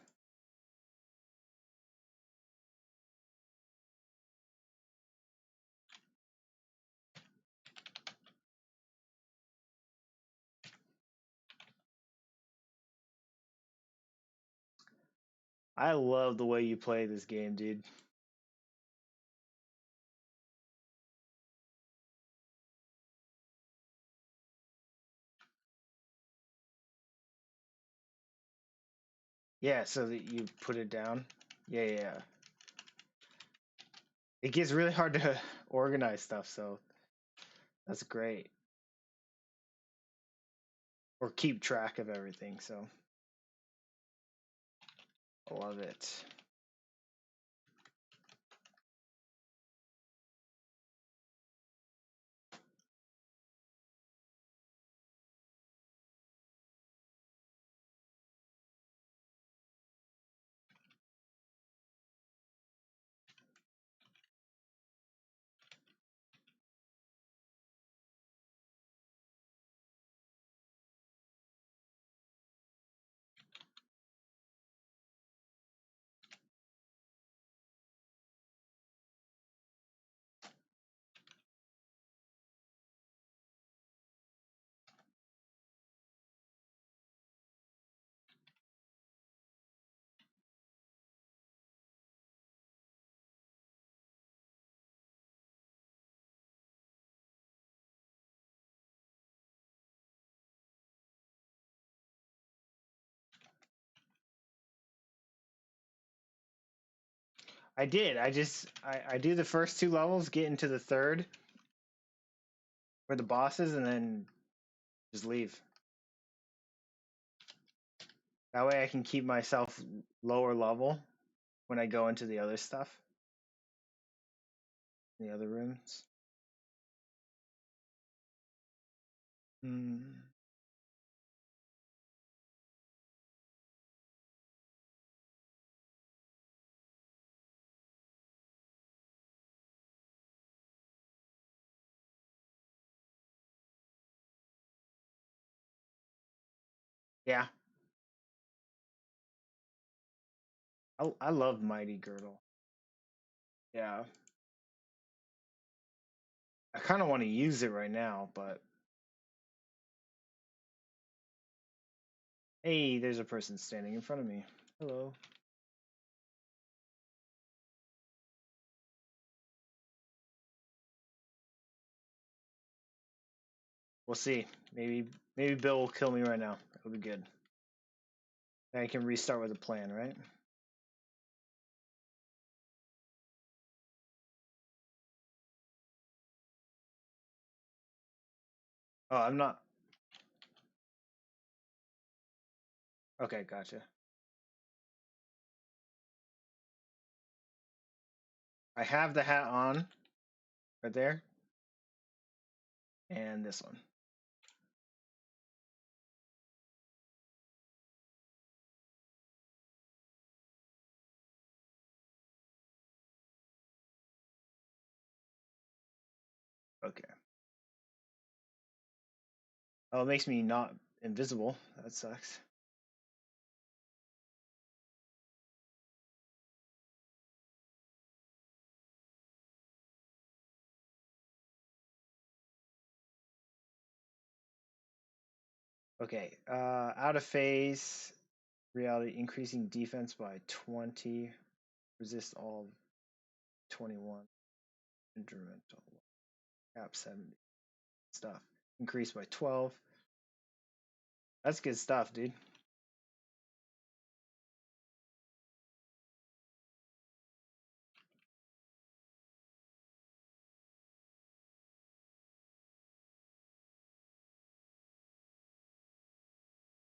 I love the way you play this game, dude. Yeah, so that you put it down. Yeah, yeah, yeah. It gets really hard to organize stuff, so that's great. Or keep track of everything, so I love it. I did. I do the first 2 levels, get into the third for the bosses, and then just leave. That way I can keep myself lower level when I go into the other stuff, the other rooms. Mm. Yeah, I love Mighty Girdle. Yeah, I kind of want to use it right now, but hey, there's a person standing in front of me. Hello. We'll see. Maybe Bill will kill me right now. It'll be good. Then I can restart with a plan, right? Oh, I'm not. Okay, gotcha. I have the hat on right there, and this one. Okay. Oh, it makes me not invisible. That sucks. Okay. Out of phase. Reality increasing defense by 20. Resist all 21. Instrumental. Cap 70. Stuff. Increased by 12. That's good stuff, dude.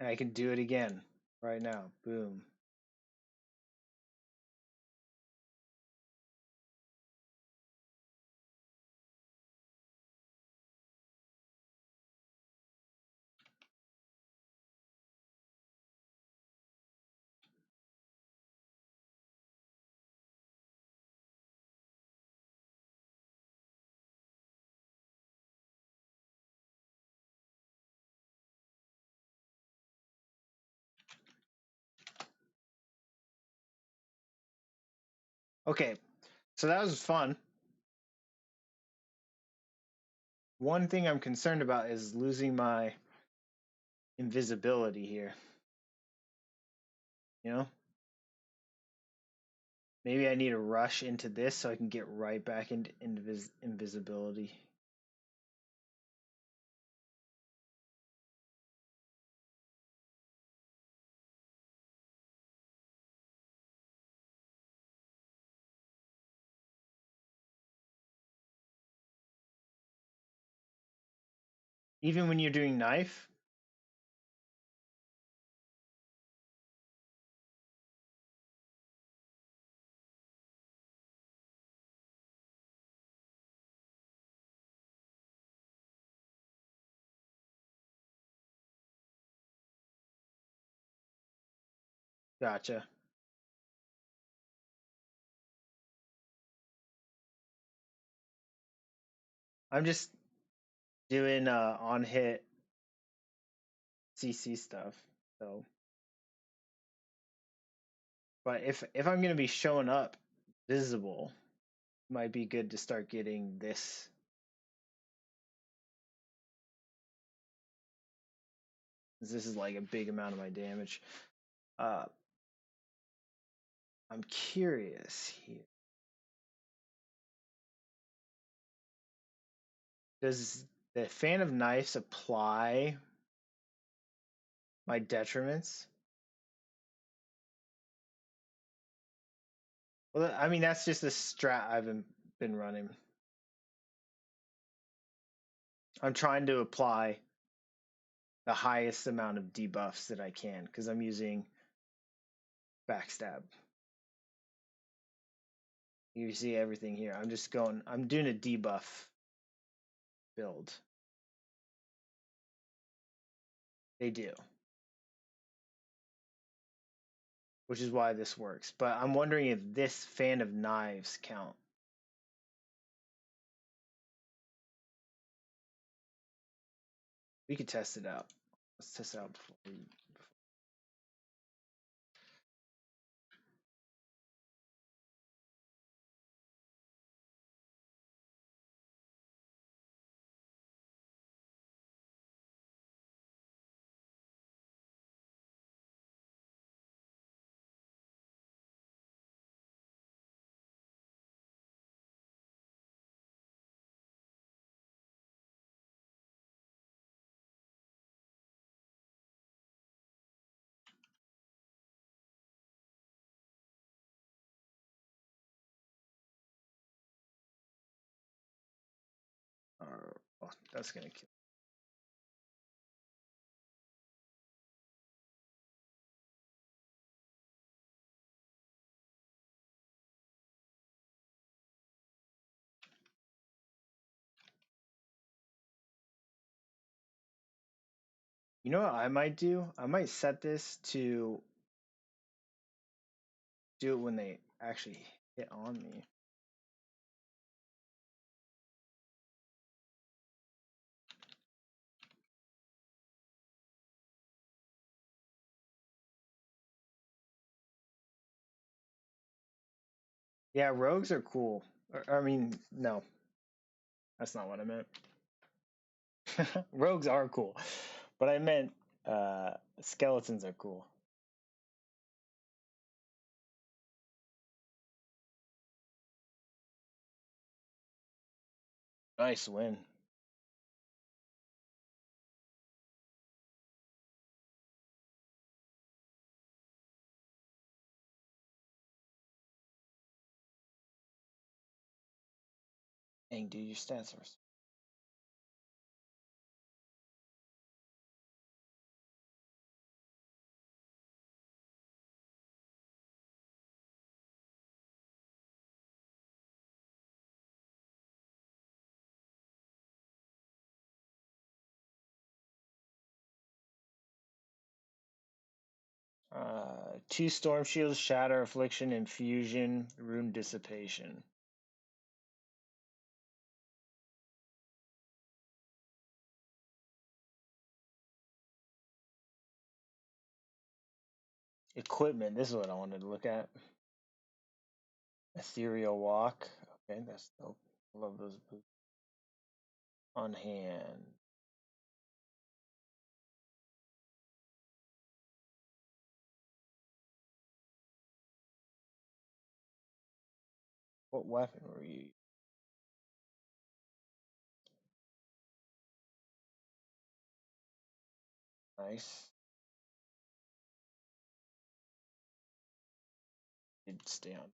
And I can do it again right now. Boom. Okay. So that was fun. One thing I'm concerned about is losing my invisibility here. You know? Maybe I need to rush into this so I can get right back into invisibility. Even when you're doing knife? Gotcha. I'm just doing on hit CC stuff. So, but if I'm gonna be showing up visible, it might be good to start getting this. This is like a big amount of my damage. Uh, I'm curious here. Does the fan of knives apply my detriments? Well, I mean that's just a strat I've been running. I'm trying to apply the highest amount of debuffs that I can because I'm using backstab. You see everything here. I'm doing a debuff build. They do. Which is why this works. But I'm wondering if this fan of knives count. We could test it out. Let's test it out before we. Oh, that's gonna kill. You know what I might do? I might set this to do it when they actually hit on me. Yeah, rogues are cool. I mean, no, that's not what I meant. Rogues are cool, but I meant skeletons are cool. Nice win. Dang, dude, your stats are. 2 storm shields, shatter, affliction, infusion, rune dissipation. Equipment. This is what I wanted to look at. Ethereal walk. Okay, that's dope. I love those boots. On hand. What weapon were you? Nice. Did stay on.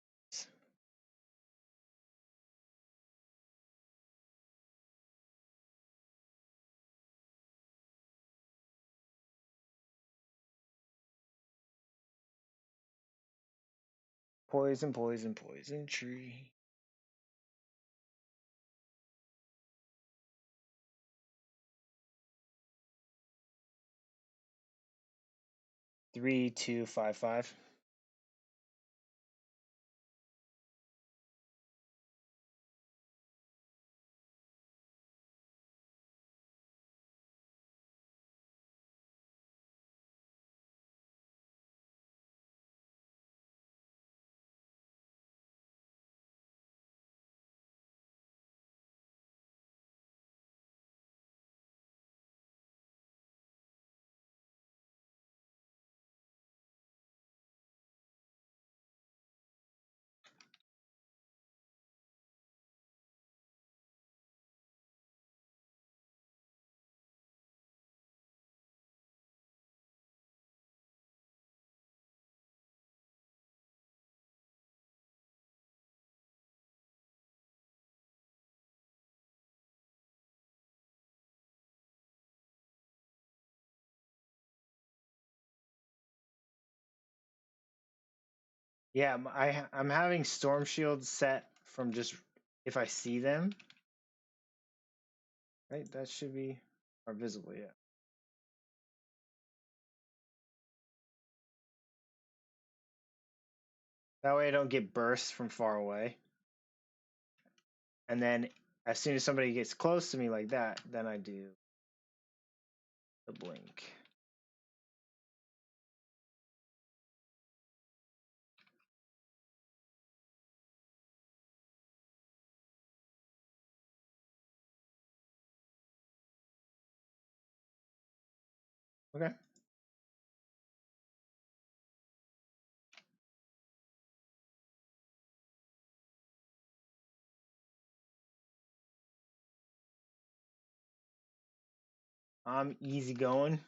Poison, poison, poison tree. Three, two, five, five. Yeah, I'm having storm shields set from just if I see them. Right, that should be are visible. Yeah. That way I don't get bursts from far away. And then as soon as somebody gets close to me like that, then I do the blink. Okay. I'm easy going.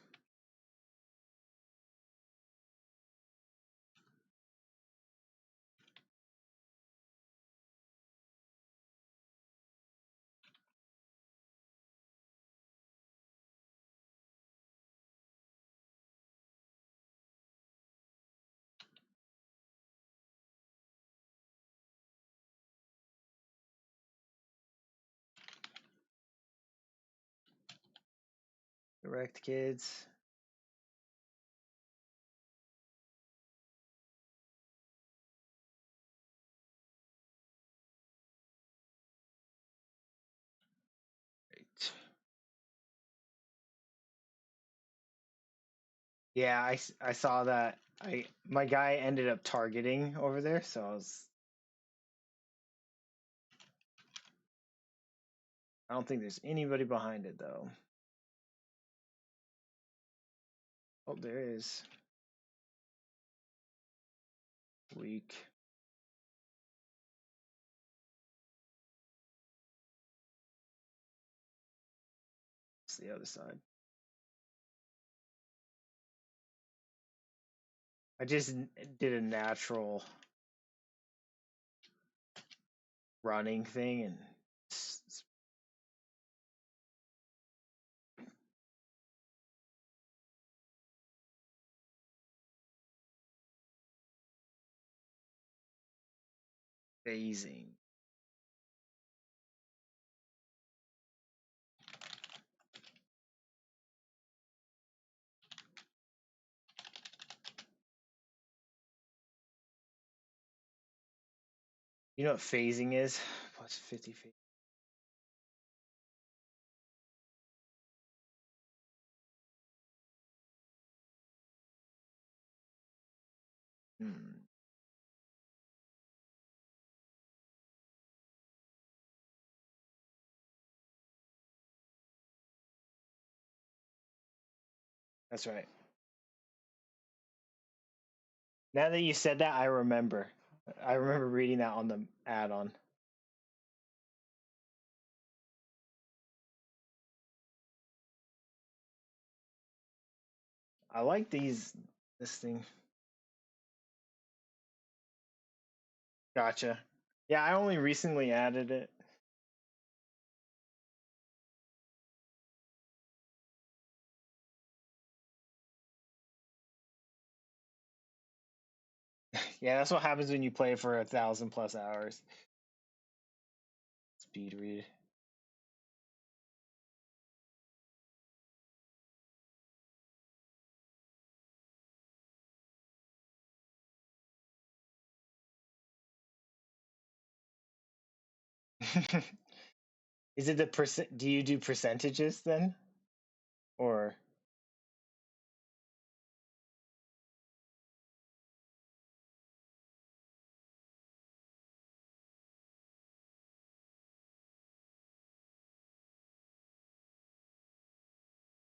Direct kids. Right. Yeah, I saw that. My guy ended up targeting over there, so I was I don't think there's anybody behind it though. Oh, there is. Weak. It's the other side. I just did a natural running thing and it's phasing. You know what phasing is? Plus 50 feet. Hmm. That's right. Now that you said that, I remember. I remember reading that on the add-on. I like this thing. Gotcha. Yeah, I only recently added it. Yeah, that's what happens when you play for 1,000+ hours. Speed read. Is it the percent? Do you do percentages then, or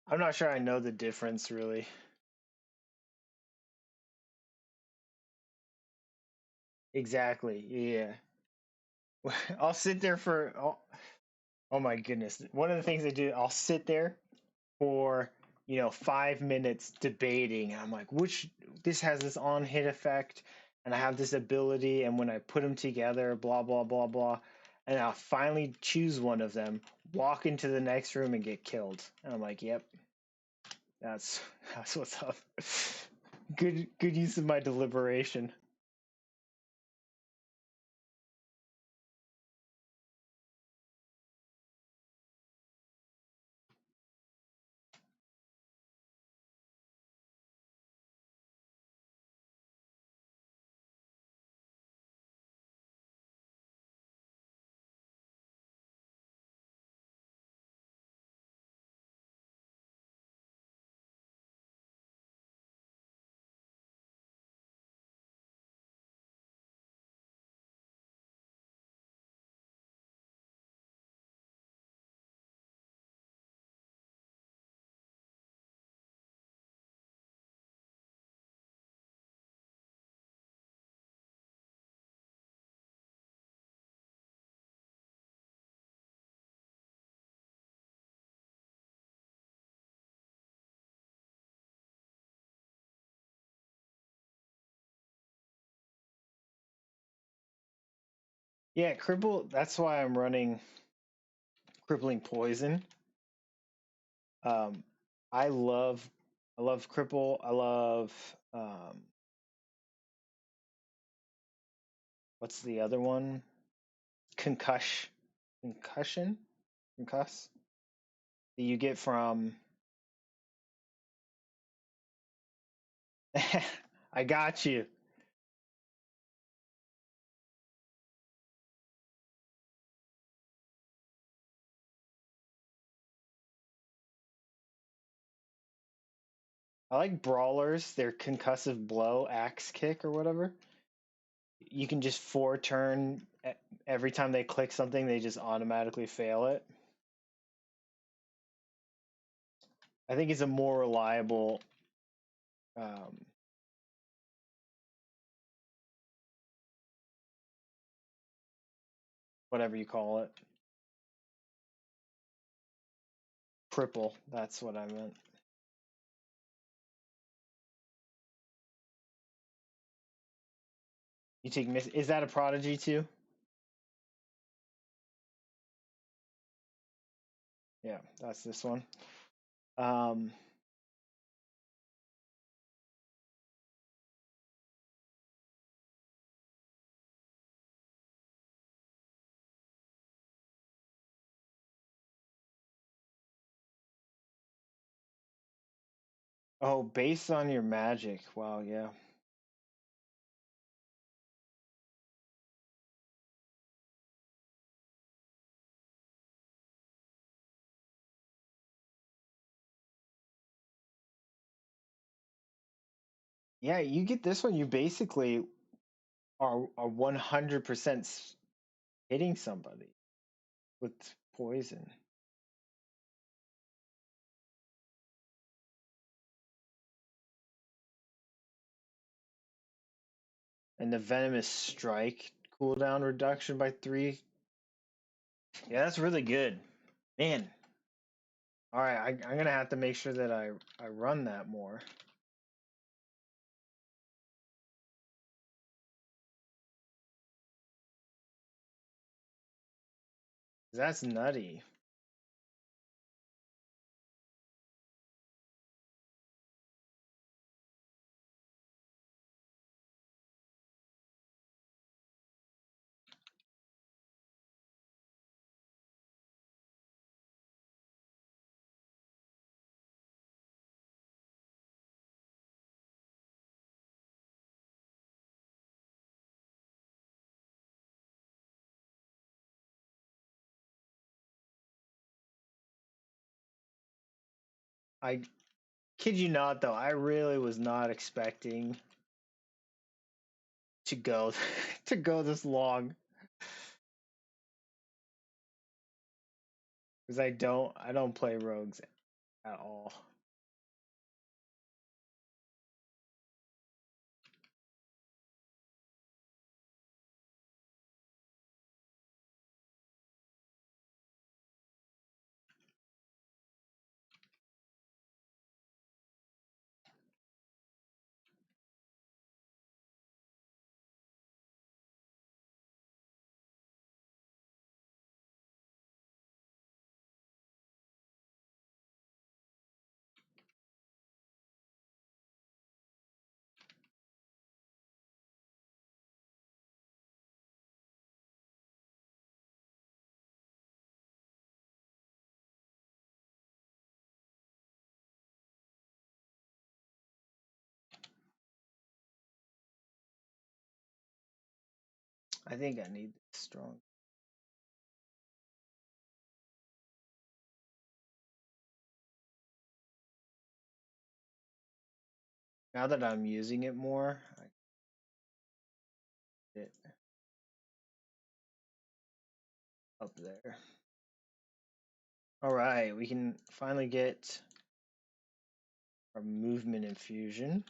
I'm not sure I know the difference really. Exactly. Yeah. I'll sit there for oh my goodness. One of the things I do, I'll sit there for 5 minutes debating. I'm like, which this has this on hit effect, and I have this ability, and when I put them together, blah blah blah blah, and I'll finally choose one of them, walk into the next room, and get killed. And I'm like, yep, that's that's what's up. Good use of my deliberation. Yeah, cripple. That's why I'm running crippling poison. Um, I love, I love cripple. I love what's the other one? Concussion, concuss. That you get from. I got you. I like brawlers. Their concussive blow, axe kick, or whatever. You can just every time they click something, they just automatically fail it. I think it's a more reliable, um, whatever you call it, cripple. That's what I meant. You take miss. Is that a prodigy too? Yeah, that's this one. Um, oh, based on your magic. Wow, yeah. Yeah, you get this one, you basically are 100% hitting somebody with poison. And the venomous strike cooldown reduction by 3. Yeah, that's really good. Man. All right, I'm gonna have to make sure that I run that more. That's nutty. I kid you not, though. I really was not expecting to go to go this long because I don't play rogues at all. I think I need strong. Now that I'm using it more, I get it up there. All right, we can finally get our movement infusion.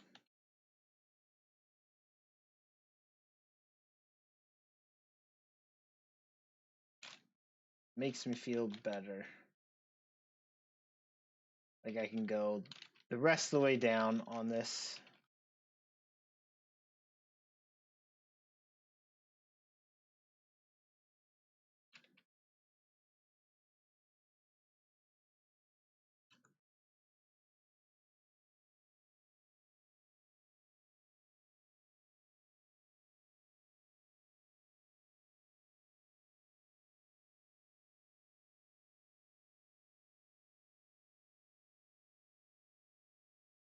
Makes me feel better. Like I can go the rest of the way down on this.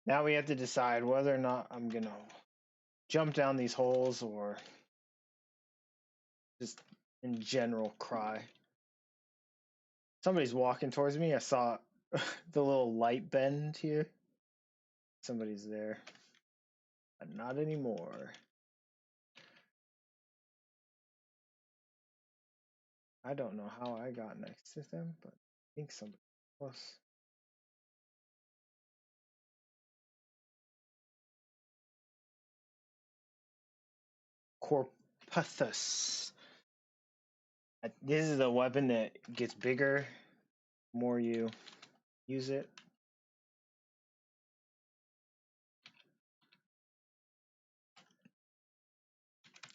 Now we have to decide whether or not I'm gonna jump down these holes or just in general cry. Somebody's walking towards me. I saw the little light bend here. Somebody's there. But not anymore. I don't know how I got next to them, but I think somebody close. Corpus. This is a weapon that gets bigger the more you use it.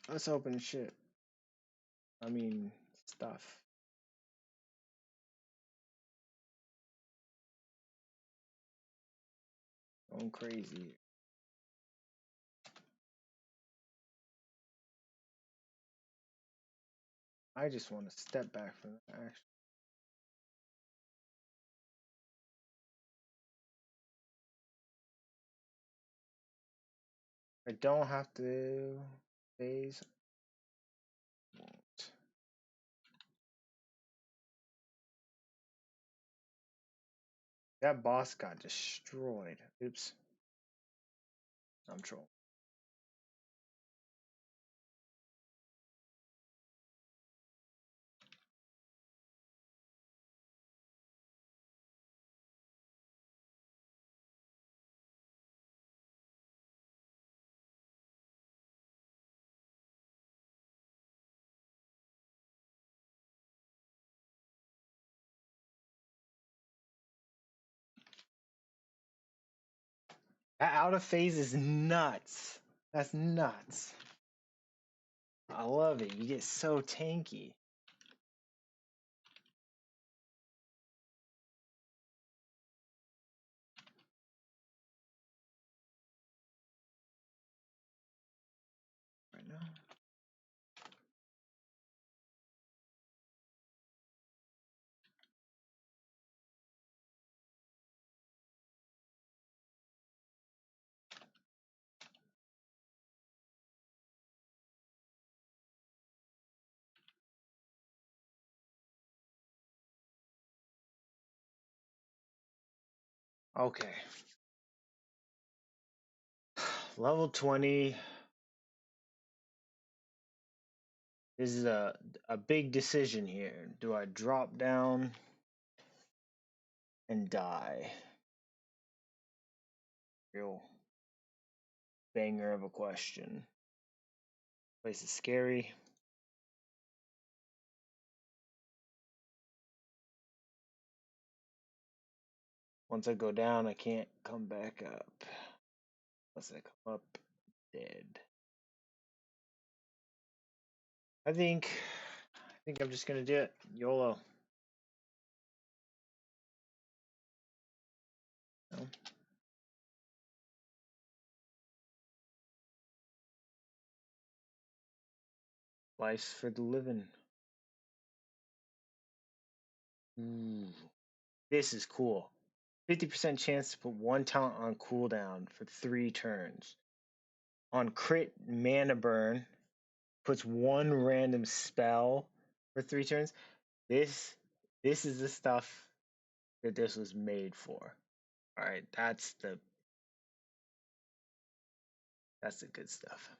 Let's open shit. I mean, stuff. Going crazy. I just want to step back from that, actually. I don't have to phase. Won't. That boss got destroyed. Oops. I'm trolling. That out of phase is nuts. That's nuts. I love it. You get so tanky. Right now. Okay. Level 20. This is a big decision here. Do I drop down and die? Real banger of a question. Place is scary. Once I go down, I can't come back up. Unless I come up dead. I think I'm just gonna do it. YOLO. No. Life's for the living. Ooh, this is cool. 50% chance to put one talent on cooldown for 3 turns. On crit mana burn, puts one random spell for 3 turns. This is the stuff that this was made for. All right, that's the good stuff.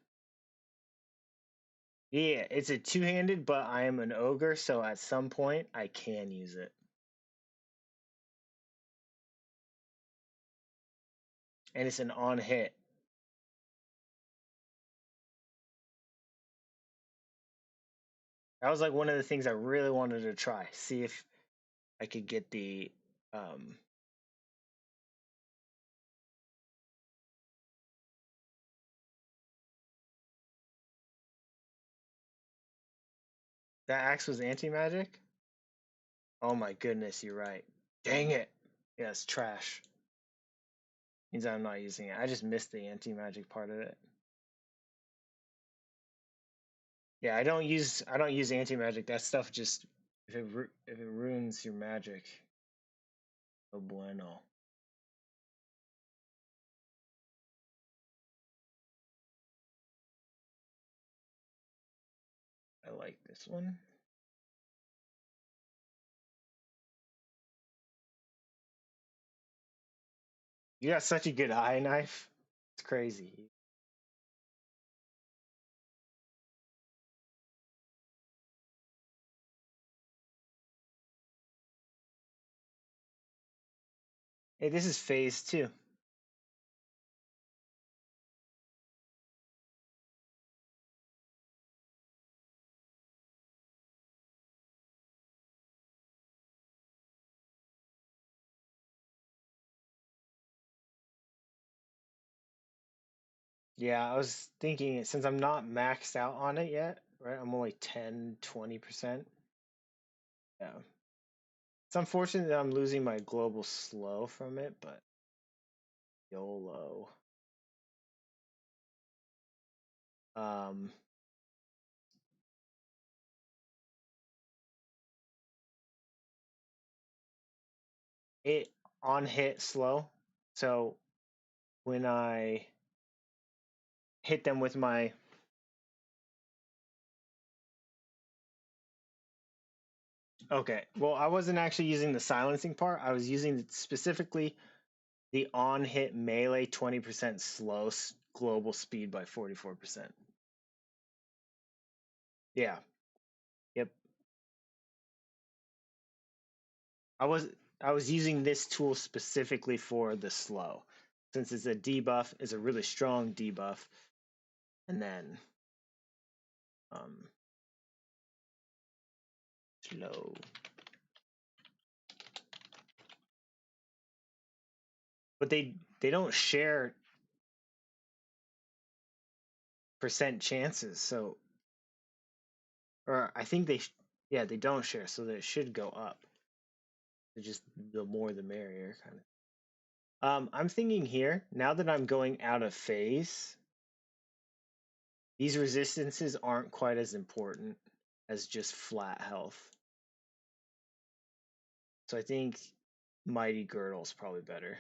Yeah, it's a two-handed, but I am an ogre, so at some point I can use it. And it's an on hit. That was like one of the things I really wanted to try. See if I could get the that axe was anti-magic? Oh my goodness, you're right. Dang it. Yeah, it's trash. Means I'm not using it. I just missed the anti-magic part of it. Yeah, I don't use anti-magic. That stuff just if it ruins your magic. No bueno. I like this one. You got such a good eye knife. It's crazy. Hey, this is phase 2. Yeah, I was thinking since I'm not maxed out on it yet, right? I'm only 10, 20%. Yeah. It's unfortunate that I'm losing my global slow from it, but YOLO. Um, it on hit slow. So when I hit them with my okay, well, I wasn't actually using the silencing part. I was using specifically the on hit melee 20% slow global speed by 44%. Yeah. Yep. I was I was using this tool specifically for the slow, since it's a debuff, it's a really strong debuff, and then um, slow. But they don't share percent chances, so or I think yeah, they don't share, so that it should go up. It's just the more the merrier kind of. I'm thinking here now that I'm going out of phase, these resistances aren't quite as important as just flat health. So I think Mighty Girdle's probably better.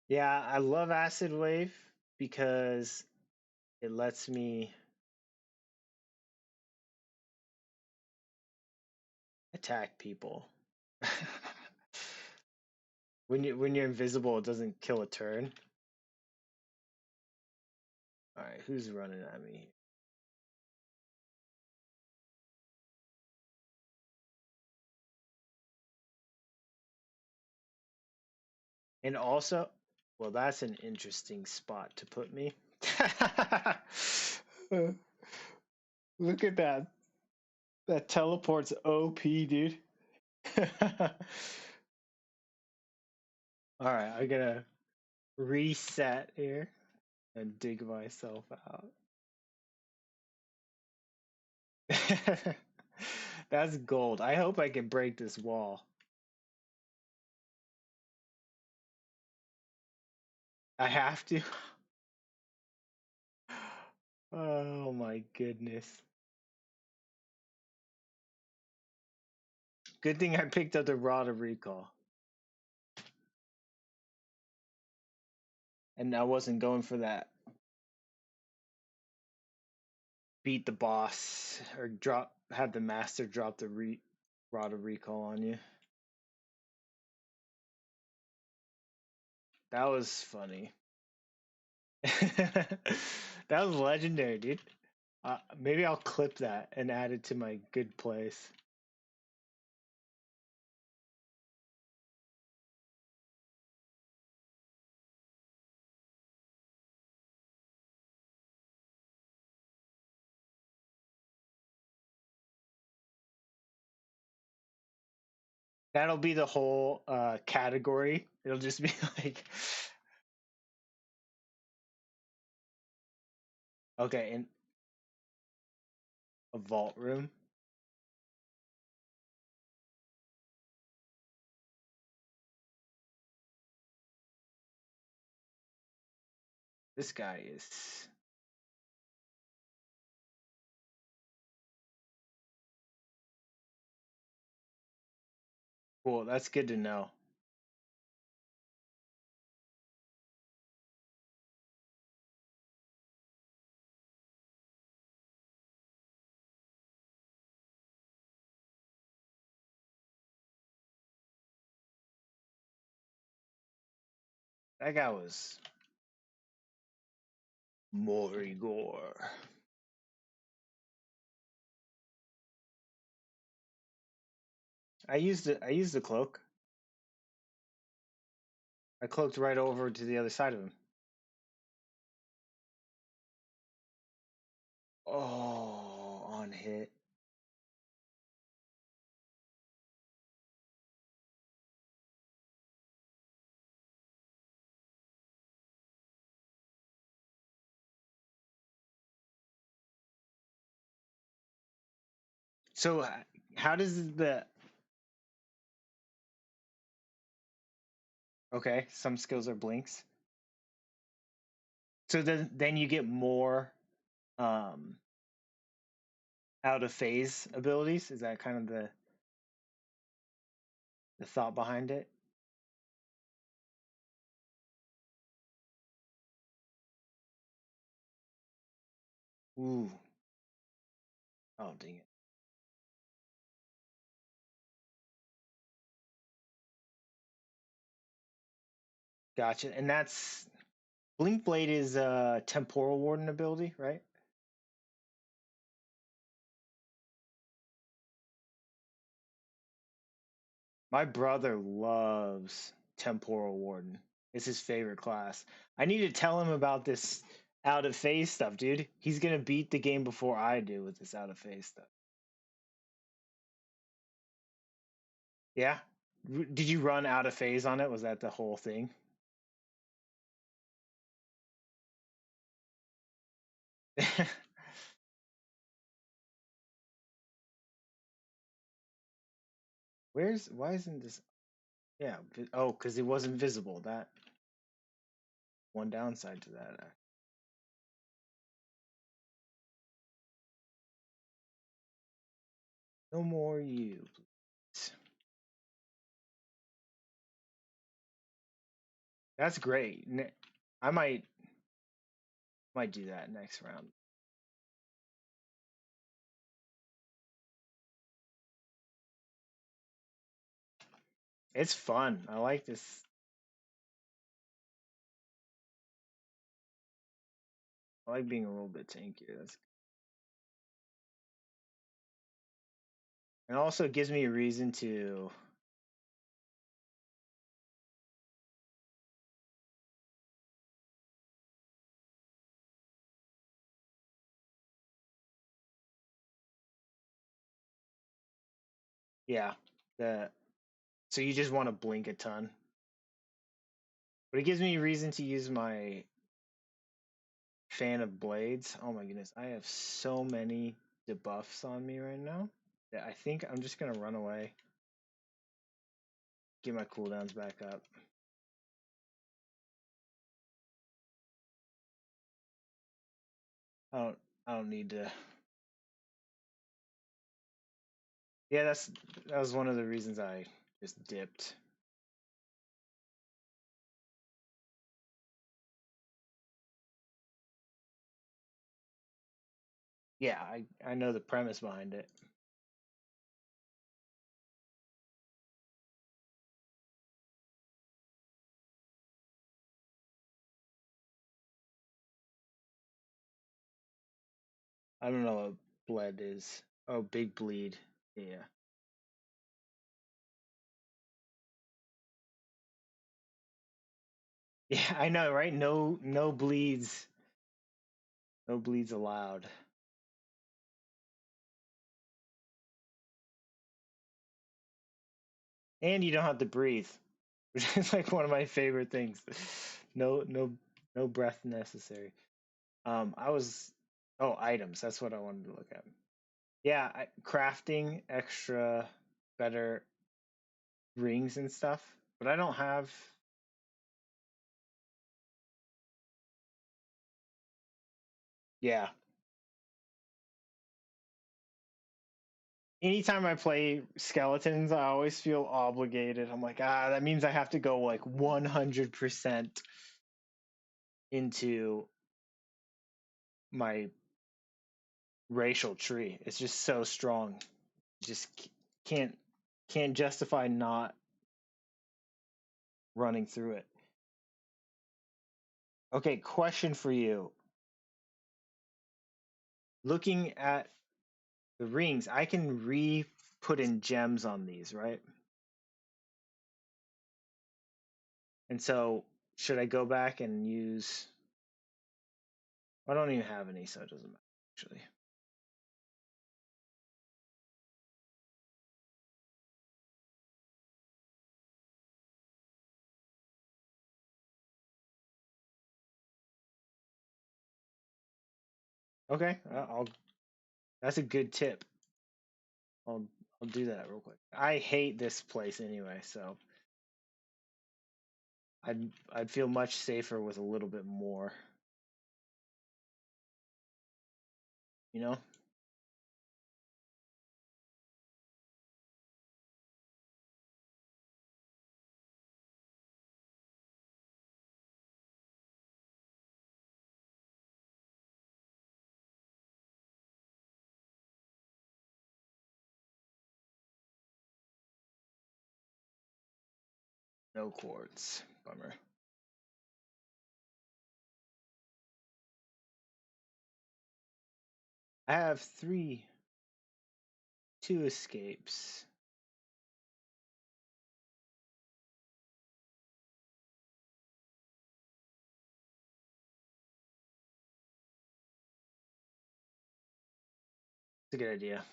Yeah, I love Acid Wave because it lets me attack people. When you're invisible, it doesn't kill a turn. All right, who's running at me? And also, well, that's an interesting spot to put me. Look at that. That teleport's OP, dude. All right, I gotta reset here and dig myself out. That's gold. I hope I can break this wall. I have to. Oh my goodness. Good thing I picked up the Rod of Recall. And I wasn't going for that beat the boss or have the master drop the Rod of Recall on you. That was funny. That was legendary, dude. Maybe I'll clip that and add it to my good place. That'll be the whole category. It'll just be like, okay, in a vault room. This guy is cool. That's good to know. That guy was Morigor. I used the cloak. I cloaked right over to the other side of him. Oh, on hit. So how does the okay? Some skills are blinks. So then you get more um out of phase abilities. Is that kind of the thought behind it? Ooh. Oh, dang it. Gotcha. And that's Blink Blade is a temporal warden ability, right? My brother loves temporal warden. It's his favorite class. I need to tell him about this out of phase stuff, dude. He's gonna beat the game before I do with this out of phase stuff. Yeah. Did you run out of phase on it? Was that the whole thing? Why isn't this? Yeah. Oh, because it wasn't visible. That one downside to that. No more you, please. That's great. I might do that next round. It's fun. I like this. I like being a little bit tankier. And also it gives me a reason to yeah. The so you just want to blink a ton. But it gives me a reason to use my fan of blades. Oh my goodness, I have so many debuffs on me right now that I think I'm just gonna run away. Get my cooldowns back up. I don't I don't need to. Yeah, that was one of the reasons I just dipped. Yeah, I know the premise behind it. I don't know what bled is. Oh, big bleed. Yeah. Yeah, I know, right? No bleeds. No bleeds allowed. And you don't have to breathe, which is like one of my favorite things. No breath necessary. I was oh, items. That's what I wanted to look at. Yeah, crafting extra better rings and stuff, but I don't have yeah. Anytime I play skeletons, I always feel obligated. I'm like, that means I have to go like 100% into my racial tree. It's just so strong. Just can't can't justify not running through it. Okay, question for you. Looking at the rings, I can put in gems on these, right? And so, should I go back and use? I don't even have any, so it doesn't matter actually. Okay, I'll. That's a good tip. I'll I'll do that real quick. I hate this place anyway, so I'd feel much safer with a little bit more. You know? No quartz. Bummer. I have two escapes. It's a good idea.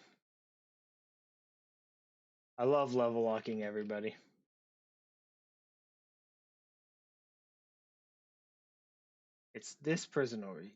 I love level locking everybody. It's this person over here.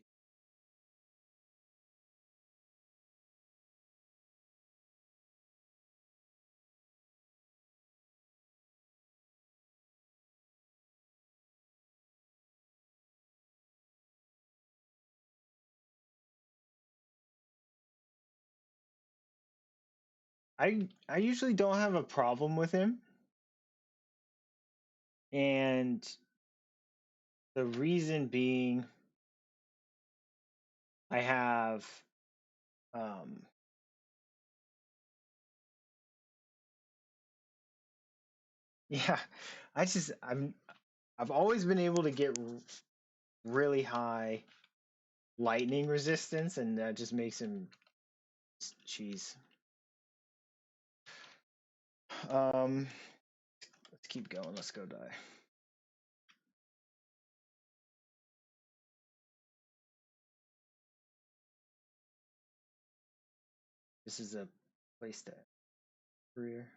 I usually don't have a problem with him, and the reason being I have um yeah, I've always been able to get really high lightning resistance, and that just makes him cheese. Let's keep going. Let's go die. This is a place to career.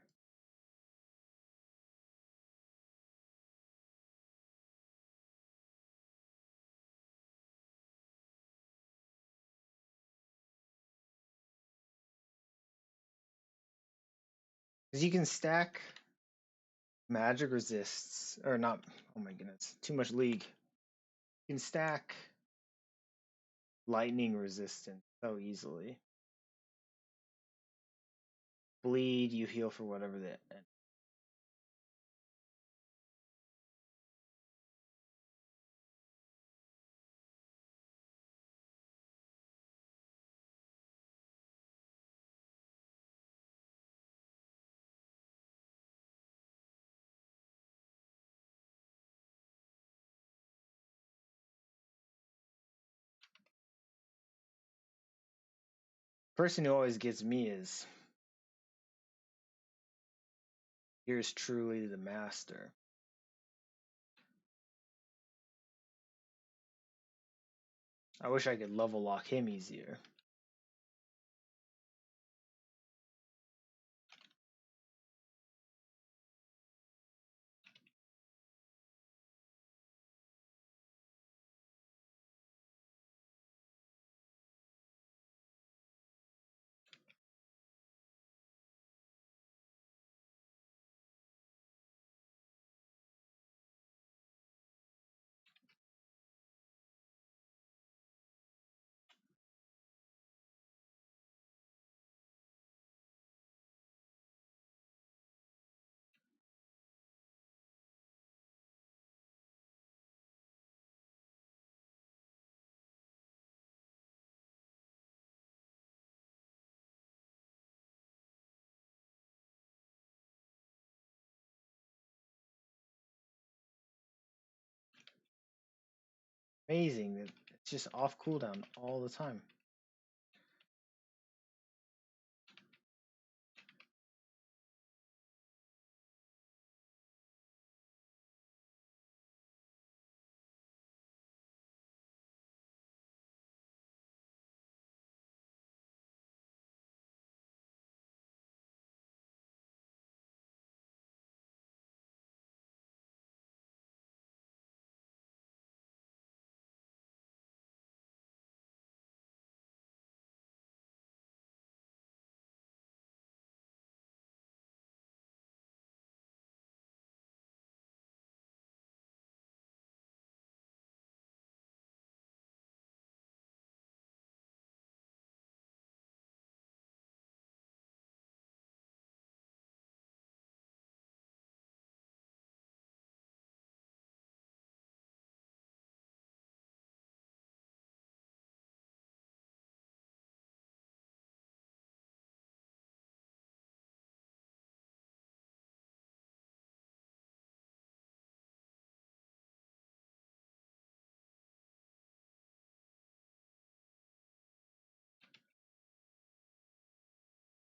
Because you can stack magic resists, or not. Oh my goodness, too much league. You can stack lightning resistance so easily. Bleed, you heal for whatever that. Person who always gets me is here's truly the master. I wish I could level lock him easier. Amazing that it's just off cooldown all the time.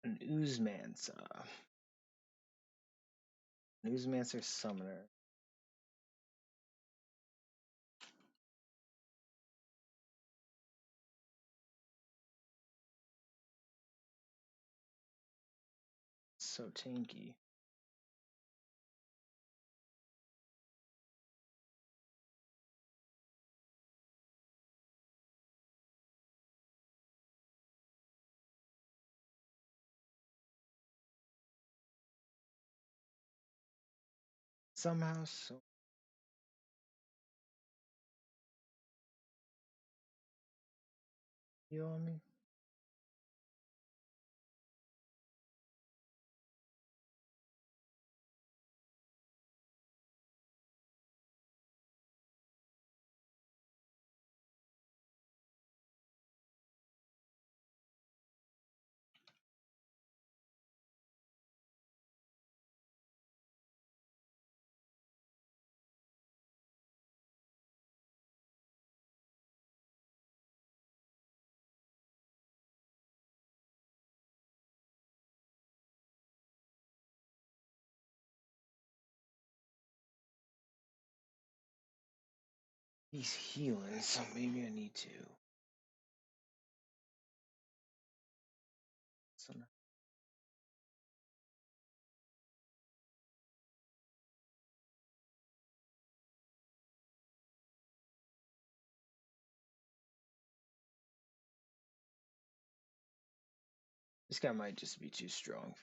An Oozmancer. An Oozmancer Summoner. So tanky. Somehow so you on me? He's healing, so maybe I need to. This guy might just be too strong.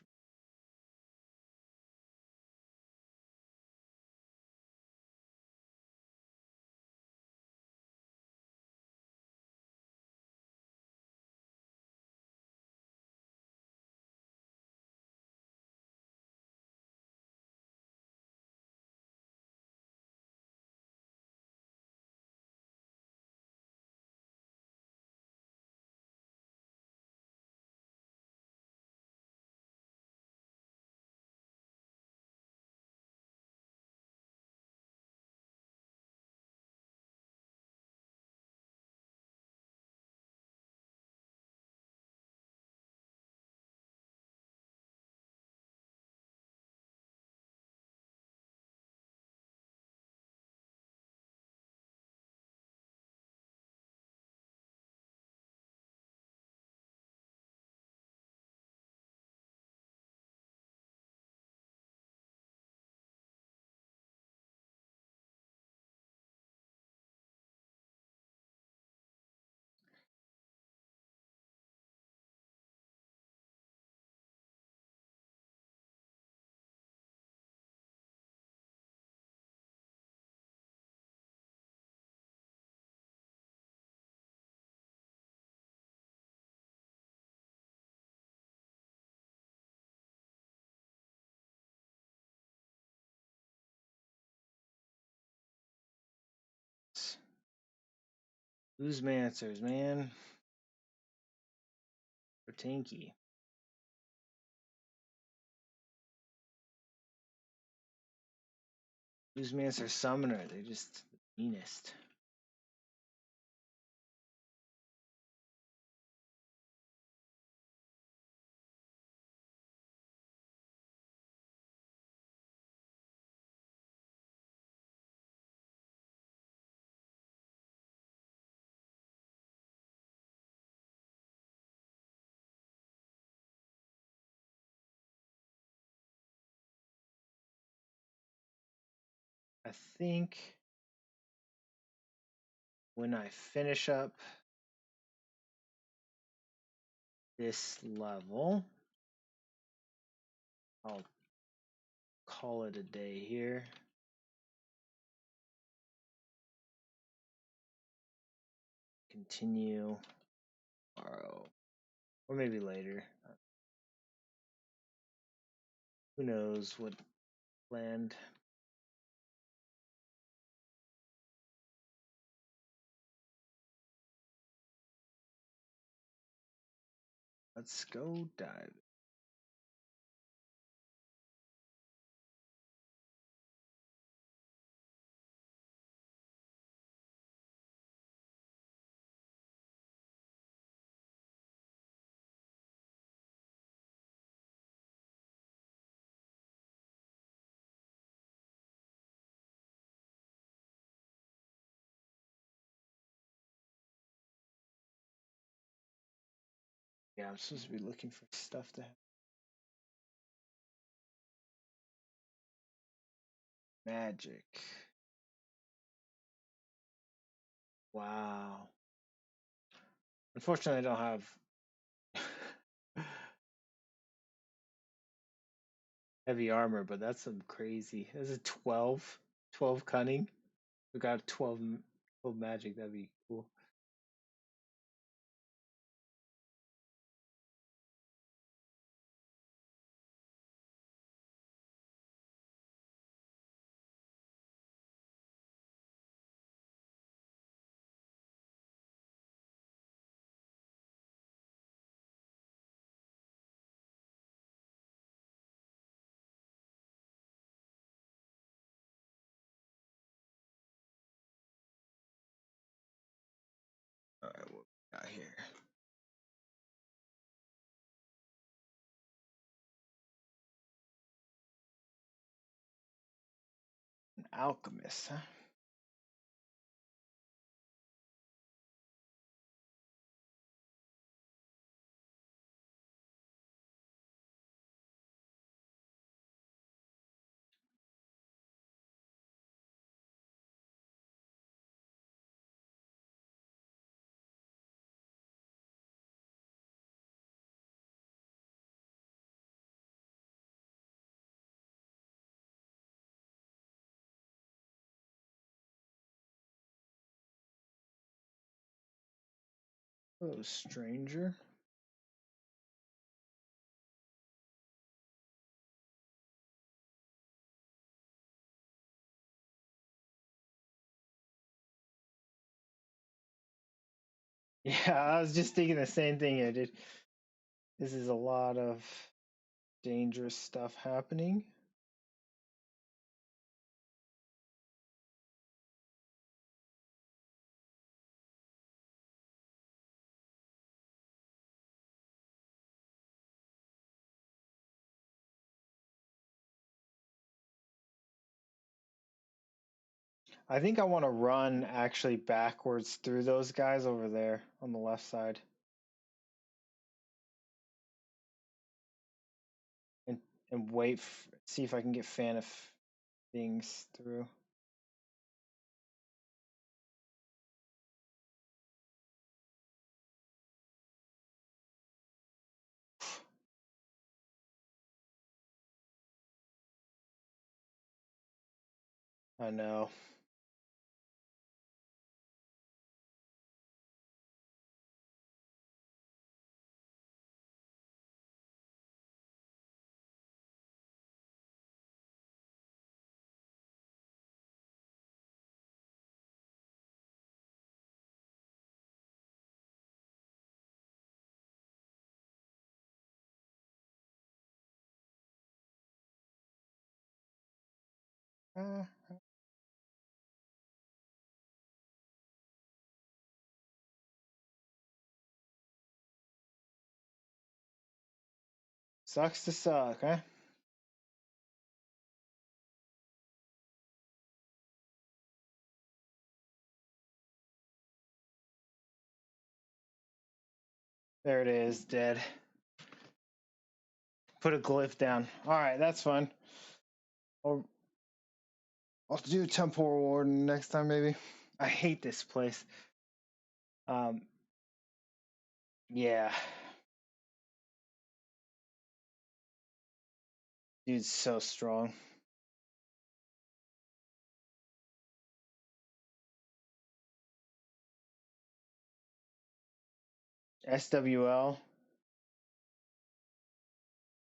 Oozmancers, man. They're tanky. Oozmancer Summoner, they're just the meanest. I think when I finish up this level, I'll call it a day here. Continue tomorrow, or maybe later. Who knows what planned. Let's go dive. Yeah, I'm supposed to be looking for stuff to have. Magic. Wow. Unfortunately, I don't have heavy armor, but that's some crazy. That's a 12. 12 cunning. We got 12 magic. That'd be cool. All right, what we got here? An alchemist, huh? Oh, stranger. Yeah, I was just thinking the same thing here, dude. This is a lot of dangerous stuff happening. I think I want to run actually backwards through those guys over there on the left side and wait, see if I can get fan of things through. I know. Uh, Sucks to suck, huh? There it is, dead. Put a glyph down. All right, that's fine. I'll do temporal warden next time, maybe. I hate this place. Um, yeah, dude's so strong. SWL.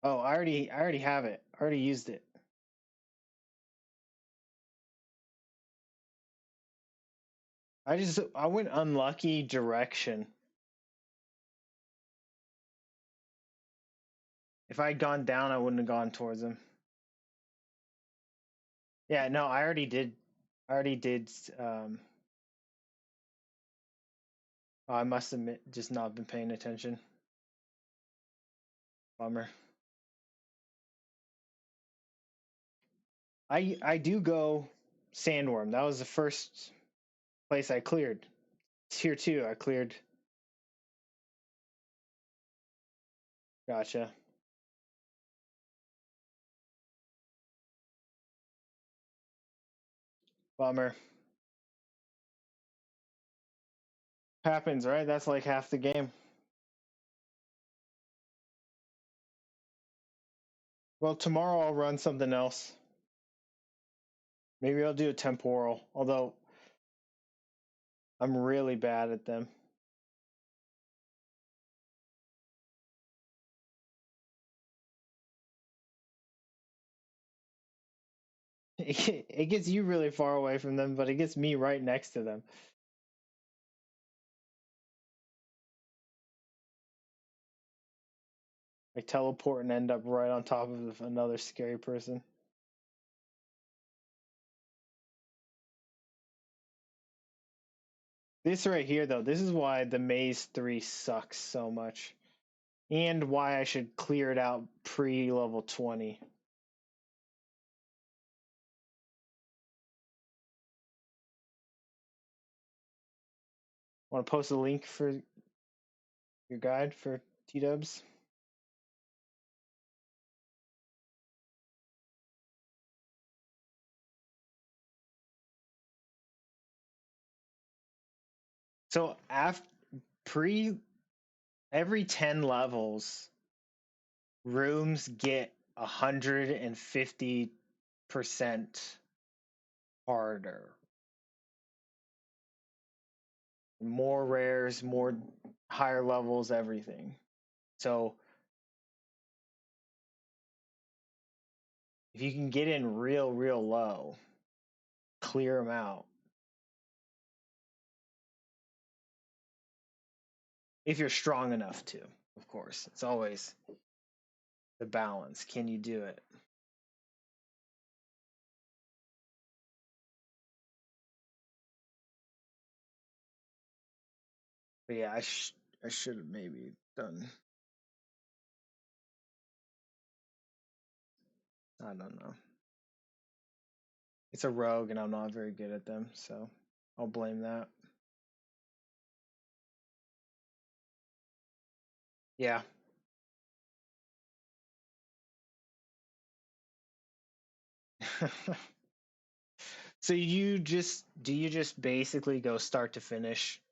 Oh, I already have it. I already used it. I went unlucky direction. If I had gone down, I wouldn't have gone towards him. Yeah, no, I already did. I already did. I must admit, just not been paying attention. Bummer. I do go Sandworm. That was the first place I cleared. Tier 2, I cleared. Gotcha. Bummer. Happens, right? That's like half the game. Well, tomorrow I'll run something else. Maybe I'll do a temporal, although I'm really bad at them. It gets you really far away from them, but it gets me right next to them. I teleport and end up right on top of another scary person. This right here, though, this is why the Maze 3 sucks so much. And why I should clear it out pre-level 20. Want to post a link for your guide for T-dubs? So after pre every 10 levels, rooms get 150% harder. More rares, more higher levels, everything. So if you can get in real low, clear them out. If you're strong enough to, of course. It's always the balance. Can you do it? But yeah, I should have maybe done. I don't know. It's a rogue, and I'm not very good at them, so I'll blame that. Yeah. So do you just basically go start to finish,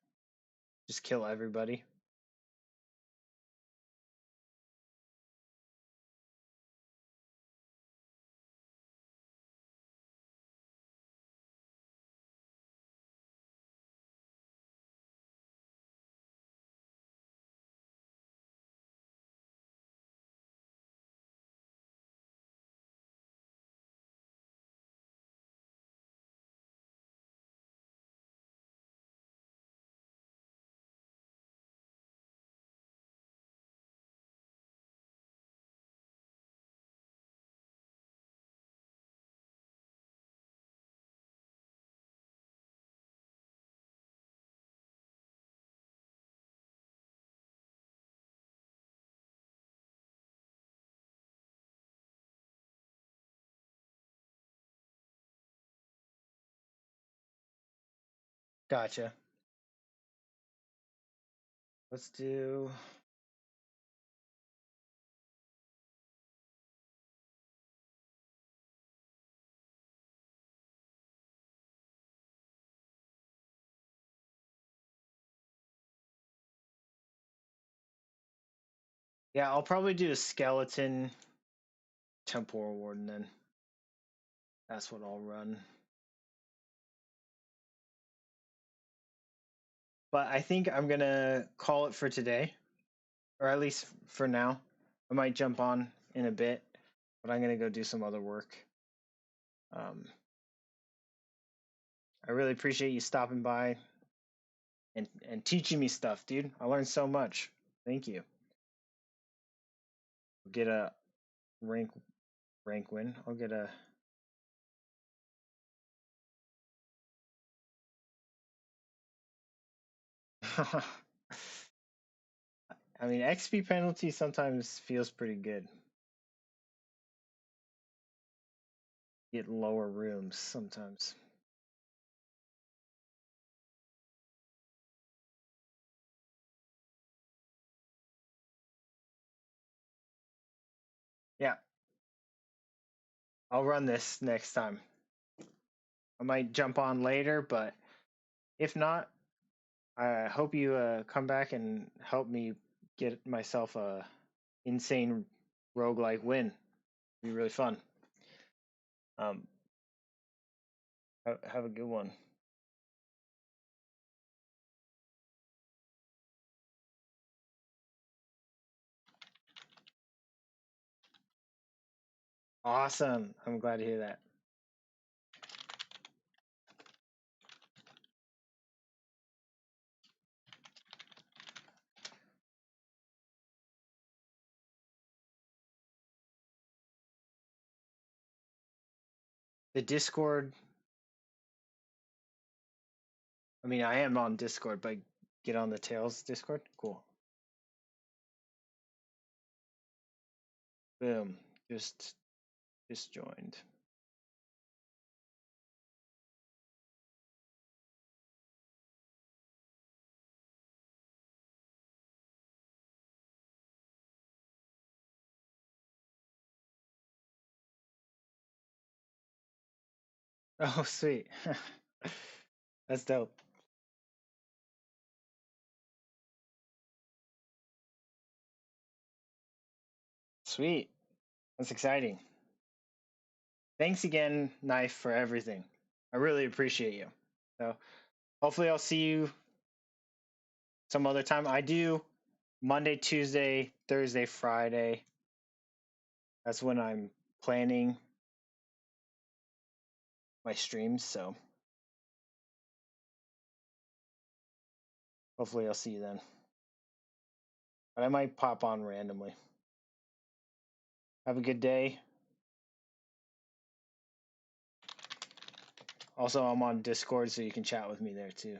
just kill everybody? Gotcha. Let's do. Yeah, I'll probably do a skeleton temporal warden then. That's what I'll run. But I think I'm gonna call it for today, or at least for now. I might jump on in a bit, but I'm gonna go do some other work. Um, I really appreciate you stopping by and teaching me stuff, dude. I learned so much. Thank you. I'll get a rank win. I'll get a. I mean, XP penalty sometimes feels pretty good. Get lower rooms sometimes. Yeah, I'll run this next time. I might jump on later, but if not, I hope you come back and help me get myself a insane roguelike win. It'd be really fun. Um, have a good one. Awesome. I'm glad to hear that. The Discord, I mean, I am on Discord, but get on the Tails Discord. Cool. Boom. Just joined. Oh, sweet. That's dope. Sweet. That's exciting. Thanks again, Knife, for everything. I really appreciate you. So hopefully I'll see you some other time. I do Monday, Tuesday, Thursday, Friday. That's when I'm planning my streams. So hopefully I'll see you then. But I might pop on randomly. Have a good day. Also, I'm on Discord, so you can chat with me there too.